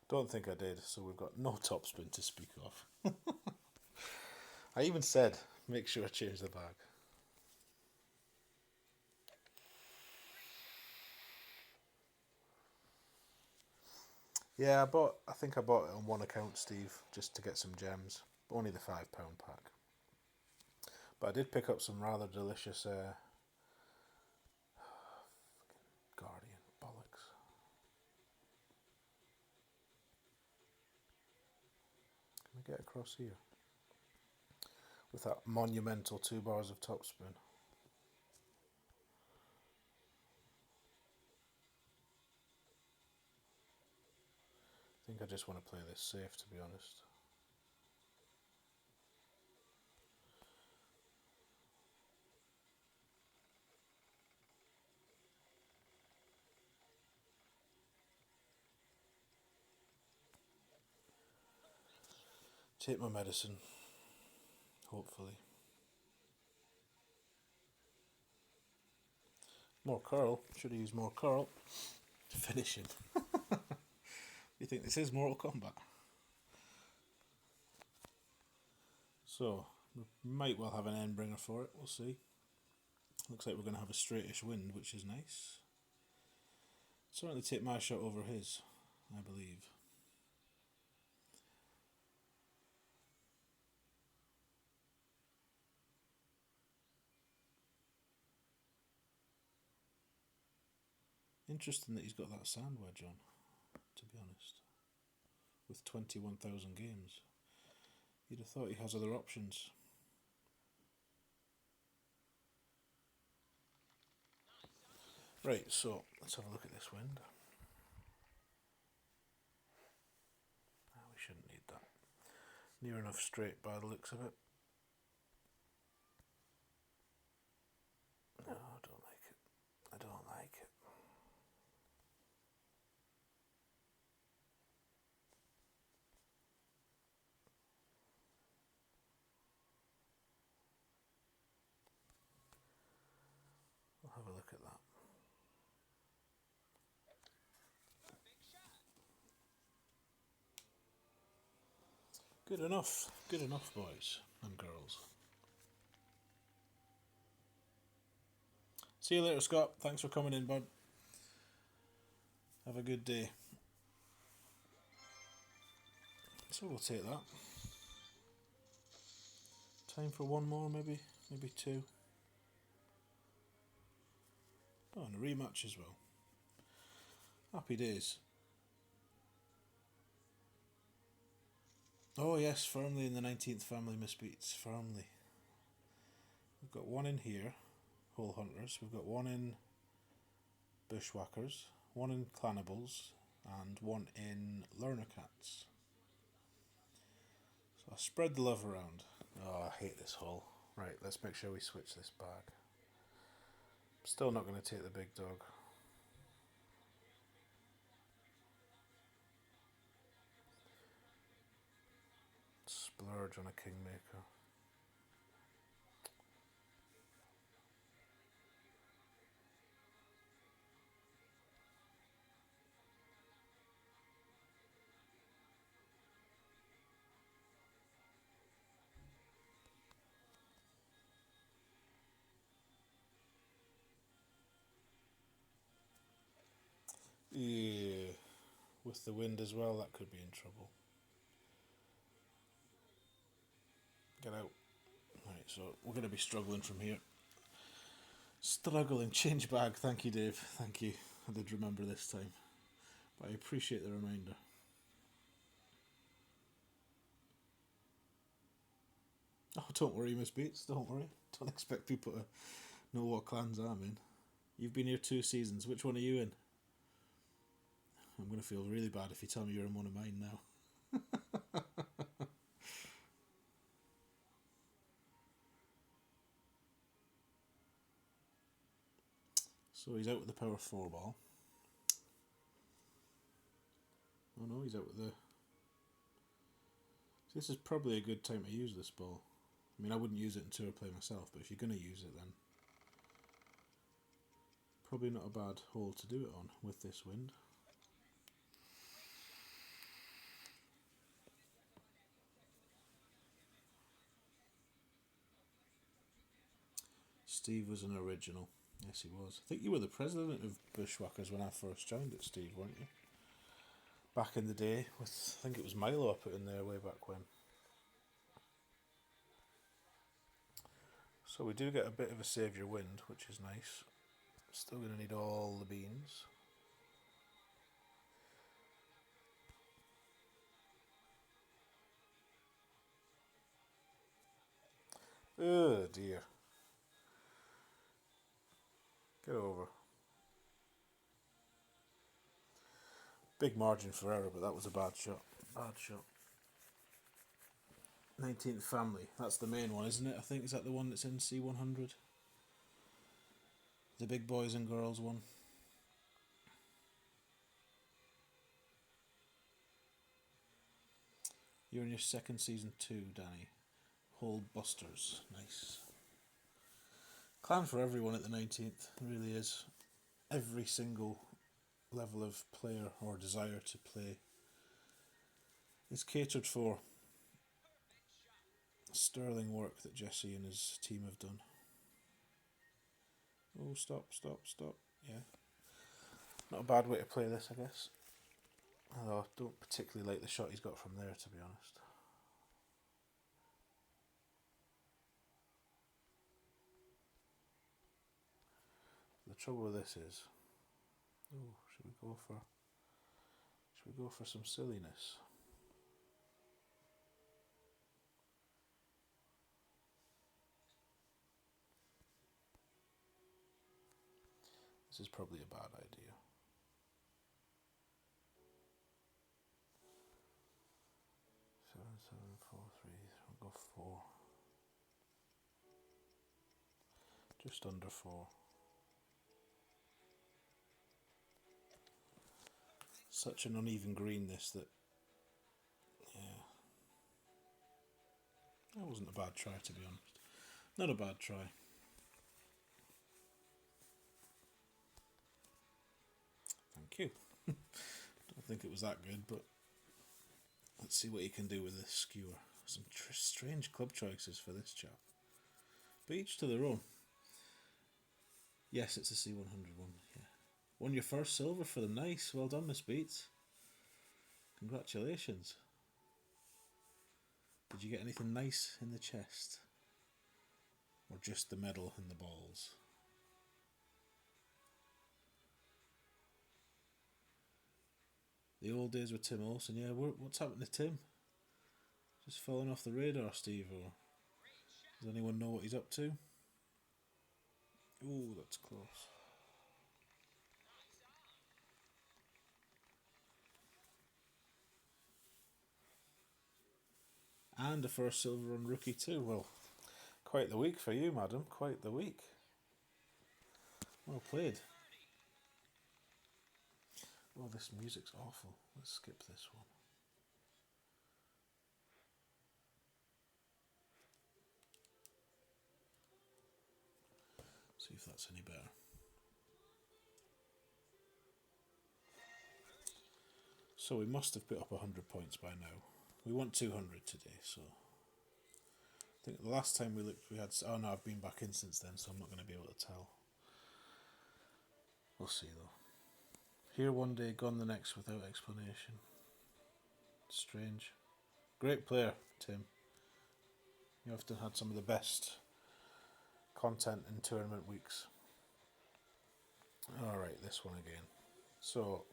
Don't think I did, so we've got no topspin to speak of. I even said, make sure I change the bag. Yeah, I think I bought it on one account, Steve, just to get some gems. Only the £5 pack. But I did pick up some rather delicious Guardian bollocks. Can we get across here? With that monumental 2 bars of topspin. I think I just want to play this safe, to be honest. Take my medicine, hopefully. More curl. Should have used more curl to finish him. You think this is Mortal Kombat? So, we might well have an Endbringer for it, we'll see. Looks like we're going to have a straightish wind, which is nice. Certainly take my shot over his, I believe. Interesting that he's got that sand wedge on, to be honest. With 21,000 games. You'd have thought he has other options. Right, so let's have a look at this wind. We shouldn't need that. Near enough straight by the looks of it. Look at that. Good enough. Good enough, boys and girls. See you later, Scott. Thanks for coming in, bud. Have a good day. So we'll take that. Time for one more, maybe two. Oh, and a rematch as well. Happy days. Oh yes, firmly in the 19th family, misbeats. Firmly. We've got one in here, Hole Hunters. We've got one in Bushwhackers, one in Clanables, and one in Learner Cats. So I spread the love around. Oh, I hate this hole. Right, let's make sure we switch this bag. Still not going to take the big dog. Splurge on a Kingmaker. Yeah, with the wind as well, that could be in trouble. Get out. Right, so we're going to be struggling from here. Struggling. Change bag. Thank you, Dave. Thank you. I did remember this time. But I appreciate the reminder. Oh, don't worry, Miss Beats. Don't worry. Don't expect people to know what clans I'm in. You've been here 2 seasons. Which one are you in? I'm going to feel really bad if you tell me you're in one of mine now. So he's out with the power 4 ball. Oh no, he's out with the... This is probably a good time to use this ball. I mean, I wouldn't use it in tour play myself, but if you're going to use it then... Probably not a bad hole to do it on with this wind. Steve was an original. Yes, he was. I think you were the president of Bushwhackers when I first joined it, Steve, weren't you? Back in the day, with I think it was Milo I put in there way back when. So we do get a bit of a saviour wind, which is nice. Still going to need all the beans. Oh dear. Get over. Big margin for error, but that was a bad shot. Bad shot. 19th family. That's the main one, isn't it? I think is that the one that's in C100? The big boys and girls one. You're in your second season too, Danny. Hole Busters. Nice. Clan for everyone at the 19th. It really is. Every single level of player or desire to play is catered for. Sterling work that Jesse and his team have done. Oh, stop. Yeah. Not a bad way to play this, I guess. Although I don't particularly like the shot he's got from there, to be honest. The trouble with this is... Oh, should we go for some silliness? This is probably a bad idea. Seven, 4, 3. We'll go 4. Just under 4. Such an uneven green this that... Yeah. That wasn't a bad try, to be honest. Not a bad try. Thank you. Don't think it was that good, but let's see what you can do with this skewer. Some strange club choices for this chap. But each to their own. Yes, it's a C100 one. Yeah. Won your first silver for them. Nice. Well done, Miss Beats. Congratulations. Did you get anything nice in the chest? Or just the medal and the balls? The old days with Tim Olsen. Yeah, what's happened to Tim? Just falling off the radar, Steve? Or does anyone know what he's up to? Ooh, that's close. And a first silver on rookie too. Well, quite the week for you, madam. Quite the week. Well played. Oh, this music's awful. Let's skip this one. See if that's any better. So we must have put up 100 points by now. We want 200 today, so I think the last time we looked we had... Oh no, I've been back in since then, so I'm not going to be able to tell. We'll see though. Here one day, gone the next without explanation. Strange. Great player, Tim. You often had some of the best content in tournament weeks. Alright, this one again. So,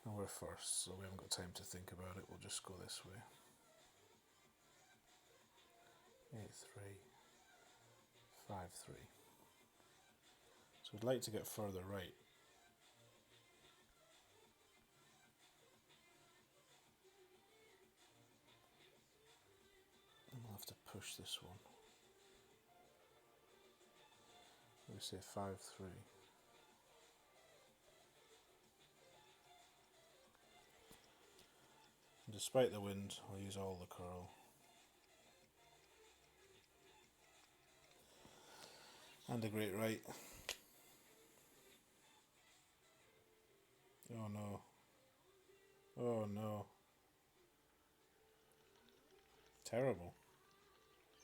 and we're first, so we haven't got time to think about it. We'll just go this way. 8-3, 5-3. So we'd like to get further right. And we'll have to push this one. We say 5-3. And despite the wind, I'll use all the curl. And a great right. Oh no. Oh no. Terrible.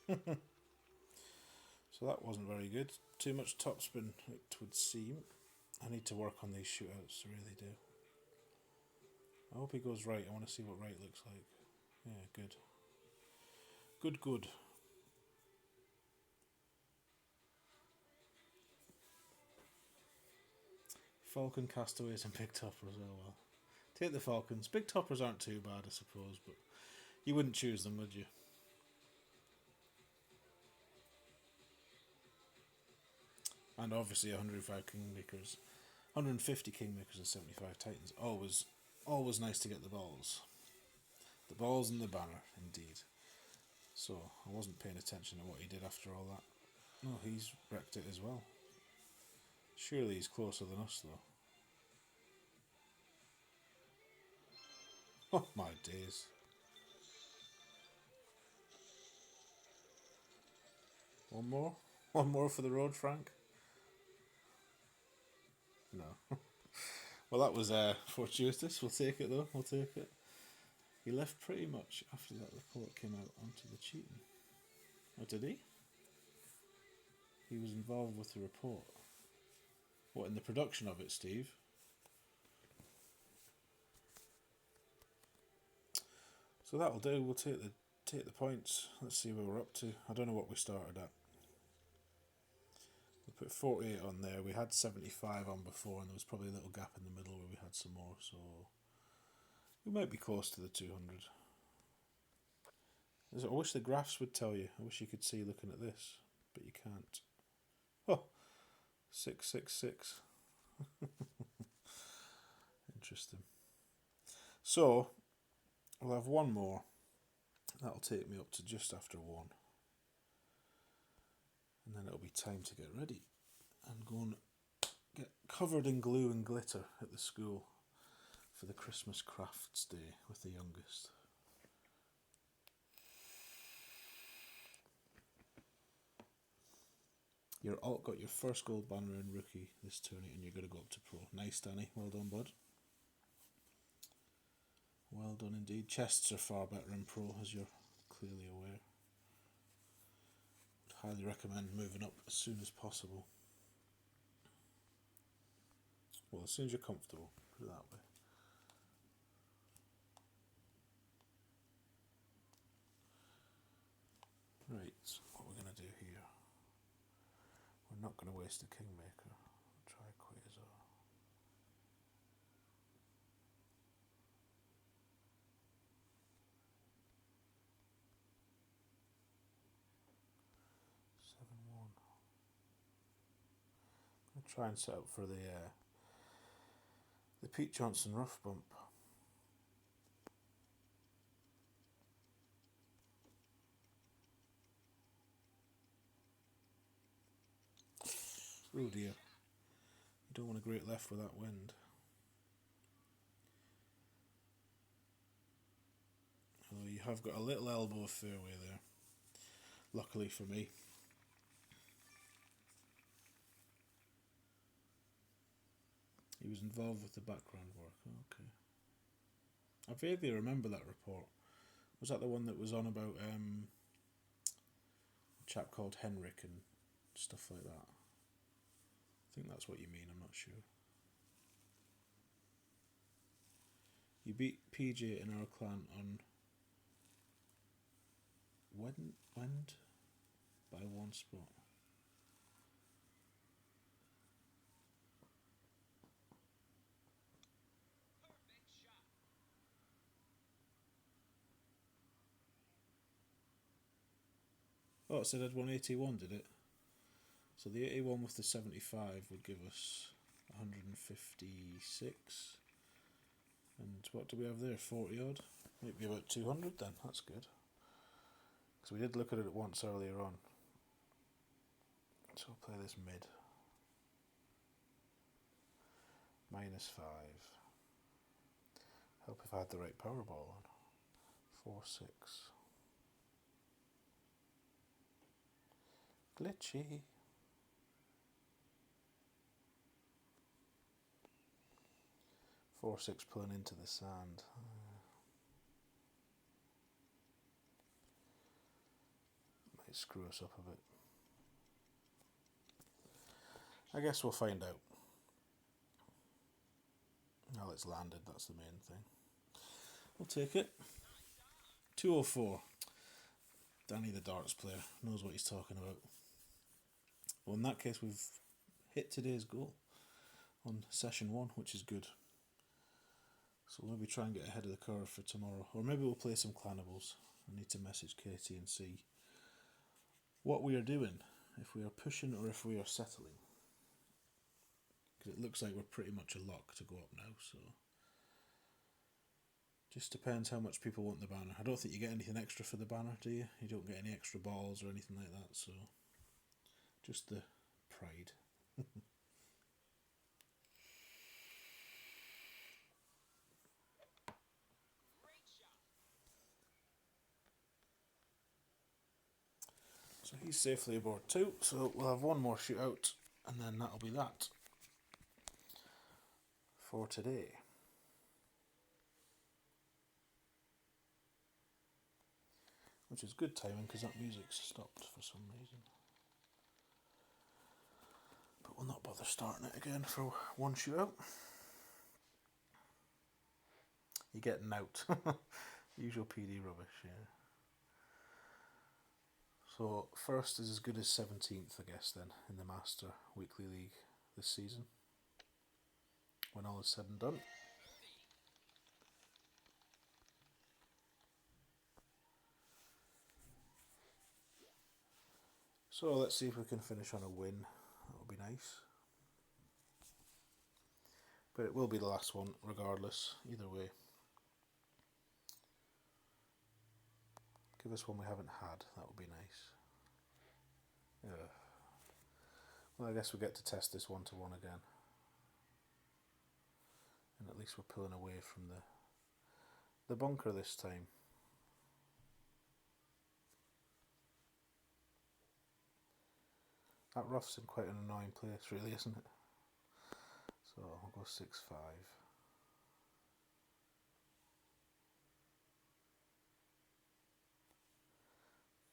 So that wasn't very good. Too much topspin, it would seem. I need to work on these shootouts, I really do. I hope he goes right. I want to see what right looks like. Yeah, good. Good, good. Falcon, castaways and big toppers. Oh well. Take the falcons. Big toppers aren't too bad, I suppose, but you wouldn't choose them, would you? And obviously 105 kingmakers, 150 kingmakers and 75 titans. Always nice to get the balls. The balls and the banner, indeed. So I wasn't paying attention to what he did after all that. No, he's wrecked it as well. Surely he's closer than us, though. Oh my days. One more? One more for the road, Frank? No. Well, that was fortuitous. We'll take it, though. We'll take it. He left pretty much after that report came out onto the cheating. Oh, did he? He was involved with the report. What, in the production of it, Steve? So that'll do. We'll take the points. Let's see where we're up to. I don't know what we started at. We put 48 on there. We had 75 on before, and there was probably a little gap in the middle where we had some more. So we might be close to the 200. I wish the graphs would tell you. I wish you could see looking at this, but you can't. Oh, 666. Interesting. So we'll have one more. That'll take me up to just after 1. And then it'll be time to get ready and go and get covered in glue and glitter at the school for the Christmas crafts day with the youngest. You're all got your first gold banner in rookie this tourney, and you're going to go up to pro. Nice, Danny. Well done, bud. Well done indeed. Chests are far better in pro, as you're clearly aware. Would highly recommend moving up as soon as possible. Well, as soon as you're comfortable, put it that way. Right, what we're going to do here. We're not going to waste a Kingmaker. We'll try Quasar. I'll try and set up for the Pete Johnson rough bump. Oh dear. You don't want a great left with that wind. Although you have got a little elbow of fairway there. Luckily for me. He was involved with the background work. Okay. I vaguely remember that report. Was that the one that was on about a chap called Henrik and stuff like that? I think that's what you mean, I'm not sure. You beat PJ in our clan on Wend by one spot. Oh, it said I'd won 81, did it? So the 81 with the 75 would give us 156. And what do we have there? 40 odd? Might be about 200 then, that's good. Because we did look at it once earlier on. So we'll play this mid. -5. Help if I had the right Powerball on. 4-6. Glitchy. Four-six pulling into the sand. Might screw us up a bit. I guess we'll find out. Well, it's landed, that's the main thing. We'll take it. 204. Danny the darts player knows what he's talking about. Well, in that case, we've hit today's goal on session 1, which is good. So we'll maybe try and get ahead of the curve for tomorrow. Or maybe we'll play some clanables. I need to message Katie and see what we are doing. If we are pushing or if we are settling. Because it looks like we're pretty much a lock to go up now. So just depends how much people want the banner. I don't think you get anything extra for the banner, do you? You don't get any extra balls or anything like that. So just the pride. So he's safely aboard too, so we'll have one more shootout, and then that'll be that for today. Which is good timing, because that music's stopped for some reason. But we'll not bother starting it again for one shootout. You're getting out. Usual PD rubbish, yeah. So first is as good as 17th, I guess, then, in the Master Weekly League this season, when all is said and done. So let's see if we can finish on a win. That would be nice. But it will be the last one, regardless, either way. Give us one we haven't had, that would be nice. Yeah. Well, I guess we get to test this 1-1 again. And at least we're pulling away from the bunker this time. That rough's in quite an annoying place, really, isn't it? So I'll go 6-5.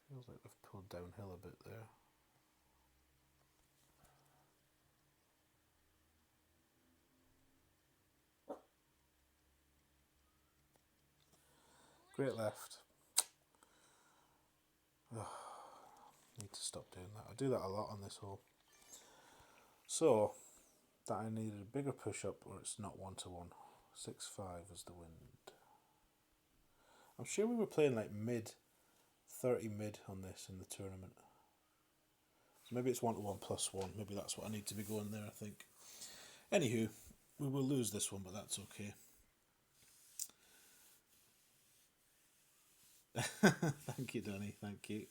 Feels like we've pulled downhill a bit there. Great left. Ugh, need to stop doing that. I do that a lot on this hole. So, that I needed a bigger push up or it's not 1-1. 6-5 is the wind. I'm sure we were playing like 30 mid on this in the tournament. So maybe it's 1-1 plus 1. Maybe that's what I need to be going there, I think. Anywho, we will lose this one, but that's okay. Thank you, Danny. Thank you.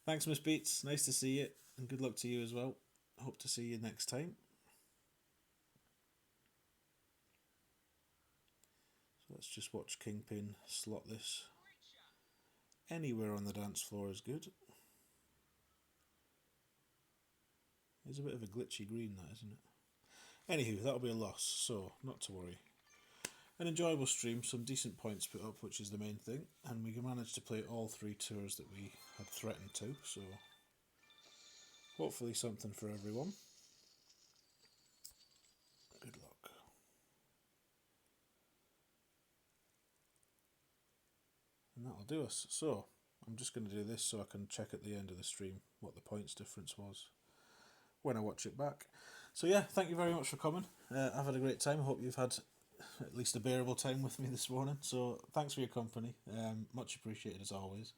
Thanks, Miss Beats. Nice to see you, and good luck to you as well. Hope to see you next time. So let's just watch Kingpin slot this. Anywhere on the dance floor is good. It's a bit of a glitchy green, that, isn't it? Anywho, that'll be a loss, so not to worry. An enjoyable stream, some decent points put up, which is the main thing, and we managed to play all 3 tours that we had threatened to, so hopefully something for everyone. Good luck. And that'll do us. So, I'm just going to do this so I can check at the end of the stream what the points difference was when I watch it back. So yeah, thank you very much for coming. I've had a great time. I hope you've had at least a bearable time with me this morning. So thanks for your company. Much appreciated as always.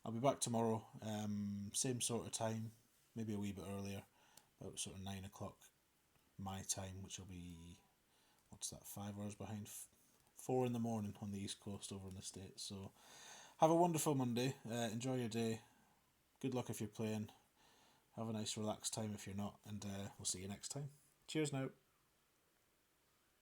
I'll be back tomorrow, same sort of time, maybe a wee bit earlier, about sort of 9 o'clock my time, which will be, what's that, 5 hours behind? 4 in the morning on the East Coast over in the States. So have a wonderful Monday. Enjoy your day. Good luck if you're playing. Have a nice relaxed time if you're not, and we'll see you next time. Cheers now.